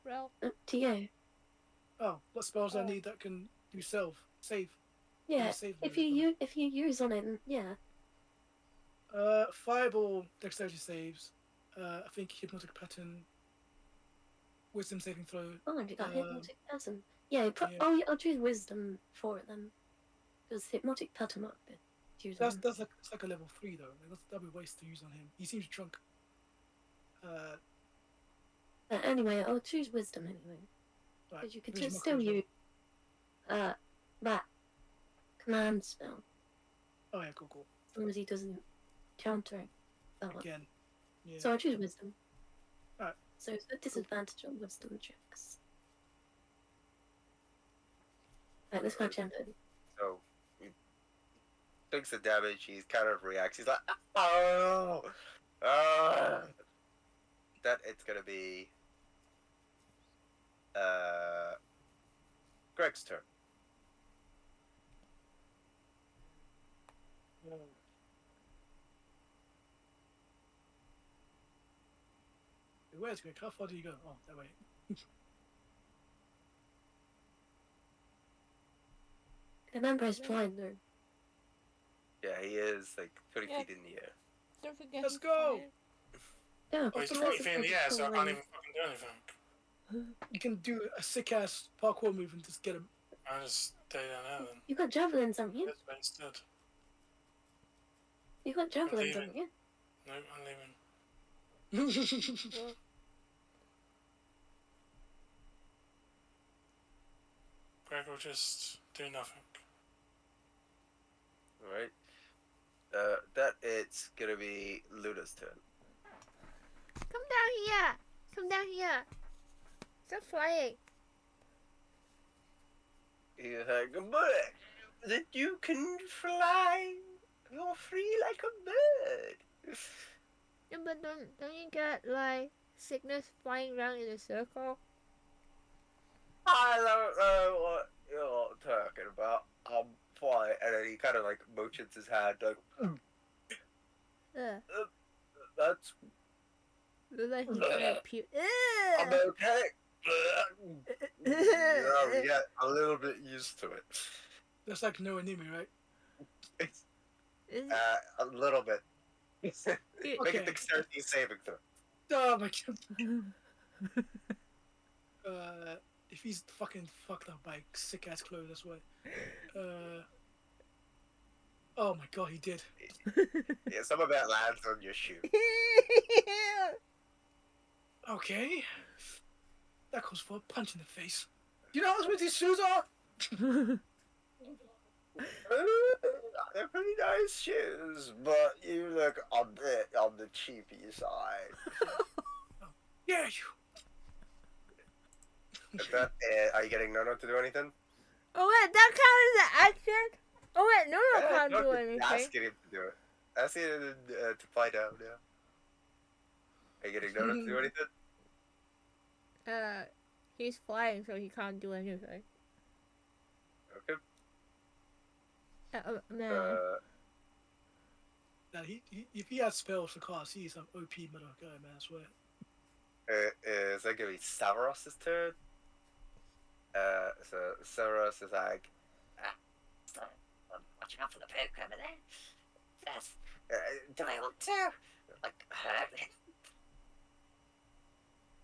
Well, Up to you. Oh, what spells I need that can do save? Yeah, Save if those, you use on it, yeah. Fireball, dexterity saves. I think hypnotic pattern, wisdom saving throw. Oh, you got hypnotic pattern. Yeah, yeah. I'll choose wisdom for it then, because hypnotic pattern might be used on him. That's like, it's like a level 3 though. Like, that'd be waste to use on him. He seems drunk. But anyway, I'll choose wisdom anyway, Right. because you could Wisdom still as well. use that command spell Oh yeah, cool. as long as he doesn't counter that one. Again. Yeah. So I choose wisdom. Alright. So it's a disadvantage on wisdom checks. Right, let's go champion. So he takes the damage. He kind of reacts. He's like, oh, Then it's gonna be Greg's turn. Where's Greg? How far do you go? Oh, that way. Remember, he's flying though. Yeah, he is like 30 Yeah. feet in the air. Don't forget. Let's he's go. flying. Yeah, Oh, he's the 20 road. feet in the air, so I can't even fucking do anything. You can do a sick ass parkour move and just get him. I just stay down there then. You got javelins, haven't you? That's what instead. You got javelins, leaving. haven't you? No, I'm leaving. Greg will just do nothing. Alright. That it's gonna be Luna's turn. Come down here. Come down here. Stop flying. He's like, but that you can fly. You're free like a bird. Yeah, but don't you get like sickness flying around in a circle? I don't know what you're talking about. I'm fine. And then he kind of like motions his hand like, that's Like he's gonna puke. I'm okay. You get a little bit used to it. That's like no enemy, right? A little bit. Make Okay. a dexterity saving throw. Oh my god. If he's fucking fucked up by sick ass clothes, that's why. Oh my god, he did. Yeah, some of that lands on your shoe. Okay. That calls for a punch in the face. You know how expensive these shoes are? They're pretty nice shoes, but you look a bit on the cheapy side. Yeah, you. Is that, are you getting Nono to do anything? Oh wait, that counts as an action? Oh wait, no, can't no, do anything. asking him to do it. Asking him to find out, yeah. Are you getting Nono to do anything? He's flying, so he can't do anything. Okay. Man. Now, if he has spells to cast, he's some OP metal guy, man, I swear. Is that gonna be Severus' turn? So Severus is like, I'm watching out for the poke over there. Yes. Do I want to? Like, hurt him?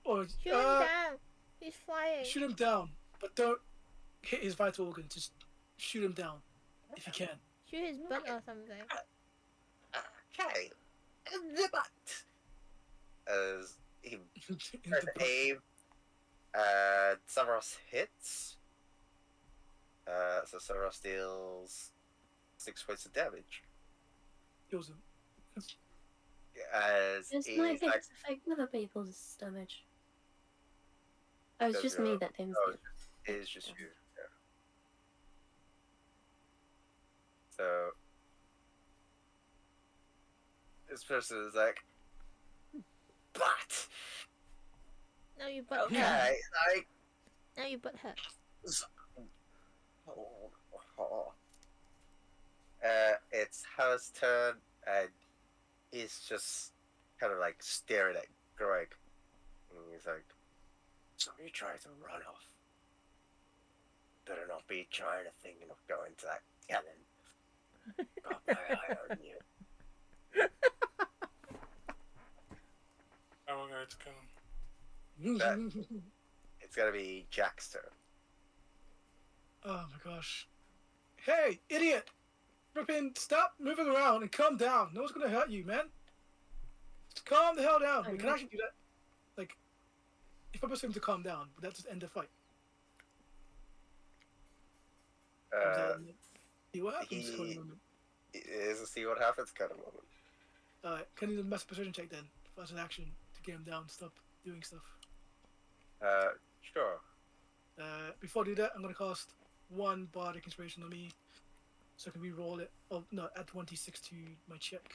Or, Shoot him down. He's flying. shoot him down, but don't hit his vital organs. Just shoot him down, if you can. Shoot his butt or something. Okay. In the butt. as he In tries the to aim, and Severus hits. So Severus deals 6 points of damage. kills him. As It's he's not like, hits affect other people's damage. Oh, it's Does just your- me that Tim's oh, it's just you. Yeah. So this person is like, but Now your butt hurt. okay, like, Now your butt hurt. it's Hannah's turn, and he's just kind of like staring at Greg. And he's like, so you try to run off. Better not be trying to think of going to that cannon. Got my eye on you. I will go to kill him. That- It's gonna be Jack's turn. Oh my gosh. Hey, idiot! Flippin', stop moving around and calm down. No one's gonna hurt you, man. Just calm the hell down. We can actually do that. Like, if I press him to calm down, would that just end the fight? See what happens? he- Kind of moment. It is a see what happens kind of moment. Alright, can you do a massive precision check then? As an action to get him down, stop doing stuff. Sure. Before I do that, I'm gonna cast one bardic inspiration on me, so I can re-roll it. Oh no, add 1d6 to my check.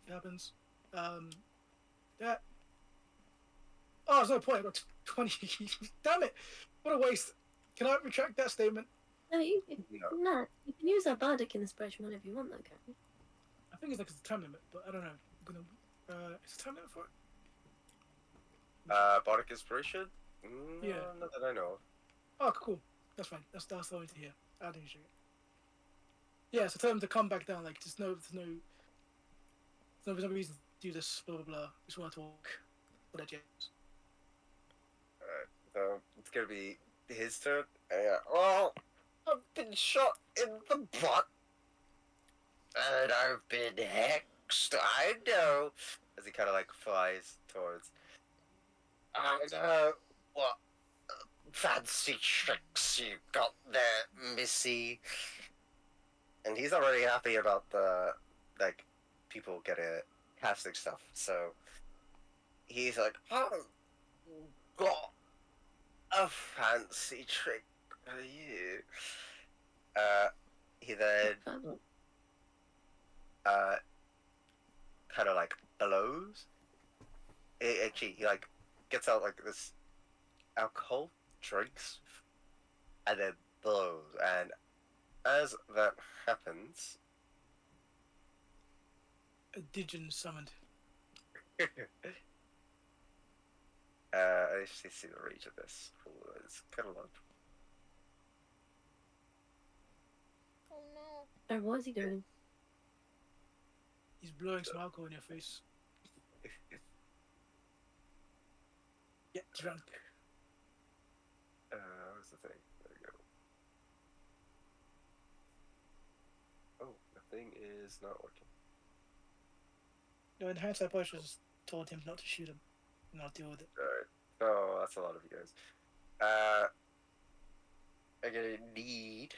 If it happens. That. Oh, there's no point. I got 20. Damn it! What a waste. Can I retract that statement? No, No. no, you can use our bardic inspiration whenever you want, though, can't you? think it's like it's a time limit, but I don't know. I'm gonna. Is there a time limit for it? Bardic Inspiration? Yeah. Not that I know of. Oh, cool. That's fine. That's all I need to hear. I didn't shoot it. Yeah, so tell them to come back down. Like, there's no reason to do this. Blah blah blah. Just want to talk. For that, James. So it's gonna be his turn. Well, I've been shot in the butt, and I've been hexed. I know. As he kind of like flies towards. I know what fancy tricks you got there, Missy. And he's not really happy about the like people getting casting stuff. So he's like, "I've got a fancy trick for you." He then kind of like blows. Actually, he like gets out like this alcohol, drinks, and then blows. And as that happens, A Digen summoned. I actually see the range of this. It's kind of low. Oh no. Or what is he doing? He's blowing some alcohol in your face. Get drunk. What's the thing? There we go. Oh, the thing is not working. No, in hindsight, I probably should have just told him not to shoot him, and I'll deal with it. Alright. Oh, that's a lot of you guys. I'm gonna need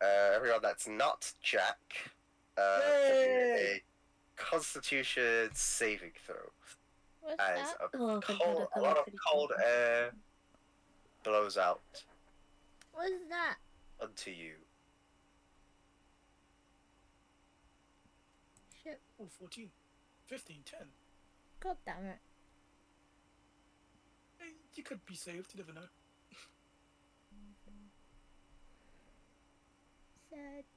everyone that's not Jack to do a Constitution saving throw. What's As that? Oh, a lot of cold air blows out What's that? onto you. Shit. Oh, 14, 15, 10. God damn it. Hey, you could be saved, you never know. Such.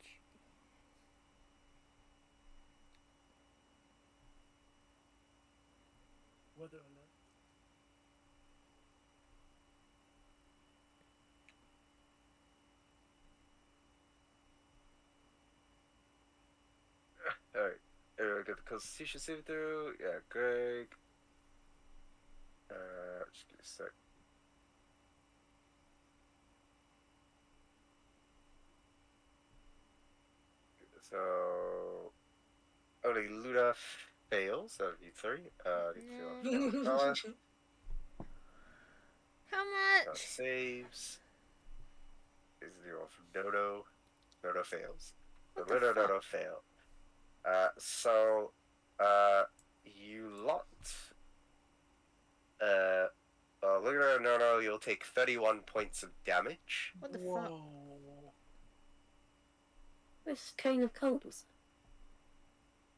Whether or not. Alright. Everyone get the Constitution saving throw. Yeah, Greg. Just give me a sec. So only Luna fails out of you three. Need to feel How much? saves. This is the one from Dodo. Dodo fails. What The the Dodo fuck? Dodo fail. So you lot. Look at no, you'll take 31 points of damage. What the fuck? Whoa. This Cane of Cold was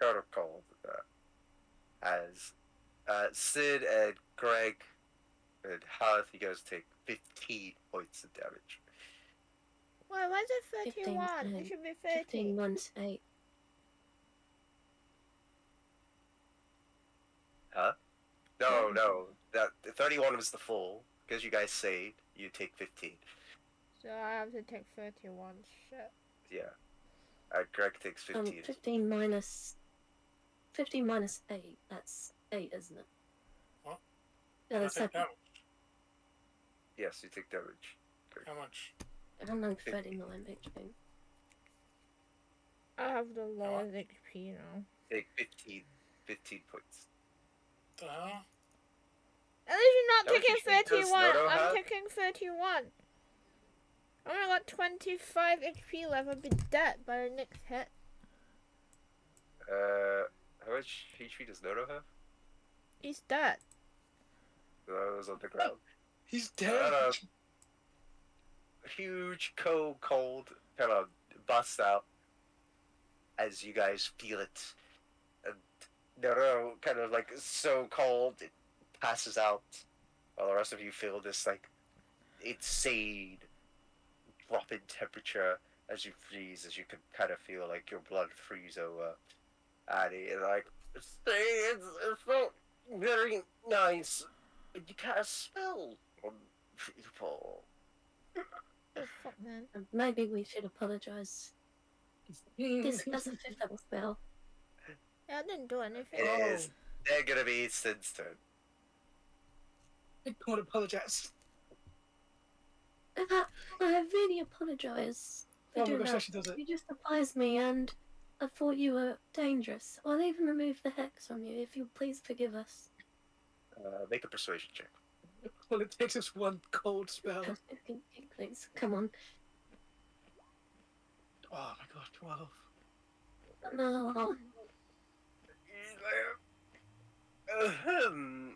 Kind of cold. As Sid and Greg and Hearth, you guys take 15 points of damage. Why is it 15, 31? It should be 30. 15 minus 8. Huh? No. That 31 was the full. Because you guys saved, you take 15. So I have to take 31. Shit. Yeah. Greg takes 15. 15 minus 8. That's 8, isn't it? What? Yeah, I that's take 7. damage. Yes, you take damage. How much? I don't know, 39 HP. I have the lowest HP now. Take 15 points. The hell? At least you're not Don't you taking think those 31. Noto I'm have? taking 31. I only got 25 HP left. I'll be dead by the next hit. How much HP does Noto have? He's dead. Noto's on the ground. He's dead. Huge cold kind of busts out as you guys feel it. And Noto kind of like so cold it passes out while the rest of you feel this like insane drop in temperature as you freeze, as you can kind of feel like your blood freeze over. And he's like, it's not very nice. You can't smell on people. Oh, fuck, man. Maybe we should apologize. Discuss a fifth level spell. Yeah, I didn't do anything. It Oh. is. They're gonna be Sin's turn. I don't apologize. I really apologise for Oh my doing gosh, that. she does it. You just surprised me and I thought you were dangerous. I'll even remove the hex from you if you'll please forgive us. Make a persuasion check. All it takes is one cold spell. Please, come on. Oh my god, 12. No.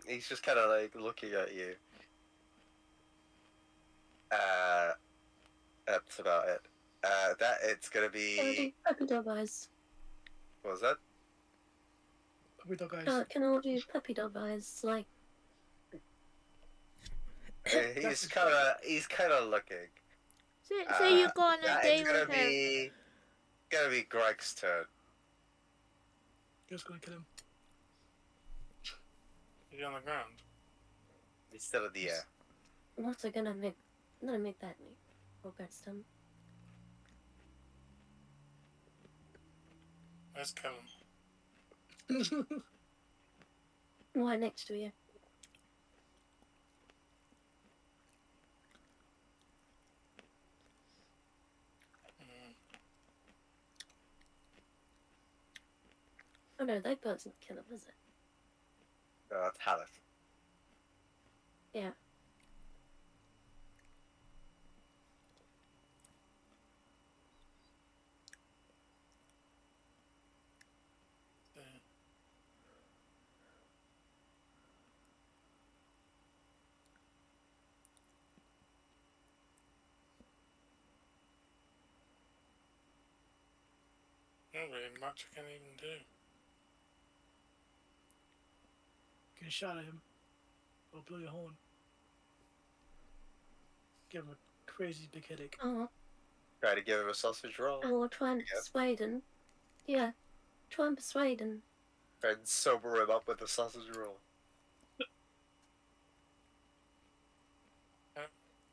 He's just kind of like looking at you. That's about it. That it's gonna I'll do be. puppy dog eyes. What was that? We dog guys. Can I do puppy dog eyes? Like, He's kind of looking. So you go on a That date it's gonna with him. be Greg's turn. You're just gonna kill him. Is he on the ground? He's still in the air. I'm also gonna make that me. Progress done. Let's kill him. Right next to you. Mm. Oh no, that doesn't kill him, is it? That's Haleth. Yeah. Yeah. Not really much I can even do. Get a shot at him. Or blow your horn. Give him a crazy big headache. Oh, Try to give him a sausage roll. I will try and Yeah. persuade him. Yeah. Try and persuade him. Try and sober him up with a sausage roll.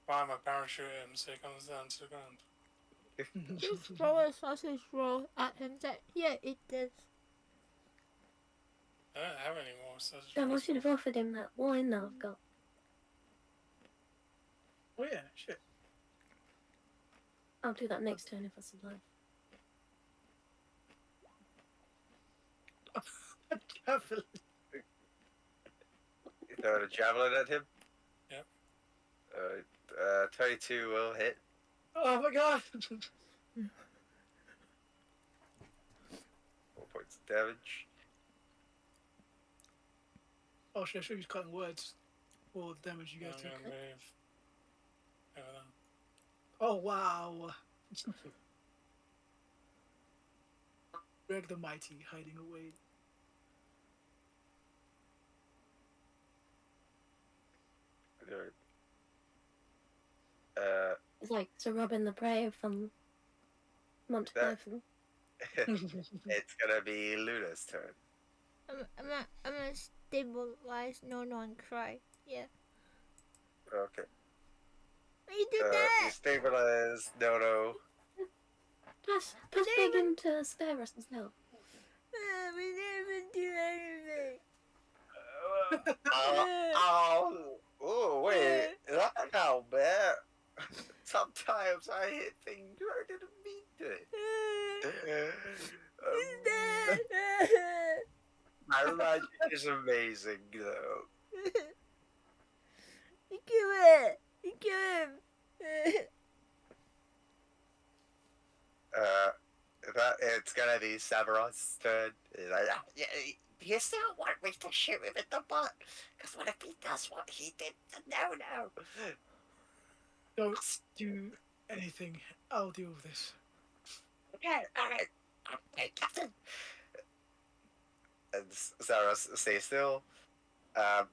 Fire my parachute at him so he comes down to the ground. Just throw a sausage roll at him. Say, yeah, eat this. I don't have any more sausage Damn, I rolls. should have offered him that wine that I've got. Oh yeah, shit. I'll do that next turn if I survive. Careful. You throw a javelin at him. Yep. 22 will hit. Oh my god. 4 points of damage. Oh, should I show you cutting words? All the damage you I'm guys gonna took. move over there. Oh wow. Greg the Mighty hiding away. Alright. It's like Sir Robin the Brave from Monty That- Python. It's gonna be Luna's turn. I'm gonna stabilize no and cry. Yeah. Okay. You did You that! stabilize Nono. Plus beg him to spare us as well. We didn't even do anything. Oh, wait. That's how bad. Sometimes I hit things I didn't mean to. My magic is amazing, though. You kill it! You kill him! That it's gonna be Severus' turn. Yeah, you still want me to shoot him in the butt? Because what if he does what he did to No? Don't do anything. I'll deal with this. Okay, alright. Okay, Captain. And Sarah stays still. Haleth,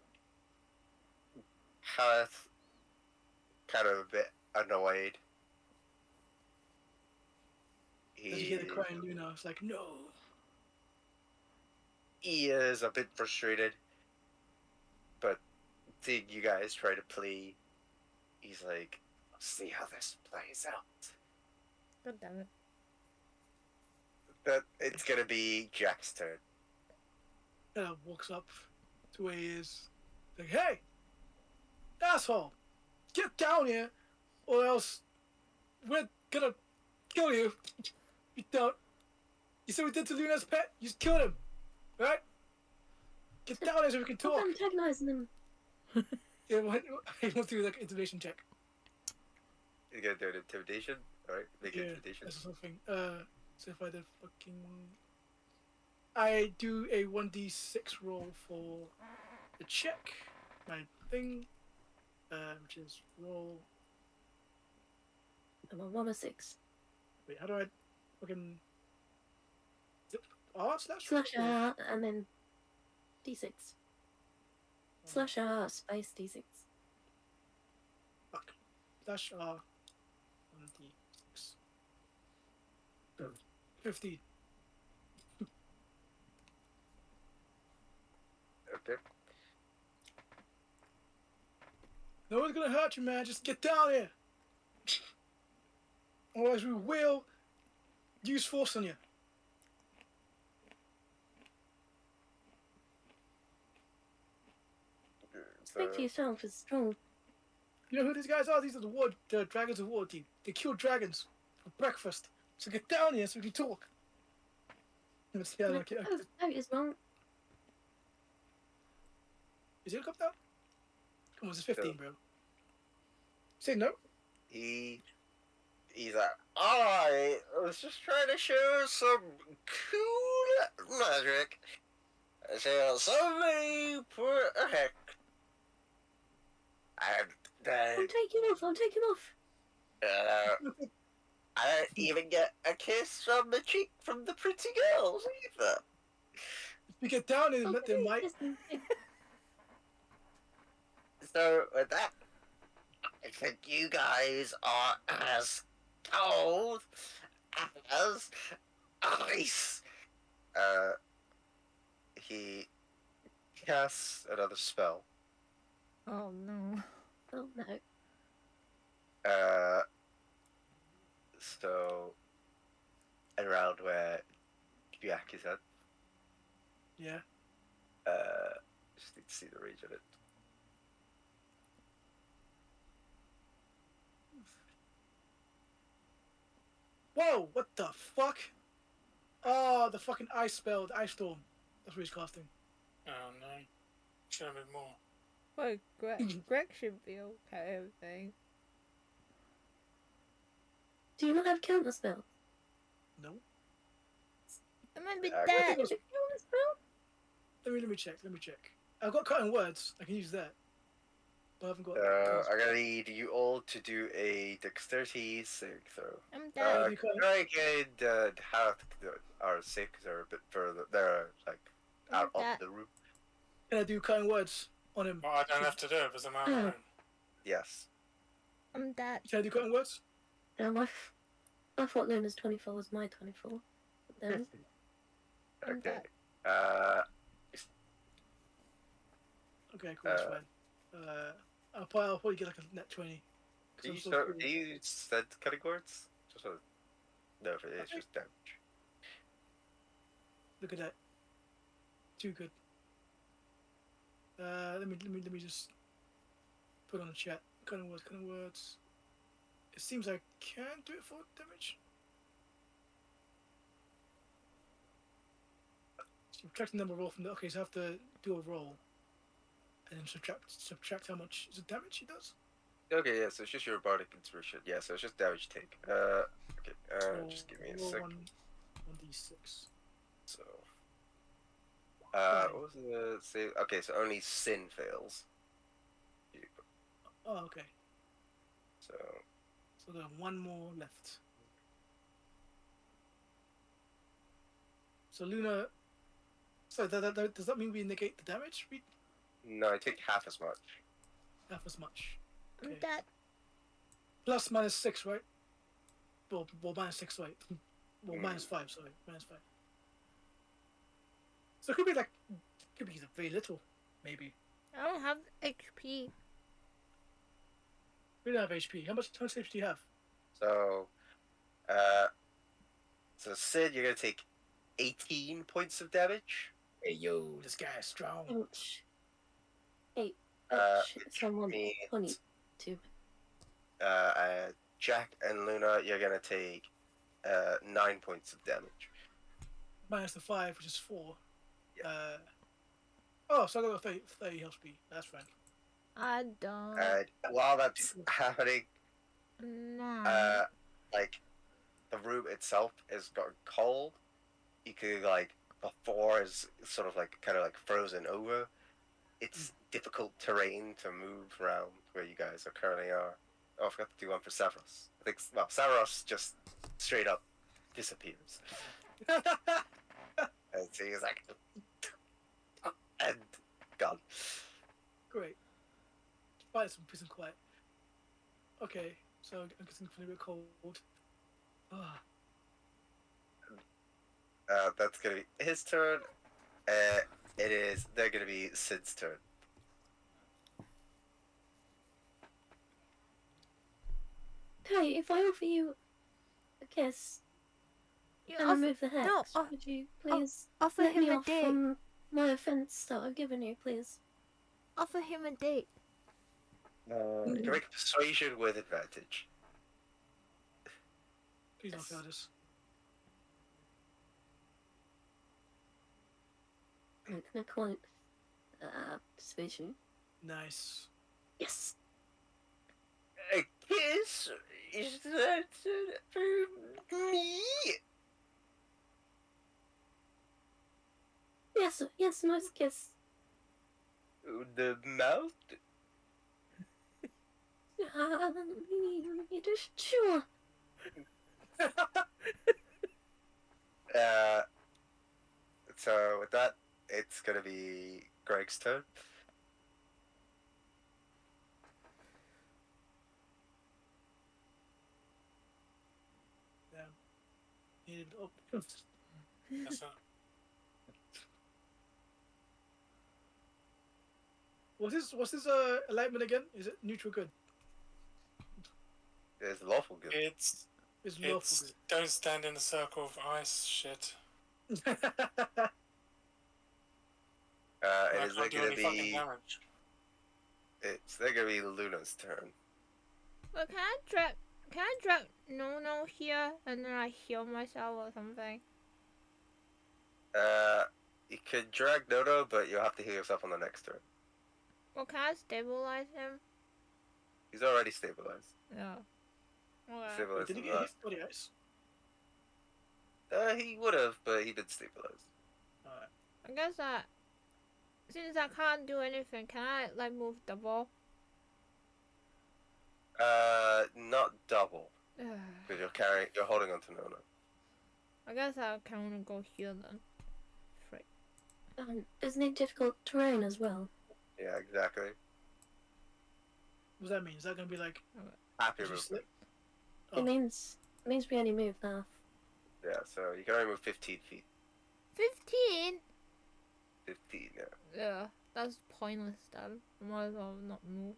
kind of a bit annoyed. As you hear the crying Luna, it's like, no. He is a bit frustrated, but seeing you guys try to play, he's like, "I'll see how this plays out." God damn it. That it's gonna be Jack's turn. Walks up to where he is. Like, hey, asshole, get down here, or else we're gonna kill you. You don't. You see what we did to Luna's pet? You just killed him, right? Get down here so we can Stop talk. antagonizing them. Yeah, he wants to do like an intimidation check. You're gonna do an intimidation, alright? Make an Yeah, intimidation. that's something. So if I did fucking, I do a 1d6 roll for the check. My thing, which is roll. I'm on 1 or 6. Wait, how do I fucking? R slash Slash roll? R and then D6. Slash R space D6. Fuck. Slash R 1d6. 15. Okay. No one's gonna hurt you, man. Just get down here. Otherwise, we will use force on you. Speak for yourself, it's strong. You know who these guys are? These are the Dragons of War team. They kill dragons for breakfast. So get down here so we can talk. Yeah, like, That is wrong. is it up down? Come on, it's 15, bro. Say no. He's like, alright, I was just trying to show some cool magic. So somebody put a heck. And then, I'm taking off. I don't even get a kiss from the cheek from the pretty girls either. If we get down here, they might. So with that, I think you guys are as cold as ice. He casts another spell. Oh no. Oh no. So around where Jack is at. Yeah. Just need to see the range of it. Whoa! What the fuck? Oh, the fucking ice spell, the ice storm. That's what he's casting. Oh no. Should have been more. Well, Greg should be okay, I think. Do you not have counter spell? No. It might be I dead. Is it counter spell? Let me check. I've got cutting words. I can use that. But I haven't got. I'm gonna need you all to do a dexterity saving throw. I'm dead. Greg and Hath are sick. They're a bit further. They're like out of the room. Can I do cutting words on him? Well, I don't have to do it because I'm out of the room. Yes. I'm dead. Can I do cutting words? I thought Luna's 24 was my 24. But then, I'm Okay. dead. Okay, cool. That's fine. I'll probably get like a net 20. Do you, I'm so cool. do you set cutting words? Just so, no, it's just damage. Look at that. Too good. Let me just put on the chat. Cutting words. It seems I can do it for damage. Subtract the number roll from the. Okay, so I have to do a roll, and then subtract how much is it damage he does. Okay, yeah, so it's just your bardic inspiration. Yeah, so it's just damage take. Okay, just give me a roll sec. 1d6. So, what was the save? Okay, so only sin fails. Oh, okay. So, So there's one more left. So Luna. So does that mean we negate the damage? We no, I take half as much. half as much. I'm Okay. dead. Plus minus 6, right? Well, minus 6, right? Well, -5. Sorry, -5. So it could be like, could be very little, maybe. I don't have HP. We don't have HP. How much HP do you have? So, uh, so Sid, you're gonna take 18 points of damage. Hey yo, this guy is strong. Ouch. 8. Uh, Ouch. Someone means, 22. Jack and Luna, you're gonna take 9 points of damage. Minus the 5, which is 4. Yeah. Oh, so I got 30 health speed. That's fine. I don't. And while that's happening, No. like the room itself is got cold. You could like the floor is sort of like kind of like frozen over. It's difficult terrain to move around where you guys are currently are. Oh, I forgot to do one for Savros. I think Savros just straight up disappears, and so he's like, and gone. Great. Fight some peace and quiet. Okay, so I'm getting a bit cold. Ah, That's gonna be his turn. They're gonna be Sid's turn. Hey, if I offer you a kiss You and remove the hex, no, would you please offer let me him a off date. from my offence that I've given you, please? Offer him a date. You can make a persuasion with advantage. please don't Yes. fail this. I'm gonna quote persuasion. Nice. Yes. A kiss? Is that for me? Yes, nice kiss. The mouth? You just sure. So with that, it's gonna be Greg's turn. Damn. Needed oh. Yes, sir. What's his alignment again? Is it neutral good? It's lawful good. It's It's lawful it's don't stand in the circle of ice shit. good. It I is can't do gonna any fucking be damage. it's they're gonna be Luna's turn. But can I drag No here and then I heal myself or something? You could drag Nono, but you'll have to heal yourself on the next turn. Well, can I stabilize him? He's already stabilized. Yeah. Okay. Stabilized Did he in get that. hit body ice? He would have, but he did stabilize. Alright. I guess that since I can't do anything, can I like move double? Not double, because you're holding on to Nono. I guess I can only go here then. Frick. Isn't it difficult terrain as well? Yeah, exactly. What does that mean? Is that gonna be like Happy as you movement. slip? It means we only move half. Yeah, so you can only move 15 feet. 15? 15, yeah. Yeah, that's pointless then. I might as well not move.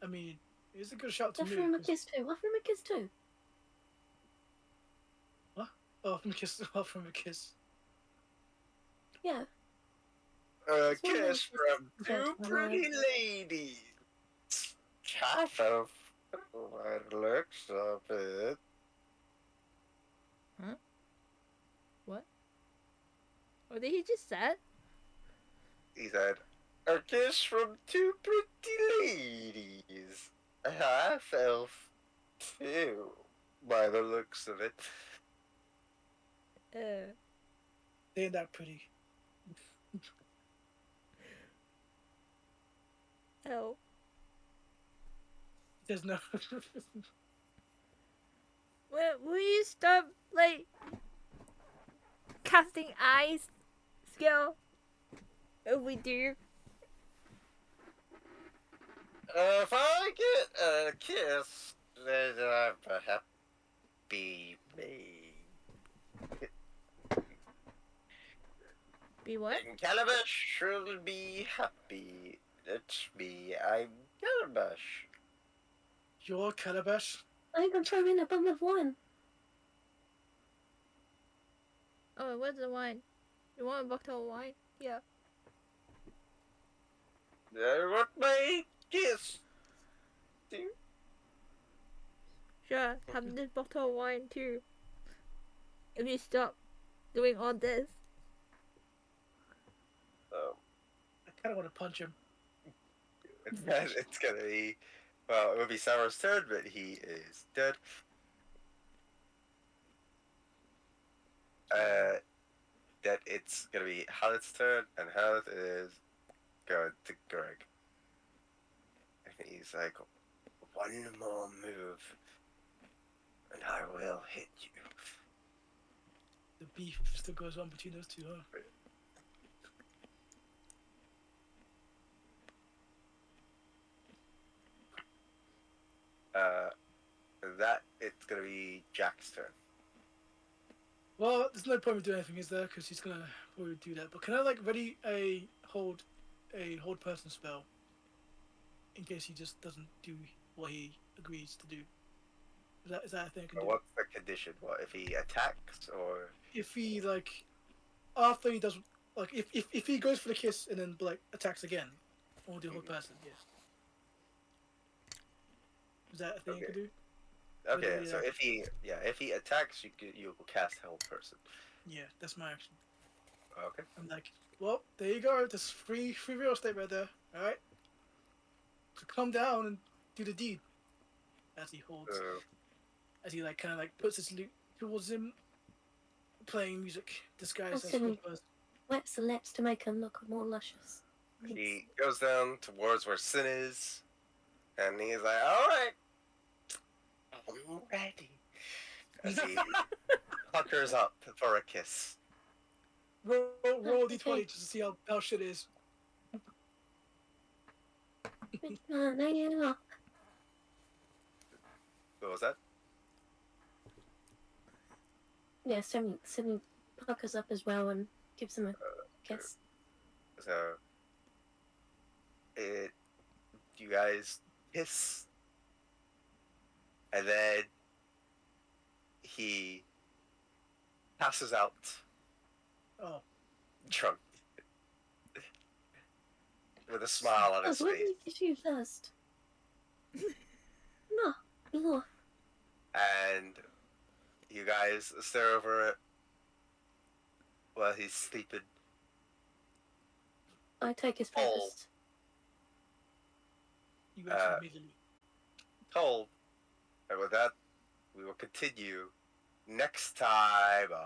I mean, it's a good shout to Offer him move. a kiss too. Offer him a kiss too. Oh, from a kiss. Oh, from a kiss. Yeah. A It's one of kiss those from kisses two that pretty ladies. Half of what looks of it. What did he just said? He said, a kiss from two pretty ladies. A half elf, too, by the looks of it. They ain't that pretty. Oh. There's no. Will you stop like casting ice skill? If we do. If I get a kiss, then I'm a happy me. Be what? And Calabash will be happy. It's me. I'm Calabash. You're Calabash. I can throw in a bottle of wine. Oh, where's the wine? You want a bottle of wine? Yeah. I want my kiss. Sure, have this bottle of wine too. If you stop doing all this. I kind of want to punch him. It's gonna be. Well, it would be Sour's turn, but he is dead. That it's gonna be Halleth's turn, and Halleth is going to Greg. And he's like, one more move, and I will hit you. The beef still goes on between those two, huh? That it's gonna be Jack's turn. Well, there's no point in doing anything, is there? Because he's gonna probably do that. But can I like ready a hold person spell in case he just doesn't do what he agrees to do? Is that a thing I can do? What's the condition? What if he attacks or? If he like after he does like if he goes for the kiss and then like attacks again, or the hold person, yeah. Is that a thing you can do? Okay, Whether, so if he attacks, you will cast Help Person. Yeah, that's my action. Okay. I'm like, well, there you go. There's free real estate right there. All right. So come down and do the deed. As he holds, as he like kind of like puts his loot towards him, playing music disguised as Absolutely. hold person. Wets the lips to make them look more luscious. He goes down towards where Sin is, and he's like, "All right, I'm ready." As he puckers up for a kiss. Roll Okay. d20 just to see how shit is. Yeah. What was that? Yeah, Simi puckers up as well and gives him a kiss. So, you guys kiss, and then he passes out Oh, drunk with a smile on his What face. did you kiss you first? No. And you guys stare over it while he's sleeping. I take his Oh. breakfast. you actually immediately. Told. And with that, we will continue next time on